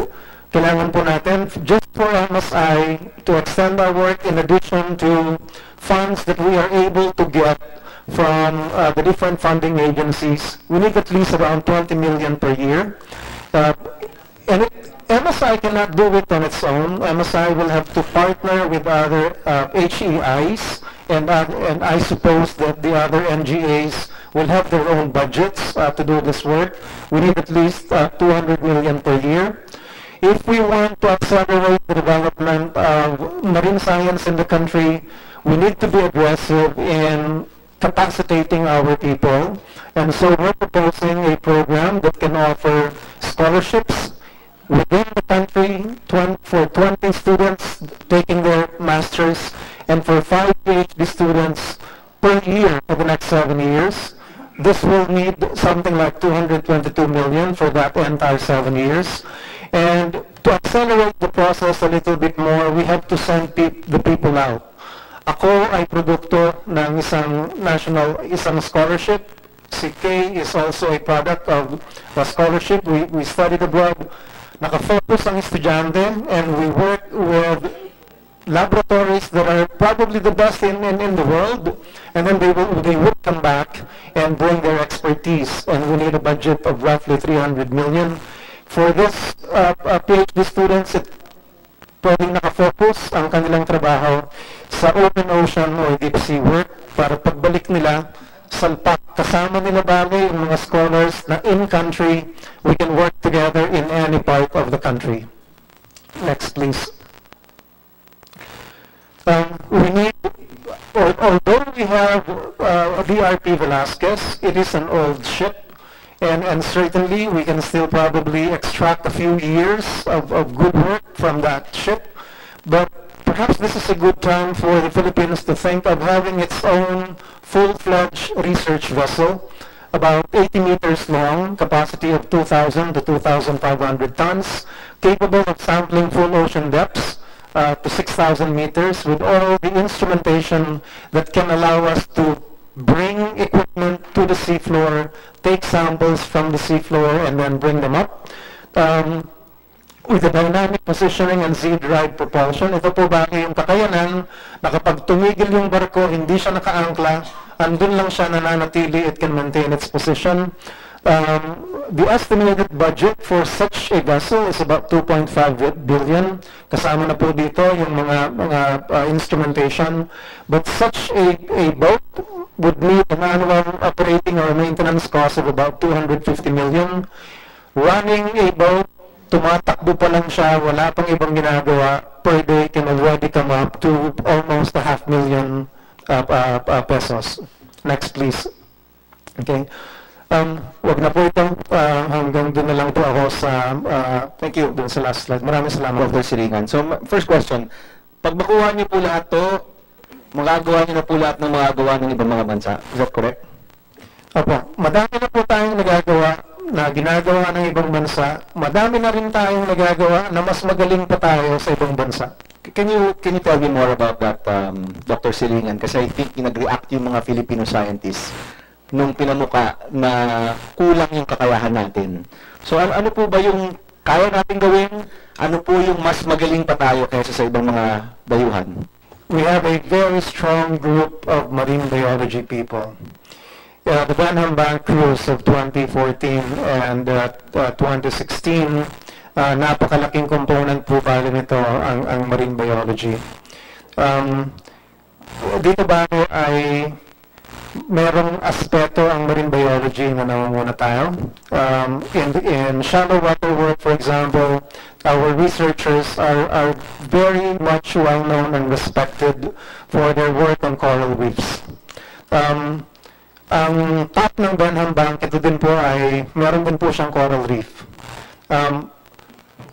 kailangan po natin, just for MSI, to extend our work in addition to funds that we are able to get from the different funding agencies. We need at least around 20 million per year. MSI cannot do it on its own. MSI will have to partner with other HEIs, and I suppose that the other NGAs will have their own budgets to do this work. We need at least 200 million per year. If we want to accelerate the development of marine science in the country, we need to be aggressive in capacitating our people. And so we're proposing a program that can offer scholarships within the country for 20 students taking their masters and for 5 PhD students per year for the next 7 years. This will need something like 222 million for that entire 7 years. And to accelerate the process a little bit more, we have to send the people out. Ako ay produkto ng isang scholarship. Si Kay is also a product of a scholarship. We studied abroad. Naka-focus ang estudyante, and we work with laboratories that are probably the best in the world, and then they would come back and bring their expertise, and we need a budget of roughly 300 million. For this PhD students, pwedeng nakafocus ang kanilang trabaho sa open ocean or deep sea work para pagbalik nila, salpak, kasama nila bagay yung mga scholars na in-country, we can work together in any part of the country. Next, please. We need, although we have BRP Velasquez, it is an old ship. And certainly we can still probably extract a few years of good work from that ship. But perhaps this is a good time for the Philippines to think of having its own full-fledged research vessel, about 80 meters long, capacity of 2,000 to 2,500 tons, capable of sampling full ocean depths to 6,000 meters with all the instrumentation that can allow us to bring equipment to the seafloor, take samples from the seafloor, and then bring them up. With the dynamic positioning and Z-drive propulsion, ito po bagay yung kakayanan na kapag tumigil yung barko, hindi siya nakaangkla, andun lang siya nananatili, it can maintain its position. The estimated budget for such a vessel is about 2.5 billion. Kasama na po dito yung mga instrumentation. But such a boat would need an annual operating or maintenance cost of about 250 million. Running a boat, tumatakbo pa lang siya, wala pang ibang ginagawa, per day can already come up to almost 500,000 pesos. Next, please. Okay. Wag na po ito. Hanggang doon na lang po ako sa, thank you, doon sa last slide. Maraming salamat. Dr. Silingan. So, first question, pag makuha niyo po lahat to, magagawa niyo na po lahat ng magagawa ng ibang mga bansa. Is that correct? Opo, madami na po tayong nagagawa na ginagawa ng ibang bansa. Madami na rin tayong nagagawa na mas magaling pa tayo sa ibang bansa. Can you tell me more about that, Dr. Silingan? Kasi I think nag-react yung mga Filipino scientists nung pinamuka na kulang yung kakayahan natin. So ano po ba yung kaya natin gawin? Ano po yung mas magaling pa tayo kaysa sa ibang mga dayuhan? We have a very strong group of marine biology people. The Benham Bank cruise of 2014 and 2016, napakalaking component po pala nito ang marine biology. Dito ba ay merong aspeto ang marine biology na namumuna tayo? In shallow water work, for example, our researchers are very much well known and respected for their work on coral reefs. Ang top ng Benham Bank, ito din po ay, meron din po siyang coral reef.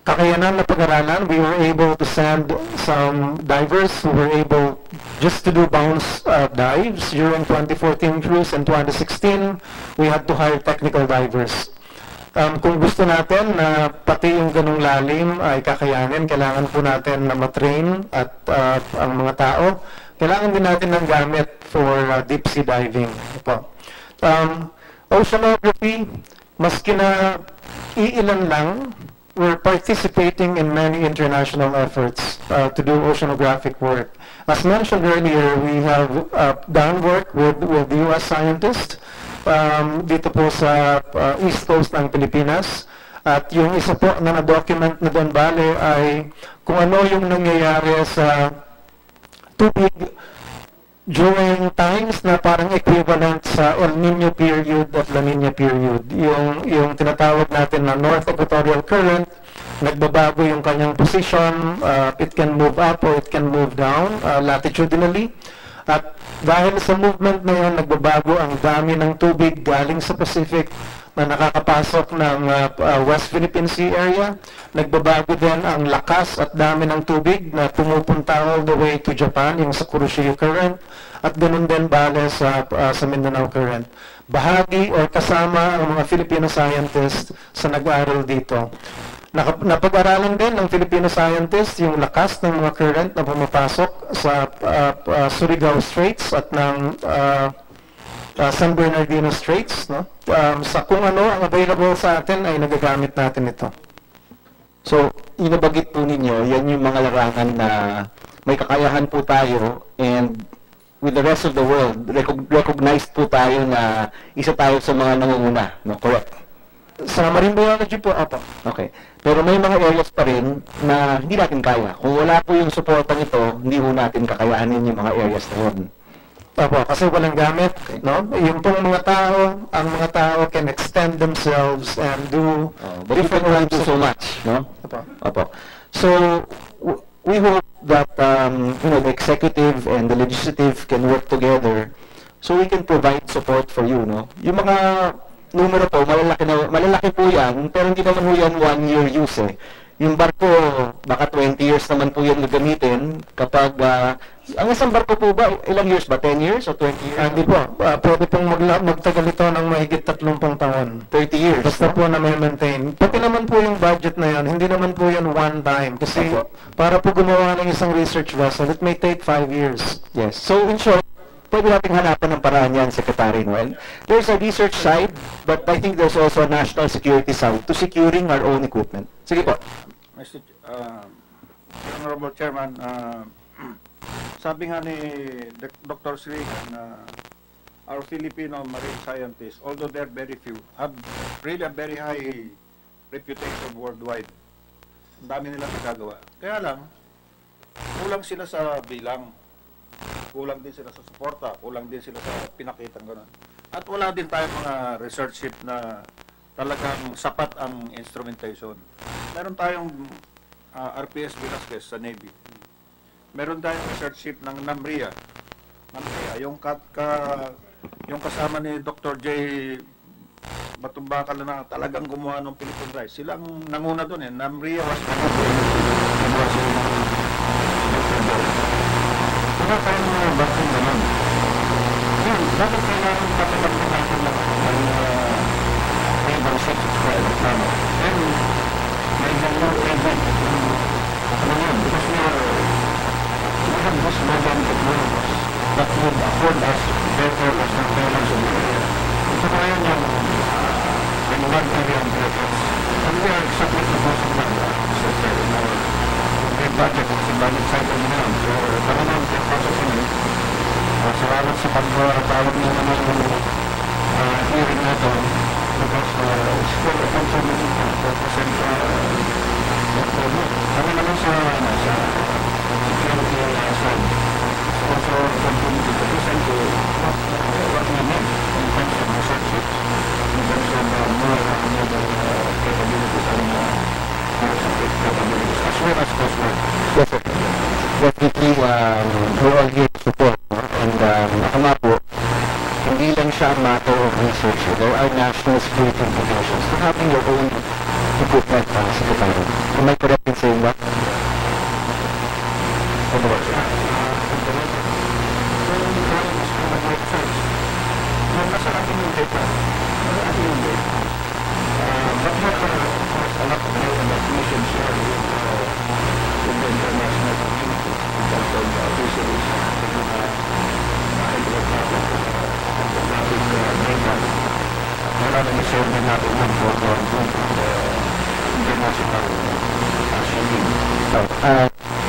Kakayanan na pag-aralan, we were able to send some divers who were able just to do bounce dives during 2014 cruise and 2016. We had to hire technical divers. Kung gusto natin na pati yung ganung lalim ay kakayanin, kailangan po natin na matrain at ang mga tao. Kailangan din natin ng gamit for deep sea diving. Oceanography, maski na iilan lang, we're participating in many international efforts to do oceanographic work. As mentioned earlier, we have done work with US scientists dito po sa East Coast ng Pilipinas. At yung isa po na na-document na doon bale ay kung ano yung nangyayari sa tubig during times na parang equivalent sa El Nino period at La Nina period. Yung tinatawag natin na North Equatorial Current, nagbabago yung kanyang position, it can move up or it can move down latitudinally. At dahil sa movement na yun, nagbabago ang dami ng tubig galing sa Pacific na nakakapasok ng West Philippine Sea area. Nagbabago din ang lakas at dami ng tubig na pumupunta all the way to Japan, yung sa Kuroshio Current, at ganun din bale sa Mindanao Current. Bahagi o kasama ang mga Filipino scientists sa nag-aaral dito. Napag-aralan din ng Filipino scientists yung lakas ng mga current na pumapasok sa Surigao Straits at ng San Bernardino Straits, no? Sa kung ano ang available sa atin ay nagagamit natin ito. So, inabagit po ninyo, yan yung mga larangan na may kakayahan po tayo and with the rest of the world, recognized po tayo na isa tayo sa mga nangunguna, no? Correct? Sa marine biology po, apo. Okay. Pero may mga areas pa rin na hindi natin kaya. Kung wala po yung supportan ito, hindi po natin kakayanin yung mga areas na yun. Opo, kasi walang gamit, no? Yung pong mga tao, ang mga tao can extend themselves and do but different things so much, no? Opo. So, we hope that the executive and the legislative can work together so we can provide support for you, no? Yung mga numero po, malalaki po yan, pero hindi naman po yan 1 year use eh. Yung barko, baka 20 years naman po yan gagamitin kapag, ang isang barko po ba, ilang years ba? 10 years o 20 years? Hindi po, pwede pong magtagal ito ng mahigit 30 taon. 30 years? Basta po na may maintain. Pati naman po yung budget na yan, hindi naman po yan one time. Kasi para po gumawa ng isang research vessel, it may take 5 years. Yes. So in short, pwede natin hanapan ng paraan yan, Secretary Noel. There's a research side, but I think there's also a national security side to securing our own equipment. Sige po. Mr. Honorable Chairman, sabi nga ni Dr. Srigan na our Filipino marine scientists, although they're very few, have really a very high reputation worldwide. Ang dami nilang nagagawa. Kaya lang, kulang sila sa bilang. Kulang din sila sa suporta, kulang din sila sa pinakitang gano'n. At wala din tayong mga research ship na talagang sapat ang instrumentation. Meron tayong RPS Velasquez sa Navy. Meron tayong research ship ng NAMRIA. NAMRIA, yung kasama ni Dr. J. Batumbakal na talagang gumawa ng Philippine rice. Sila ang nanguna doon eh. Namria was Wala tayong mga bakit naman. Yun, bakit kailangan patapagin natin lang ang labor subscribe tama? And may gano'n labor. Ano yun? Because we have this modern technologies that would afford us better as surveillance of the area. Ito kaya yung one area of reference. And we are exactly proposing that, in our great budget, it's a budget cycle na. So, talagang processing it. Salamat sa pagtawag niyo naman yung hearing natin because it's still a contributing represent kami naman sa security side. It's also contributing to listen to what we need in terms of research, in terms of more capabilities and capabilities as well as cost work. Yes, sir. Definitely, we're all here to support. And ako nga po, hindi lang siya a matter of research. There are national security implications to having your own equipment, Secretary. Am I correct in saying that?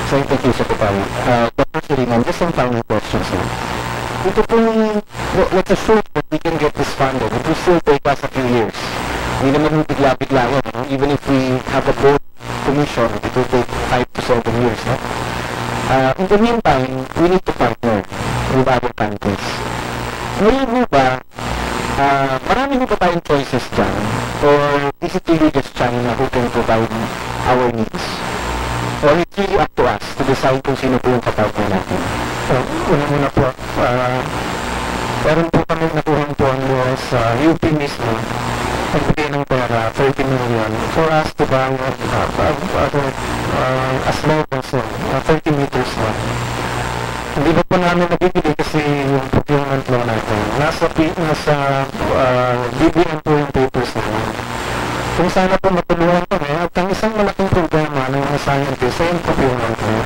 So thank you, Secretary. Dr. Suringan, just some final questions now. Ito pong, let's assume that we can get this funded. It will still take us a few years. Hindi naman yung bigla-bigla yan. No? Even if we have a board commission, it will take 5 to 7 years. No? In the meantime, we need to partner with other countries. Ngayon mo ba, marami mo ba tayong choices dyan? Or is it really just China who can provide our needs? Or it's really up to us to decide kung sino po yung kapartner natin? Una-una po, meron po kami nakuhang tuwan sa UP mismo, nagbigay ng pera, 30 million, for us to buy as low as 30 meters lang. Hindi ba po namin nabibili kasi yung procurement law natin. Nasa BBM po yung papers namin. Kung sana po matulungan kami at ang isang malaking problema ng mga scientists ay yung procurement law.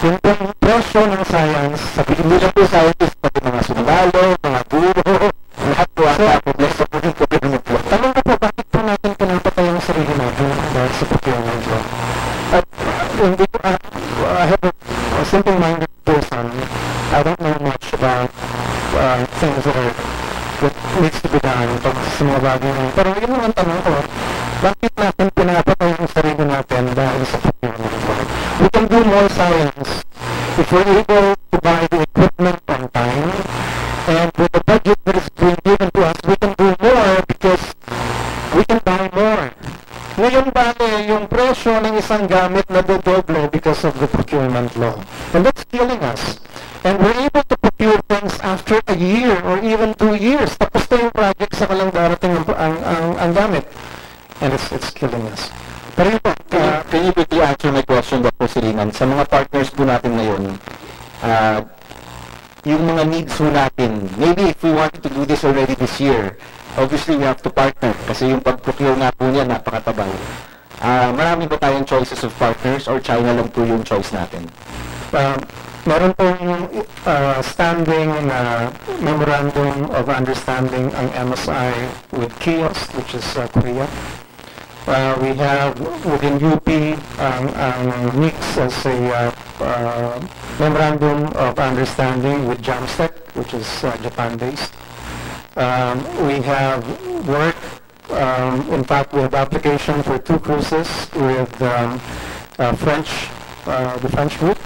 Yung presyo ng science, sa Pilipinas po scientists, pati mga sundalo, mga guro, lahat po ata problema po yung procurement law. Tanong na po, bakit po natin pinapatay ang sarili natin dahil sa procurement law? At hindi po, I have a simple-minded person. I don't know much about things that needs to be done pag sa mga bagay na. Pero yun naman tanong ko, bakit natin pinapatay ang sarili natin dahil sa procurement law? We can do more science if we're able to buy the equipment on time, and with the budget that is being given to us, we can do more because we can buy more. Ngayon ba yung presyo ng isang gamit na dodoble because of the procurement law? And that's killing us. And we're able to procure things after a year or even 2 years. Tapos na yung project sa kalang darating ang gamit. And it's killing us. Pero yun po, can you quickly answer my question, Dr. Suringan? Sa mga partners po natin ngayon, yung mga needs po natin, maybe if we want to do this already this year, obviously we have to partner kasi yung pag-procure nga po niya napakatabang. Marami ba tayong choices of partners or China lang po yung choice natin? Meron pong standing memorandum of understanding ang MSI with KIOS, which is Korea. We have within UP MIX as a memorandum of understanding with JAMSTEC, which is Japan-based. We have work, in fact, we have application for 2 cruises with French, the French group.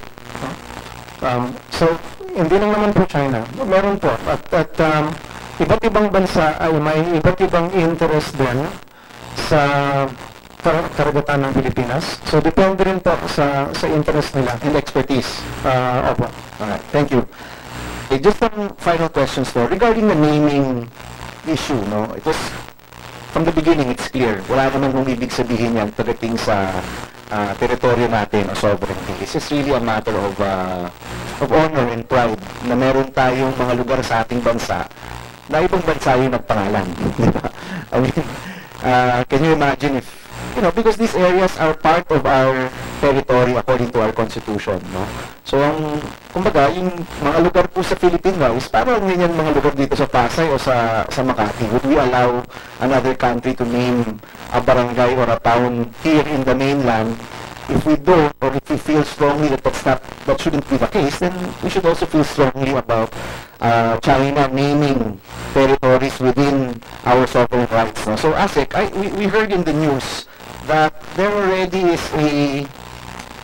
So, hindi lang naman po China. Meron po. At iba't ibang bansa ay may iba't ibang interest din sa karagatan ng Pilipinas. So, depende rin po sa interest nila. And expertise. Opo. Alright, thank you. Just some final questions though. Regarding the naming issue, no? It was from the beginning, it's clear. Wala naman kung ibig sabihin yan pagdating sa teritoryo natin o sovereignty. It's just really a matter of honor and pride na meron tayong mga lugar sa ating bansa na ibang bansa yung nagpangalan. I mean, can you imagine if, because these areas are part of our territory according to our constitution, no? So, kumbaga, yung mga lugar po sa Philippine is parang ganyan mga lugar dito sa Pasay o sa Makati. Would we allow another country to name a barangay or a town here in the mainland? If we don't, or if we feel strongly that that shouldn't be the case, then we should also feel strongly about China naming territories within our sovereign rights. No? So, ASEC, we heard in the news that there already is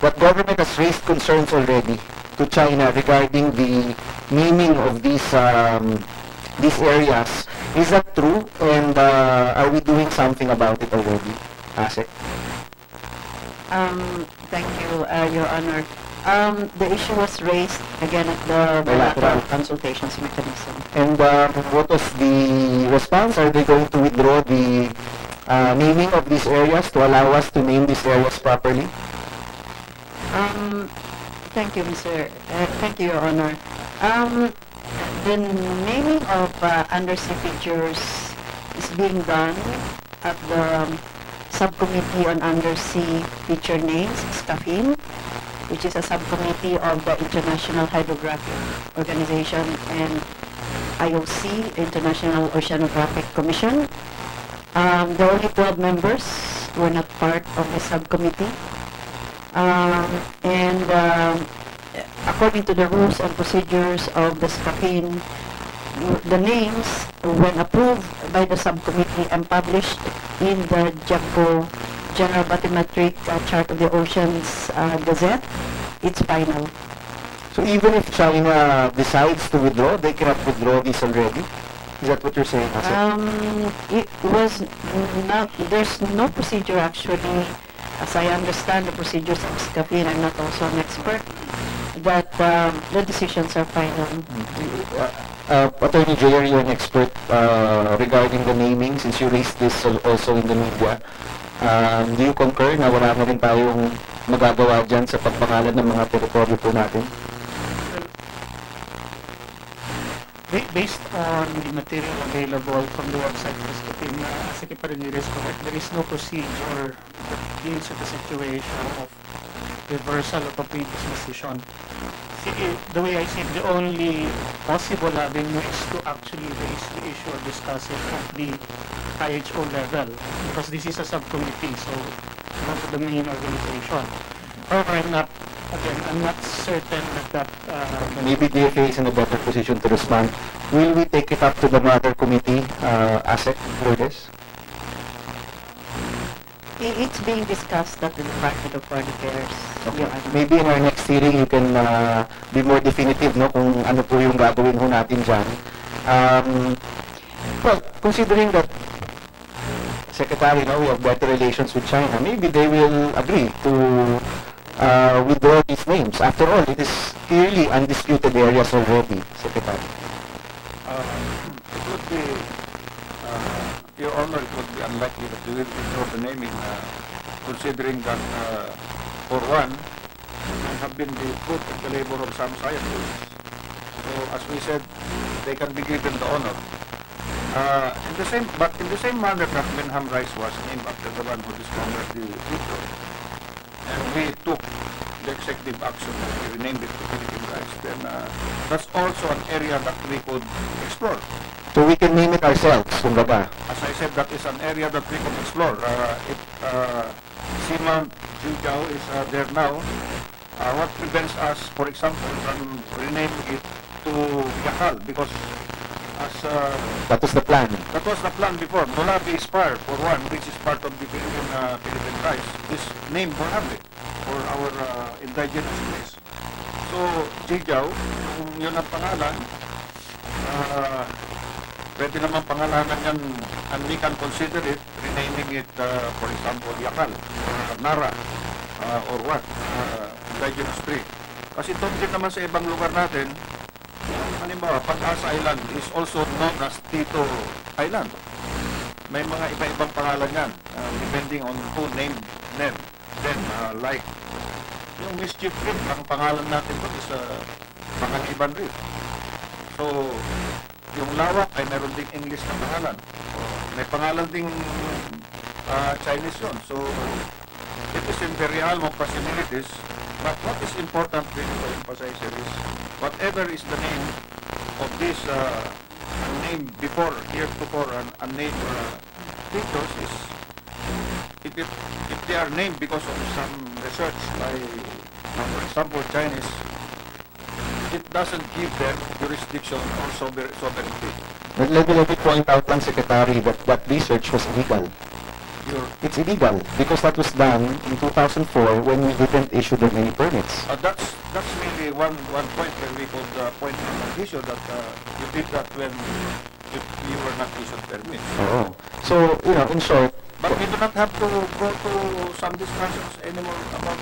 that government has raised concerns already to China regarding the naming of these areas. Is that true? And are we doing something about it already, ASEC? Thank you, Your Honor. The issue was raised again at the bilateral consultations mechanism. And what was the response? Are they going to withdraw the naming of these areas to allow us to name these areas properly? Thank you, thank you, Your Honor. The naming of undersea features is being done at the Subcommittee on Undersea Feature Names, SCAFIN, which is a subcommittee of the International Hydrographic Organization and IOC, International Oceanographic Commission. There are only 12 members who are not part of the subcommittee. According to the rules and procedures of the SCAFIN, the names, when approved by the subcommittee and published in the JAPO General Bathymetric Chart of the Oceans Gazette, it's final. So even if China decides to withdraw, they cannot withdraw this already? Is that what you're saying, It was not, there's no procedure actually, as I understand the procedures of SCAFIN, I'm not also an expert, but the decisions are final. Attorney Jay, are you an expert regarding the naming, since you raised this also in the media? Do you concur na wala na rin tayong magagawa dyan sa pagpangalan ng mga teritoryo po natin? Based on the material available from the website of SCAFIN, Secretary is correct, there is no procedure that deals with the situation of reversal of a previous decision. The way I see it, the only possible avenue is to actually raise the issue or discuss it at the IHO level, because this is a subcommittee, so not the main organization. However, I'm not certain that maybe DFA is in a better position to respond. Will we take it up to the mother committee, ASEC, for this? It's being discussed at the Department of Foreign Affairs. Okay. Maybe in our next hearing, you can be more definitive, no, kung ano po yung gagawin ho natin dyan. Well, considering that, Secretary, we have better relations with China, maybe they will agree to withdraw these names. After all, it is clearly undisputed areas already, Secretary. It would be, Your Honor, it would be unlikely that we will withdraw the naming, considering that, for one, we have been the fruit of the labor of some scientists. So, as we said, they can be given the honor. In the same manner that Benham rice was named after the one who discovered the feature, and we took the executive action and we renamed it to Philippine rice, then that's also an area that we could explore. So we can name it ourselves, kumbaga. As I said, that is an area that we can explore. If Seamount Jiujao is there now, what prevents us, for example, from renaming it to Yakal? Because as that was the plan. That was the plan before. Molabi is far, for one, which is part of the Philippine rice. This name Molabi for our indigenous place. So, Jiujao, kung yun ang pangalan, pwede naman pangalanan yan, and we can consider it, renaming it, for example, Yakal, Nara, or what, indigenous tree. Kasi ito din naman sa ibang lugar natin, halimbawa, Pag-asa Island is also known as Tito Island. may mga iba-ibang pangalan yan, depending on who named them. Then, like, yung mischief reef, ang pangalan natin doon is Panganiban Reef. So, yung lawak ay meron ding English na pangalan. May pangalan ding Chinese yun. So, it is in the realm of possibilities. But what is important really to emphasize here is whatever is the name of this name before, heretofore, unnamed creatures is, if they are named because of some research by, for example, Chinese, it doesn't give them jurisdiction or sovereignty. Let me point out lang, Secretary, that that research was illegal. It's illegal because that was done in 2004 when we didn't issue them any permits. That's really one point where we could point out an issue that you did that when you were not issued permits. Oo. So, you know, in short, But we do not have to go to some discussions anymore about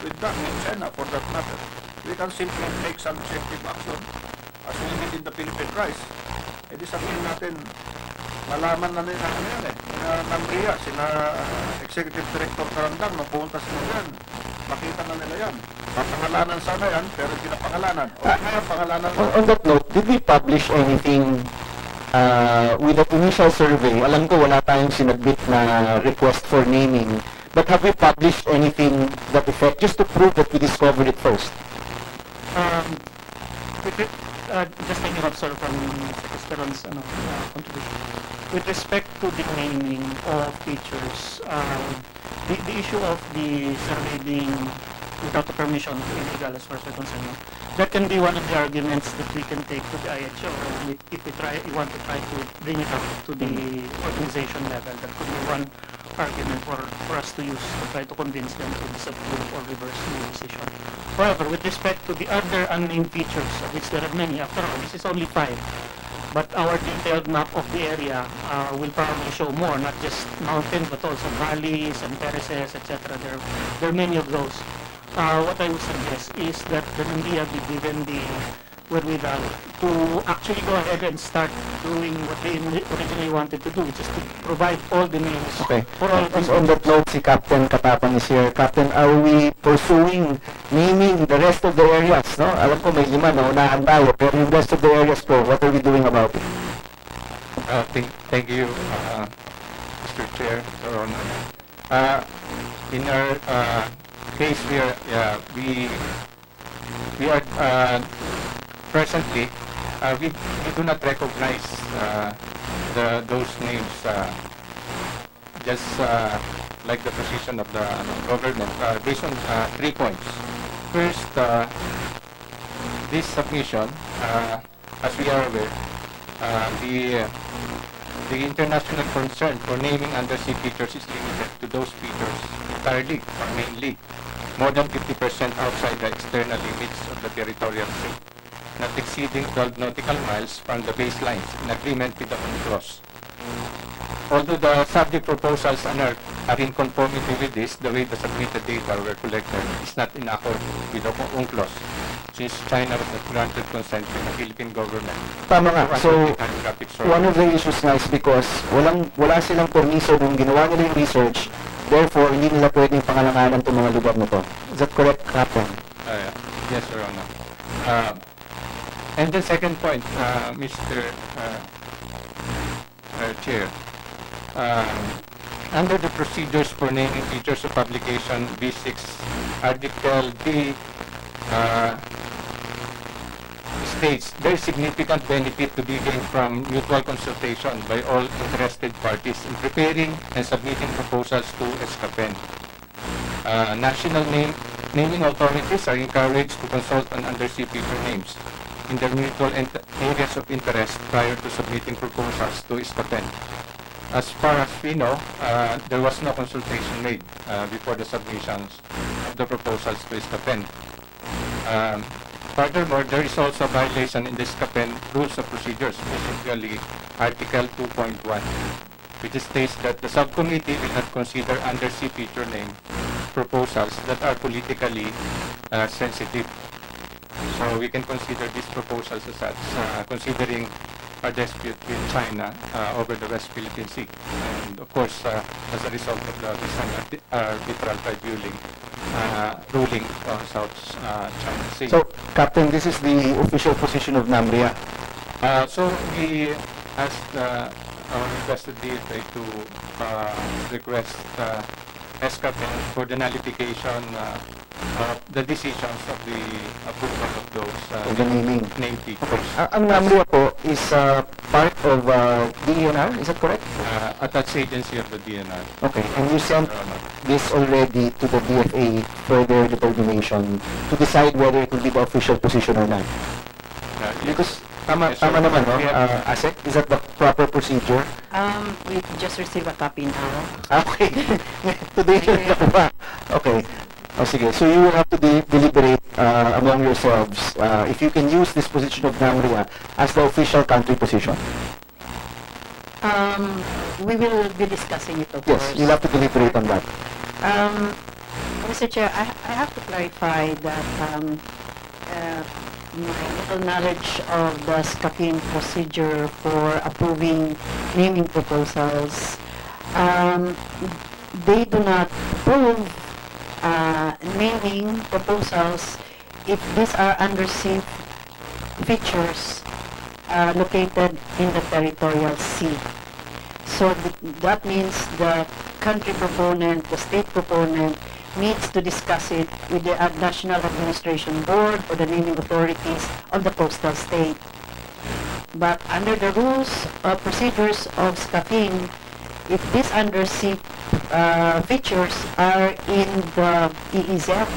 with that in China for that matter. We can simply take some effective action as we did in the Philippine rice. E di sabihin natin, malaman na nila ano yan Nambria, sina Executive Director Karandang, nung pumunta sila yan, makita na nila yan. Papangalanan sana yan, pero hindi na pangalanan. O kaya pangalanan on that note, did we publish anything with the initial survey? Alam ko wala tayong sinabit na request for naming, but have we published anything that effect just to prove that we discovered it first? Just taking up, sir, from Mr. Ron's contribution. With respect to the naming of features, the issue of the survey being without the permission illegal as far as we're concerned, that can be one of the arguments that we can take to the IHO if we want to try to bring it up to the organization level. That could be one argument for us to use to try to convince them to disapprove or reverse the decision. However, with respect to the other unnamed features, of which there are many, after all, this is only 5. But our detailed map of the area will probably show more, not just mountains, but also valleys and terraces, etc. There are many of those. What I would suggest is that the Nandia be given the wherewithal to actually go ahead and start doing what they originally wanted to do, which is to provide all the names Okay. for all of these. On that note, si Captain Katapang is here. Captain, are we pursuing naming the rest of the areas? No? Alam ko may 5 na unahan tayo, pero yung rest of the areas po, what are we doing about it? Thank you, Mr. Chair. In our case, we are presently we do not recognize those names just like the position of the government based on 3 points. First, this submission, as we are aware, the international concern for naming undersea features is limited to those features entirely or mainly more than 50% outside the external limits of the territorial sea, not exceeding 12 nautical miles from the baselines in agreement with the UNCLOS. Although the subject proposals are in conformity with this, the way the submitted data were collected is not in accord with the UNCLOS, since China was not granted consent to the Philippine government. Tama nga. So, one of the issues nga is because wala silang permiso nung ginawa nila yung research, therefore, hindi nila pwedeng pangalanganan itong mga lugar na to. Is that correct, Captain? Yes, Your Honor. And the second point, Mr. Chair, under the procedures for naming features of publication B6, Article D states there is significant benefit to be gained from mutual consultation by all interested parties in preparing and submitting proposals to ESCAPEN. National naming authorities are encouraged to consult on undersea feature names in their mutual areas of interest prior to submitting proposals to ESCAPEN. As far as we know, there was no consultation made before the submissions of the proposals to ESCAPEN. Furthermore, there is also a violation in the ESCAPEN rules of procedures, specifically Article 2.1, which states that the subcommittee will not consider undersea feature name proposals that are politically sensitive. So we can consider these proposals as such, considering our dispute with China over the West Philippine Sea. And of course, as a result of the recent arbitral ruling on South China Sea. So, Captain, this is the official position of NAMRIA. So we asked our invested DFA to request ESCAPEN for the nullification of the decisions of the approval of those Of the naming. named features. Ang NAMRIA po is part of DENR, is that correct? Attached agency of the DNR. Okay, and you sent this already to the DFA for their determination to decide whether it will be the official position or not. Because tama naman, no? ASEC, is that the proper procedure? We just received a copy now. Okay. Today lang ba? Okay. Oh, sige. So you will have to deliberate among yourselves if you can use this position of NAMRIA as the official country position. We will be discussing it, of Yes, course. you'll have to deliberate on that. Mr. Chair, I have to clarify that my little knowledge of the SCAPIN procedure for approving naming proposals, they do not approve naming proposals if these are undersea features located in the territorial sea. So that means the country proponent, the state proponent, needs to discuss it with the National Administration Board or the naming authorities of the coastal state. But under the rules or procedures of SCAPIN, if these undersea features are in the EEZ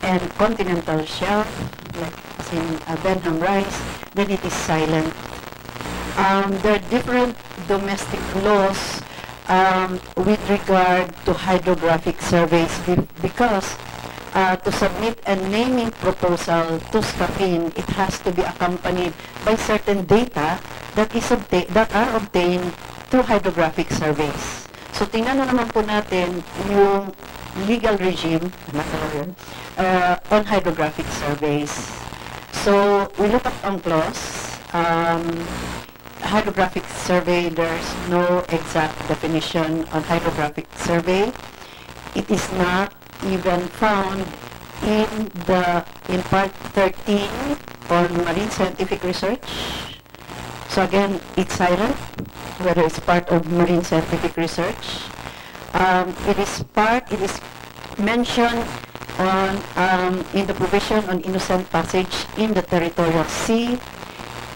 and continental shelf, like as in Benham rice, then it is silent. There are different domestic laws with regard to hydrographic surveys because to submit a naming proposal to SCAPIN, it has to be accompanied by certain data that are obtained through hydrographic surveys. So tingnan na naman po natin yung legal regime on hydrographic surveys. So we look up ang clause. Hydrographic survey, there's no exact definition on hydrographic survey. It is not even found in part 13 on marine scientific research. So again, it's silent whether it's part of marine scientific research. It is mentioned in the provision on innocent passage in the territorial sea,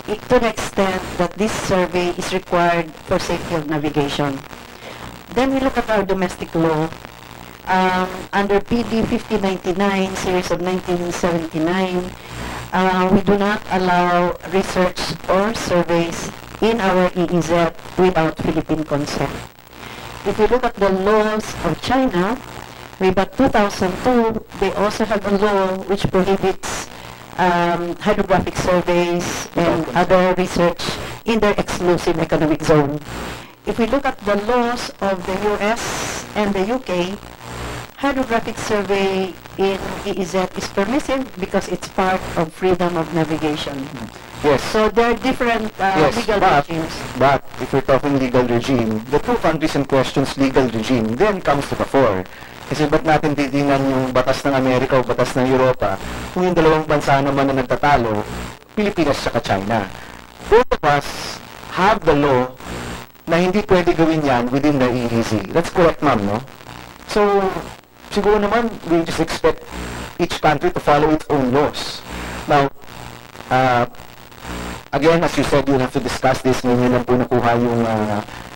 to the extent that this survey is required for safety of navigation. Then we look at our domestic law. Under PD 5099, series of 1979, we do not allow research or surveys in our EEZ without Philippine consent. If we look at the laws of China, way back 2002, they also have a law which prohibits hydrographic surveys and other research in their exclusive economic zone. If we look at the laws of the US and the UK, hydrographic survey in EEZ is permissive because it's part of freedom of navigation. Yes. So there are different legal regimes. But if we're talking legal regime, the two countries in question's legal regime then comes to the fore. Kasi ba't natin titingnan yung batas ng Amerika o batas ng Europa kung yung dalawang bansa naman na nagtatalo, Pilipinas at China. Both of us have the law na hindi pwede gawin yan within the EEZ. That's correct, ma'am, no? So, siguro naman, we just expect each country to follow its own laws. Now, again, as you said, you'll have to discuss this. Ngayon lang po nakuha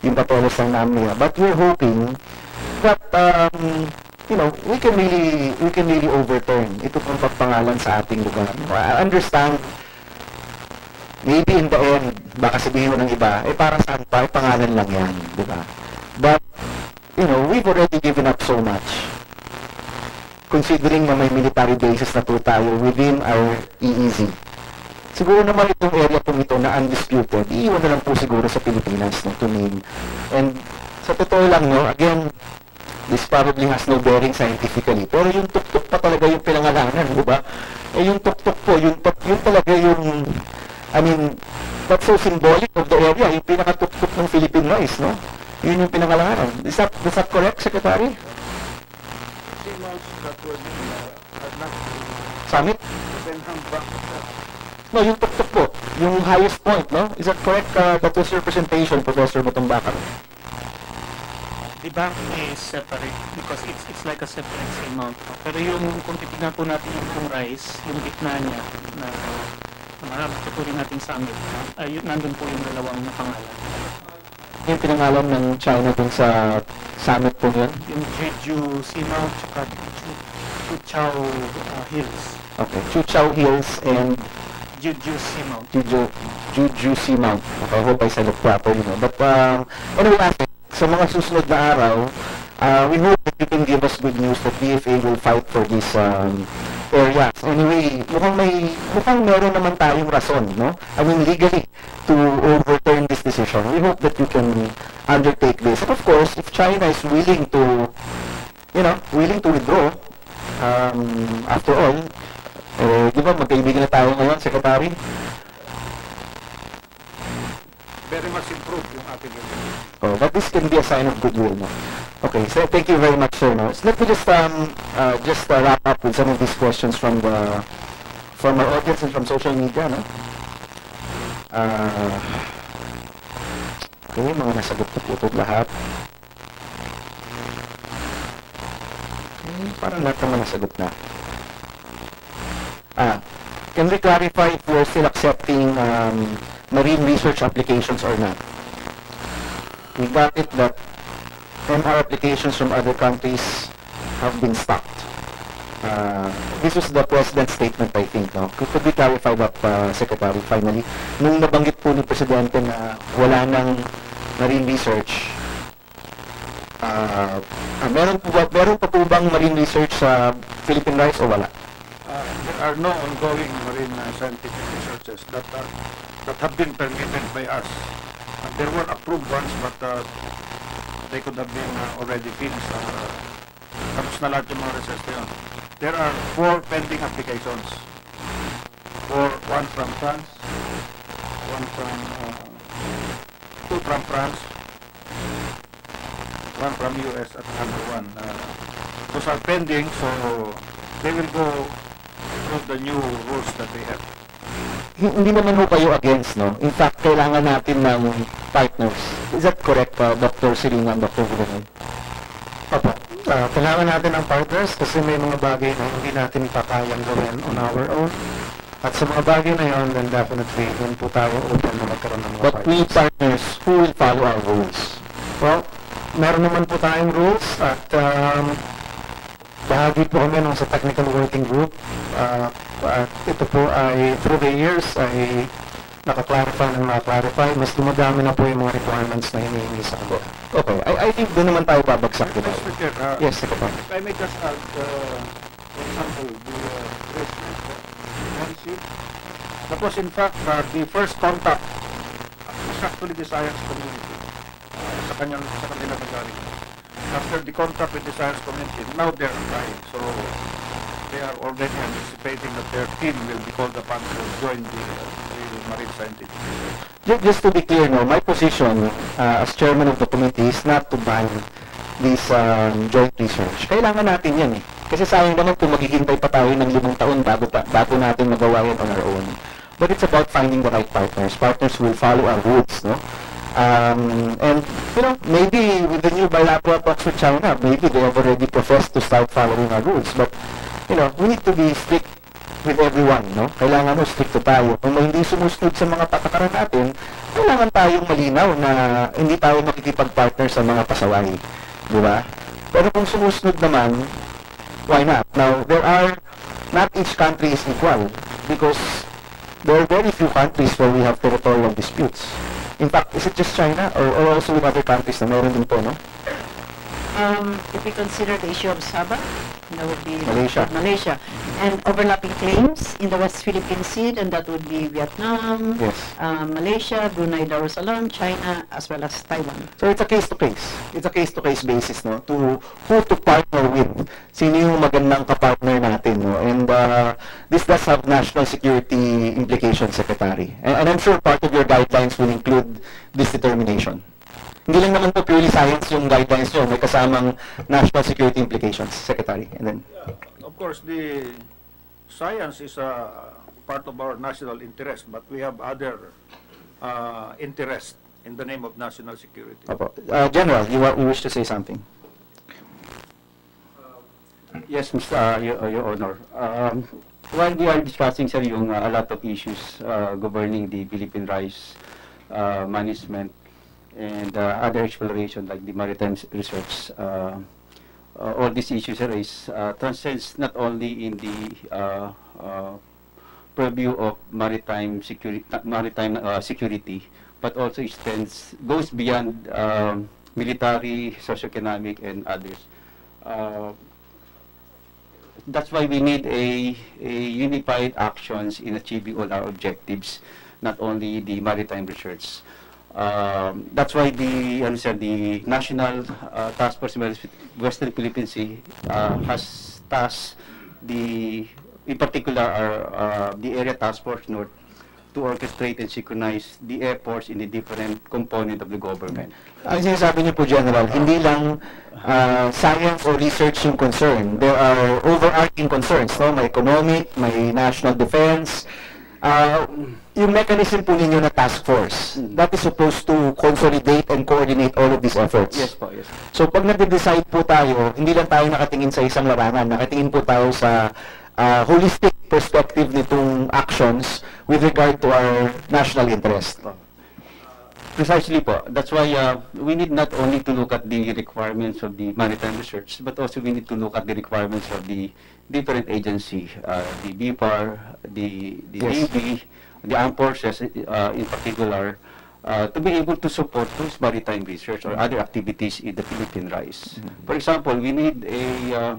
yung papeles ng NAMRIA. But we're hoping that we can really overturn ito pong pagpangalan sa ating lugar. I understand, maybe in the end, baka sabihin mo ng iba, para saan pa, pangalan lang yan, di ba? But, we've already given up so much. Considering na may military bases na po tayo within our EEZ. Siguro naman itong area po ito na undisputed, iiwan na lang po siguro sa Pilipinas to name. And sa totoo lang, again, this probably has no bearing scientifically. Pero yung tuktok pa talaga yung pinangalanan, di ba? Yung tuktok po, yun talaga yung, that's so symbolic of the area, yung pinakatuktok ng Philippine rice, no? Yun yung pinangalangan. Is that correct, Secretary? Seamounts that were not Summit? Benham Bank. No, yung tuktok po. Yung highest point, no? Is that correct? That was your presentation, Professor Matumbakar. The bank is separate because it's like a separate seamount. Pero yung kung titignan po natin yung rice, yung gitna niya na matutuloy natin summit, nandun po yung dalawang pangalan. Yung pinangalan ng China dun sa summit po yun? Yung Jeju Seamount at Chuchao Hills. Okay, Chuchao Hills and Jeju Seamount. Jeju Seamount. Okay, I hope I said it properly, no? But anyway, sa mga susunod na araw, we hope that you can give us good news that DFA will fight for these areas. Anyway, mukhang meron naman tayong rason, no? I mean, legally, to overturn this decision. We hope that you can undertake this. And of course, if China is willing to, willing to withdraw, after all, di ba magkaibigan na tayo ngayon, Secretary? Very much improved yung ating relationship. Oh, but this can be a sign of goodwill, no? Okay, so thank you very much, sir. No? So let me just wrap up with some of these questions from our audience and from social media, no? Okay, mga nasagot na po ito lahat. Parang lahat naman nasagot na. Can we clarify if we're still accepting marine research applications or not? We got it that MR applications from other countries have been stopped. This was the President's statement, I think. No? Could we clarify that, Secretary, finally? Nung nabanggit po ni Presidente na wala nang marine research, meron pa po bang marine research sa Philippine rice o wala? There are no ongoing marine scientific researches that have been permitted by us. There were approved ones, but they could have been already finished. Tapos na lahat yung mga research na yun. There are 4 pending applications. One from France, two from France, one from US, at another one. Those are pending, so they will go through the new rules that they have. Hindi naman ho kayo against, no? In fact, kailangan natin ng partners. Is that correct, Dr. Silingan, Dr. Villanay? Opo. Kailangan natin ng partners kasi may mga bagay na hindi natin pakayang gawin on our own. At sa mga bagay na yun, then definitely, dun po tayo open na magkaroon ng mga But we partners who will follow our rules. Well, meron naman po tayong rules at bahagi po kami nung sa technical working group. At ito po ay, through the years, ay naka-clarify ng naka-clarify. Mas dumadami na po yung mga requirements na hinihingi sa kanila. Okay, I think doon naman tayo babagsak. Mr. Chair, Yes, Secretary. if I may just add, for example, the risk policy. That was in fact the first contact was actually the science community sa kanila nagaling. After the contact with the science community, now they're applying. So they are already anticipating that their team will be called upon to join the marine scientific. Just to be clear, no, my position as chairman of the committee is not to ban this joint research. Kailangan natin yan eh. Kasi sayang naman kung maghihintay pa tayo ng 5 taon bago natin magawa yan on our own. But it's about finding the right partners. Partners who will follow our rules, no? And, maybe with the new bilateral talks with China, maybe they have already professed to start following our rules. But, we need to be strict with everyone, no? Kailangan stricto tayo. Kung hindi sumusunod sa mga patakaran natin, kailangan tayong malinaw na hindi tayo makikipag-partner sa mga pasaway. Di ba? Pero kung sumusunod naman, why not? Now, not each country is equal because there are very few countries where we have territorial disputes. In fact, is it just China or also with other countries na meron din po, no? If we consider the issue of Sabah, That would be Malaysia. Malaysia. And overlapping claims in the West Philippine Sea, and that would be Vietnam, Yes. Malaysia, Brunei Darussalam, China, as well as Taiwan. So it's a case-to-case. It's a case-to-case basis, no? To who to partner with. Sino yung magandang kapartner natin, no? And this does have national security implications, Secretary. And I'm sure part of your guidelines will include this determination. Hindi lang naman po purely science yung guidelines nyo. May kasamang national security implications, Secretary. And then, Of course, the science is a part of our national interest, but we have other interest in the name of national security. General, you wish to say something? Yes, Mr. Your Honor. While we are discussing, sir, yung a lot of issues governing the Philippine rice management and other exploration like the maritime research, all these issues, sir, is transcends not only in the purview of maritime security, but also goes beyond military, socioeconomic, and others. That's why we need a unified actions in achieving all our objectives, not only the maritime research. That's why the National Task Force in Western Philippine Sea has tasked in particular the Area Task Force North to orchestrate and synchronize the efforts in the different component of the government. Ang sinasabi niyo po, General, hindi lang science or research yung concern. There are overarching concerns, no? May economic, may national defense. Yung mechanism po ninyo na task force, that is supposed to consolidate and coordinate all of these efforts. Yes po, yes. So pag nag-decide po tayo, hindi lang tayo nakatingin sa isang larangan, nakatingin po tayo sa holistic perspective nitong actions with regard to our national interest. Precisely po. That's why we need not only to look at the requirements of the maritime research, but also we need to look at the requirements of the different agency, the BPAR, the Navy, the armed forces in particular, to be able to support those maritime research or other activities in the Philippine rice. For example, we need a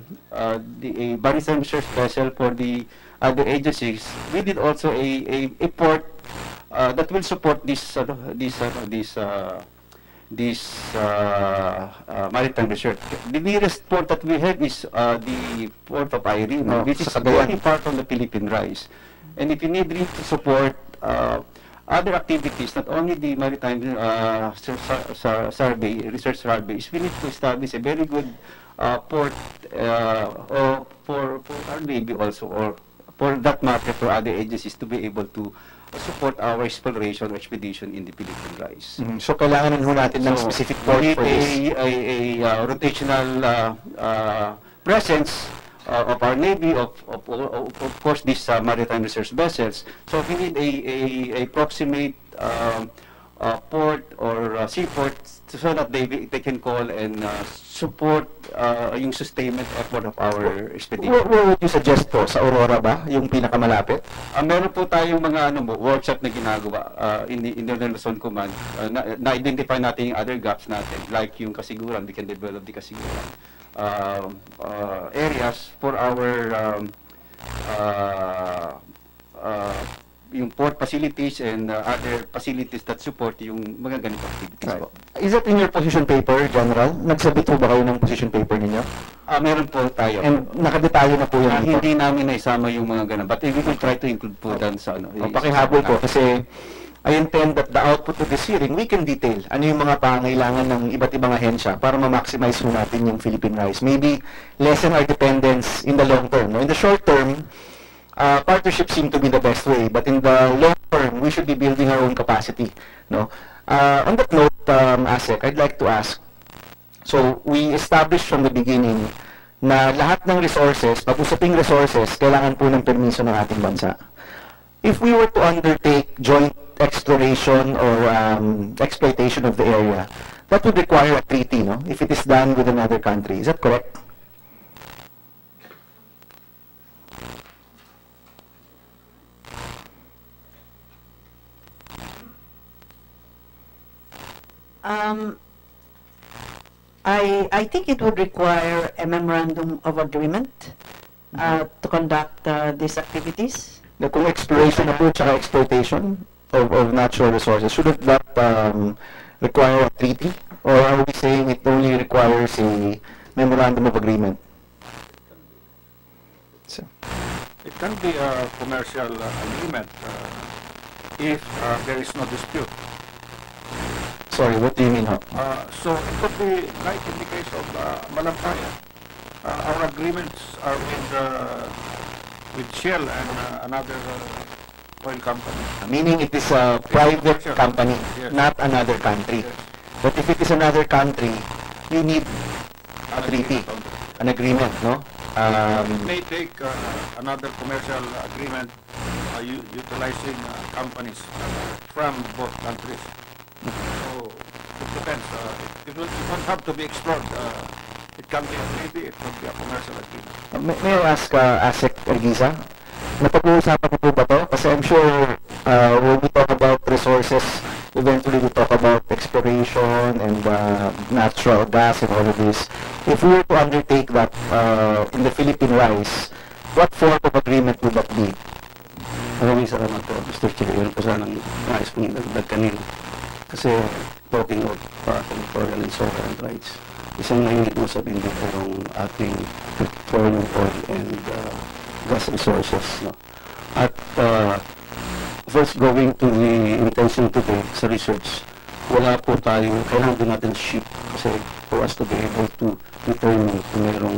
maritime research vessel for the other agencies. We need also a port that will support this maritime research. The nearest port that we have is the port of Irene, which is very far from the Philippine rice. And if you need really to support other activities, not only the maritime research surveys, we need to establish a very good port for our Navy also, or for that matter for other agencies to be able to support our exploration or expedition in the Philippine rice. So kailangan ho natin ng specific port for this. A rotational presence of our Navy, of course, these maritime research vessels. So we need a proximate port or seaport so that they can call and support yung sustainment effort of our expedition. Where would you suggest po? Sa Aurora ba? Yung pinakamalapit? Meron po tayong mga workshop na ginagawa in the Luzon Command. Na-identify natin yung other gaps natin, like yung kasiguran, we can develop the kasiguran areas for our yung port facilities and other facilities that support yung mga ganitong activities po. Is that in your position paper, General? Nagsabit po ba kayo ng position paper ninyo? Meron po tayo. And nakadetalyo na po yan. Hindi namin naisama yung mga ganun. But we will try to include po dyan sa pakihabol po kasi I intend that the output of this hearing, we can detail ano yung mga pangailangan ng iba't ibang ahensya para ma-maximize po natin yung Philippine rice. Maybe lessen our dependence in the long term. No? In the short term, partnerships seem to be the best way, but in the long term, we should be building our own capacity. No? On that note, ASEC, I'd like to ask, so we established from the beginning na lahat ng resources, pag-usaping resources, kailangan po ng permiso ng ating bansa. If we were to undertake joint exploration or exploitation of the area, that would require a treaty, no? If it is done with another country. Is that correct? I think it would require a memorandum of agreement to conduct these activities. Na kung exploration na po tsaka exploitation of natural resources, shouldn't that require a treaty? Or are we saying it only requires a memorandum of agreement? So, It can be a commercial agreement if there is no dispute. sorry, what do you mean, ho? So it could be like in the case of Malampaya. Our agreements are with Shell and another oil company. Meaning it is a private company, Yes. not another country. Yes. But if it is another country, you need a treaty, an agreement, no? It may take another commercial agreement utilizing companies from both countries. So it depends. It won't have to be explored. It can be a treaty, it could be a commercial agreement. May I ask, Asek Ergiza, napag-uusapan ko po ba to? Kasi I'm sure when we talk about resources, eventually we talk about exploration and natural gas and all of this. If we were to undertake that in the Philippine rice, what form of agreement would that be? Maraming salamat po, Mr. Chair. Yun po sanang nais pong dagdag kanina. Kasi talking of territorial and sovereign rights, isang nahingit mo sabihin dito yung ating petroleum oil and gas resources. No? At first going to the intention today sa research, wala po tayo, kailangan din natin ship kasi for us to be able to determine kung mayroong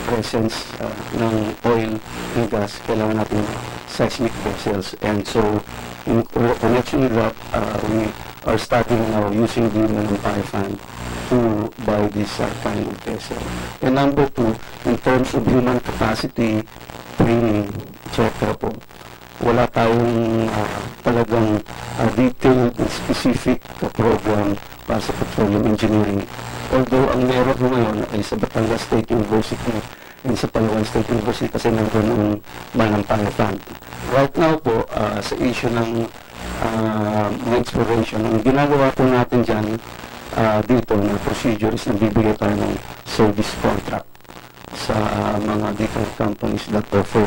presence ng oil and gas, kailangan natin seismic vessels. And so in connection with that, we are starting now using the Maritime fund to buy this kind of vessel. And number two, in terms of human capacity, training, etc. po, wala tayong talagang detailed and specific program para sa petroleum engineering. Although ang meron ko ngayon ay sa Batangas State University and sa Palawan State University kasi nandun yung Maritime fund. Right now po, sa issue ng exploration, ang ginagawa po natin dyan dito na procedure is nagbibigay tayo ng service contract sa mga different companies that offer.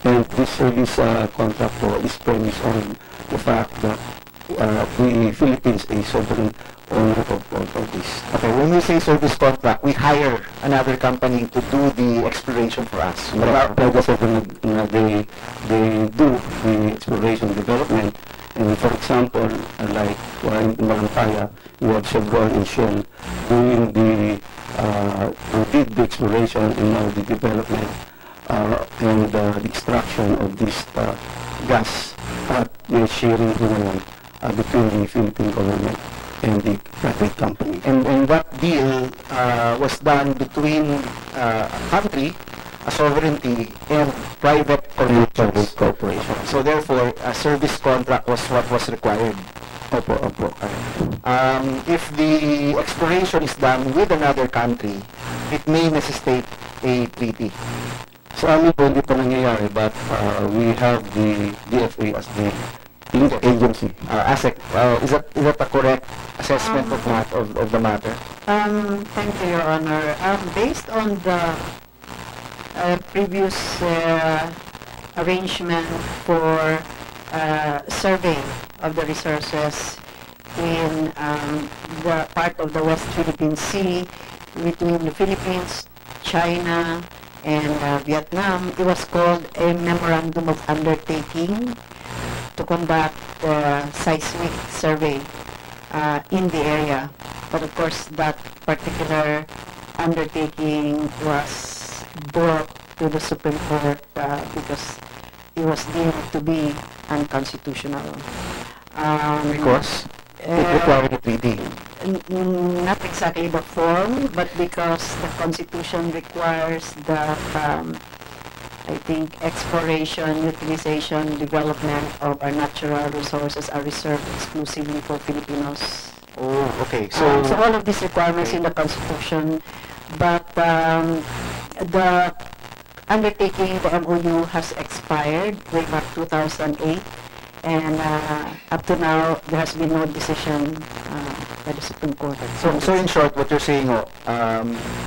And this service contract po is premised on the fact that the Philippines is sovereign owner of all of this. Okay, when we say service contract, we hire another company to do the exploration for us. They do the exploration development. And for example, like in Malampaya, you have Chevron and Shell doing the exploration and now the development and the extraction of this gas at may sharing between the Philippine government and the private company. And that deal was done between a country, a sovereignty, and private corporations. So therefore, a service contract was what was required. Opo. If the exploration is done with another country, it may necessitate a treaty. Sa amin po, hindi pa nangyayari, but we have the DFA as the agency. ASEC, is that a correct assessment of the matter? Thank you, Your Honor. Based on the previous arrangement for survey of the resources in the part of the West Philippine Sea between the Philippines, China, and Vietnam, it was called a Memorandum of Undertaking to conduct seismic survey in the area. But of course, that particular undertaking was brought to the Supreme Court because it was deemed to be unconstitutional. Because it required a treaty. Not exactly the form, but because the Constitution requires that I think exploration, utilization, development of our natural resources are reserved exclusively for Filipinos. Oh, okay. So all of these requirements in the Constitution, but the undertaking, the MOU has expired way back 2008, and up to now there has been no decision by the Supreme Court. So in short, what you're saying,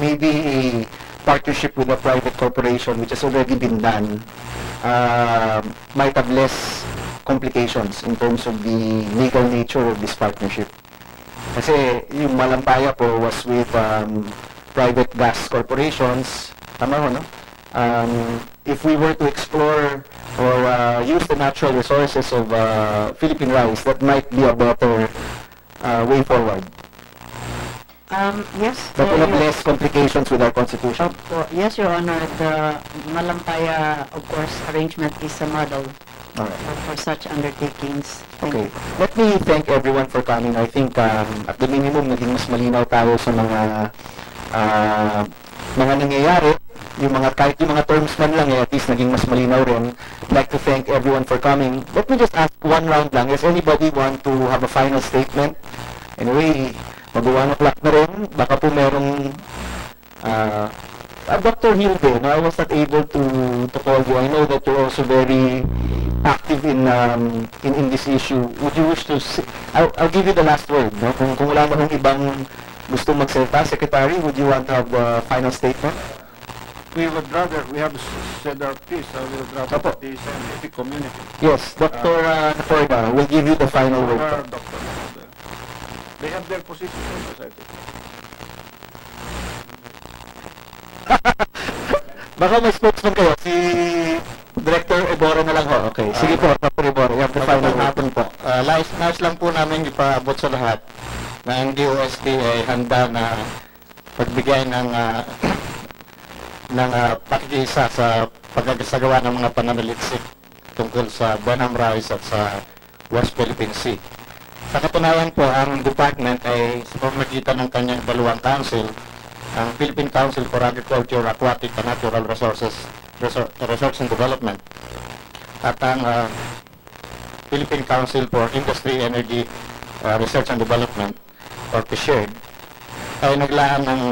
maybe a partnership with a private corporation which has already been done might have less complications in terms of the legal nature of this partnership. Kasi yung Malampaya po was with private gas corporations. Tama ho, no? If we were to explore or use the natural resources of Philippine rice, that might be a better way forward. Yes. But we'll have less complications with our constitution. Yes, Your Honor. The Malampaya, of course, arrangement is a model for such undertakings. Okay. Let me thank everyone for coming. I think at the minimum, naging mas malinaw tayo sa mga nangyayari. Kahit yung mga terms man lang, at least naging mas malinaw rin. I'd like to thank everyone for coming. Let me just ask one round lang. Does anybody want to have a final statement? Anyway, mag-1 o'clock na rin. Baka po merong Dr. Hilde, no, I was not able to call you. I know that you're also very active in this issue. Would you wish to I'll give you the last word, no? Kung wala namang ibang gusto magsalita, Secretary, would you want to have a final statement? We have said our piece, we would rather the scientific community. Yes, Dr. Naforda will give you the final word. They have their position in society. Baka may spokesman kayo, si Director Ebora na lang ho. Okay, sige po, Dr. Ebora, you have the final word po. Nais lang po namin ipaabot sa lahat na ang DOST ay handa na pagbigay ng pakikisa sa pagkakasagawa ng mga pananaliksik tungkol sa Benham rice at sa West Philippine Sea. Sa katunayan po, ang department ay sa pamamagitan ng kanyang baluang council, ang Philippine Council for Agriculture, Aquatic and Natural Resources, Research and Development, at ang Philippine Council for Industry, Energy, Research and Development, or PSHED, ay naglaan ng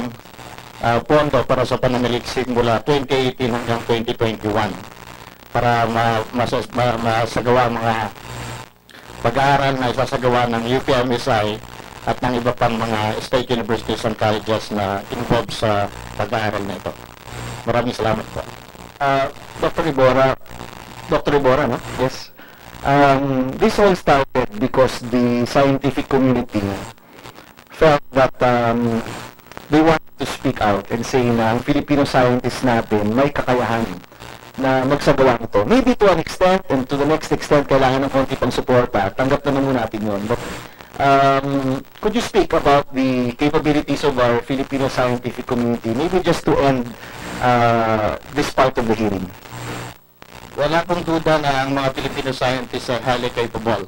pondo para sa pananaliksik mula 2018 hanggang 2021 para masagawa mga pag-aaral na isasagawa ng UPMSI at ng iba pang mga state universities and colleges na involved sa pag-aaral na ito. Maraming salamat po. Dr. Ibora, no? Yes. This all started because the scientific community felt that they wanted to speak out and say na ang Filipino scientists natin may kakayahan na magsagawa nito. Maybe to an extent, and to the next extent, kailangan ng konti pang suporta. Tanggap na muna natin yun. But, could you speak about the capabilities of our Filipino scientific community? Maybe just to end this part of the hearing. Wala pong duda na ang mga Filipino scientists ay highly capable.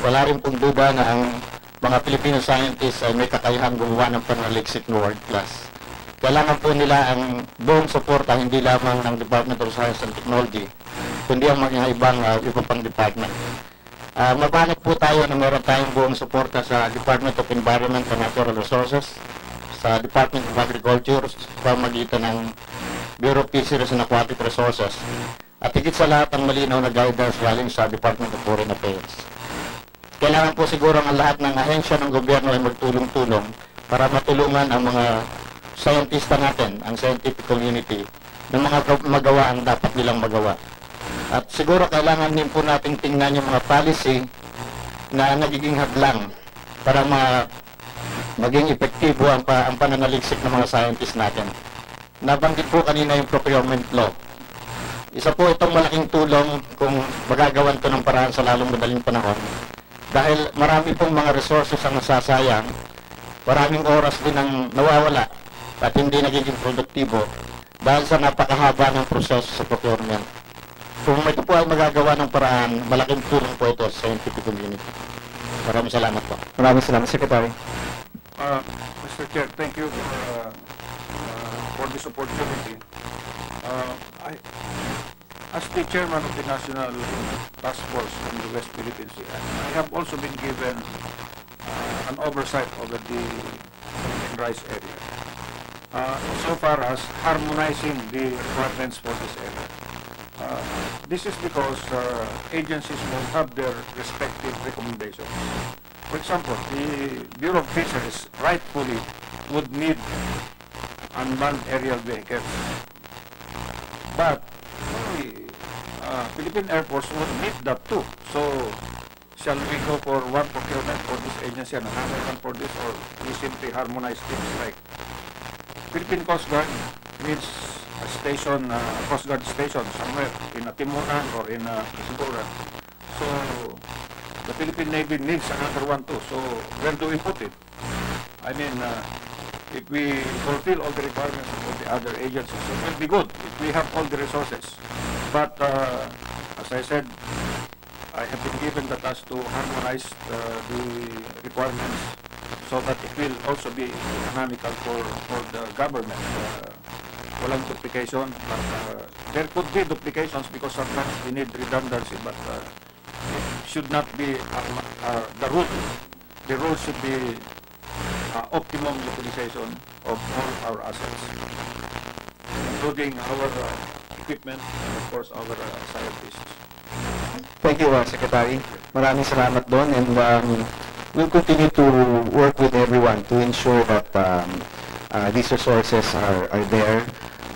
Wala rin pong duda na ang mga Filipino scientists ay may kakayahang gumawa ng pananaliksik na world class. Kailangan po nila ang buong suporta, hindi lamang ng Department of Science and Technology, kundi ang mga ibang pang department. Mabanat po tayo na meron tayong buong suporta sa Department of Environment and Natural Resources, sa Department of Agriculture, sa pamamagitan ng Bureau of Fisheries and Aquatic Resources, at higit sa lahat ang malinaw na guidance galing sa Department of Foreign Affairs. Kailangan po siguro ang lahat ng ahensya ng gobyerno ay magtulong-tulong para matulungan ang mga scientista natin, ang scientific community, ng mga magawa ang dapat nilang magawa. At siguro kailangan din po natin tingnan yung mga policy na nagiging hadlang para maging epektibo ang pananaliksik ng mga scientists natin. Nabanggit po kanina yung procurement law. Isa po itong malaking tulong kung magagawan ito ng paraan sa lalong madaling panahon. Dahil marami pong mga resources ang nasasayang, maraming oras din ang nawawala at hindi nagiging produktibo dahil sa napakahaba ng proseso sa procurement. Kung ito po ay magagawa ng paraan, malaking tulong po ito sa scientific community. Maraming salamat po. Maraming salamat, Secretary. Mr. Chair, thank you for this opportunity. As the chairman of the National Task Force on the West Philippine Sea, I have also been given an oversight over the rice area. So far as harmonizing the requirements for this area. This is because agencies will have their respective recommendations. For example, the Bureau of Fisheries rightfully would need unmanned aerial vehicles. But Philippine Air Force would need that too. So, shall we go for one procurement for this agency and another one for this, or we simply harmonize things like Philippine Coast Guard needs a station, Coast Guard station somewhere in Timuran or in Sigura. So, the Philippine Navy needs another one too. So, where do we put it? I mean, if we fulfill all the requirements of the other agencies, it will be good if we have all the resources. But, as I said, I have been given the task to harmonize the requirements so that it will also be economical for the government. Walang duplication, but there could be duplications because sometimes we need redundancy, but it should not be the rule. The rule should be optimum utilization of all our assets, including our equipment and of course our scientists. Thank you, Secretary. Maraming salamat doon, and we'll continue to work with everyone to ensure that these resources are there.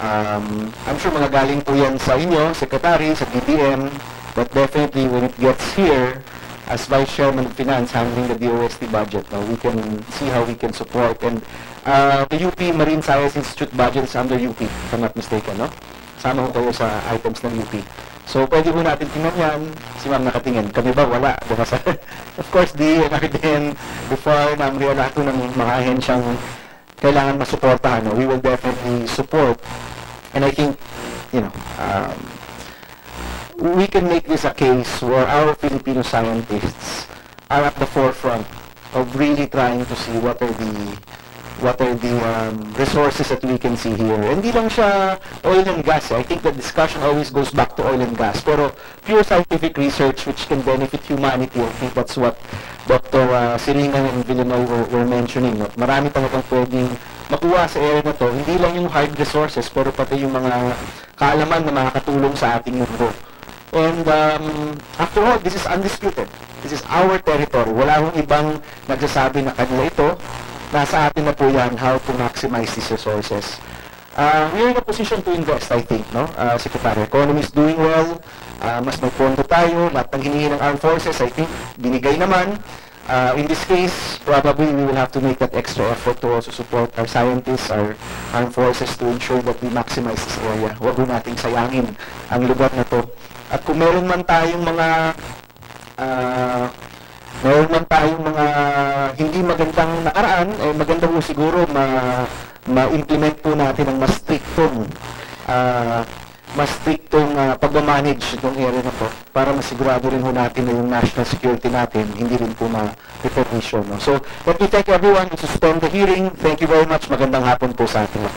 I'm sure mga galing po yan sa inyo, Secretary, sa DBM, but definitely when it gets here, as Vice Chairman of Finance handling the DOST budget, we can see how we can support. And the UP Marine Science Institute budget is under UP, if I'm not mistaken, no? Sama ko kayo sa items ng UP. So, pwede mo natin tingnan yan. Si Ma'am nakatingin. Kami ba? Wala. Of course, din before na lahat ng mga ahensyang kailangan masuportahan. We will definitely support. And I think, we can make this a case where our Filipino scientists are at the forefront of really trying to see what are the resources that we can see here. Hindi lang siya oil and gas. I think the discussion always goes back to oil and gas. Pero pure scientific research which can benefit humanity, I think that's what Dr. Siringan and Villanova were mentioning. Marami talagang pwedeng makuha sa area na to. Hindi lang yung hard resources, pero pati yung mga kaalaman na makakatulong sa ating mundo. And after all, this is undisputed. This is our territory. Wala akong ibang nagsasabi na kanila ito. Nasa atin na po yan how to maximize these resources. We are in a position to invest, I think, no? Secretary, economy is doing well. Mas may pondo tayo. Lahat ng hinihingi ng armed forces, I think, binigay naman. In this case, probably we will have to make that extra effort to also support our scientists, our armed forces to ensure that we maximize this area. Huwag po nating sayangin ang lugar na to. At kung meron man tayong mga hindi magandang nakaraan, maganda po siguro ma-implement po natin ang mas striktong pag-manage itong area na po para masigurado rin po natin na yung national security natin hindi rin po ma-repermission. So, let me thank everyone to suspend the hearing. Thank you very much. Magandang hapon po sa atin.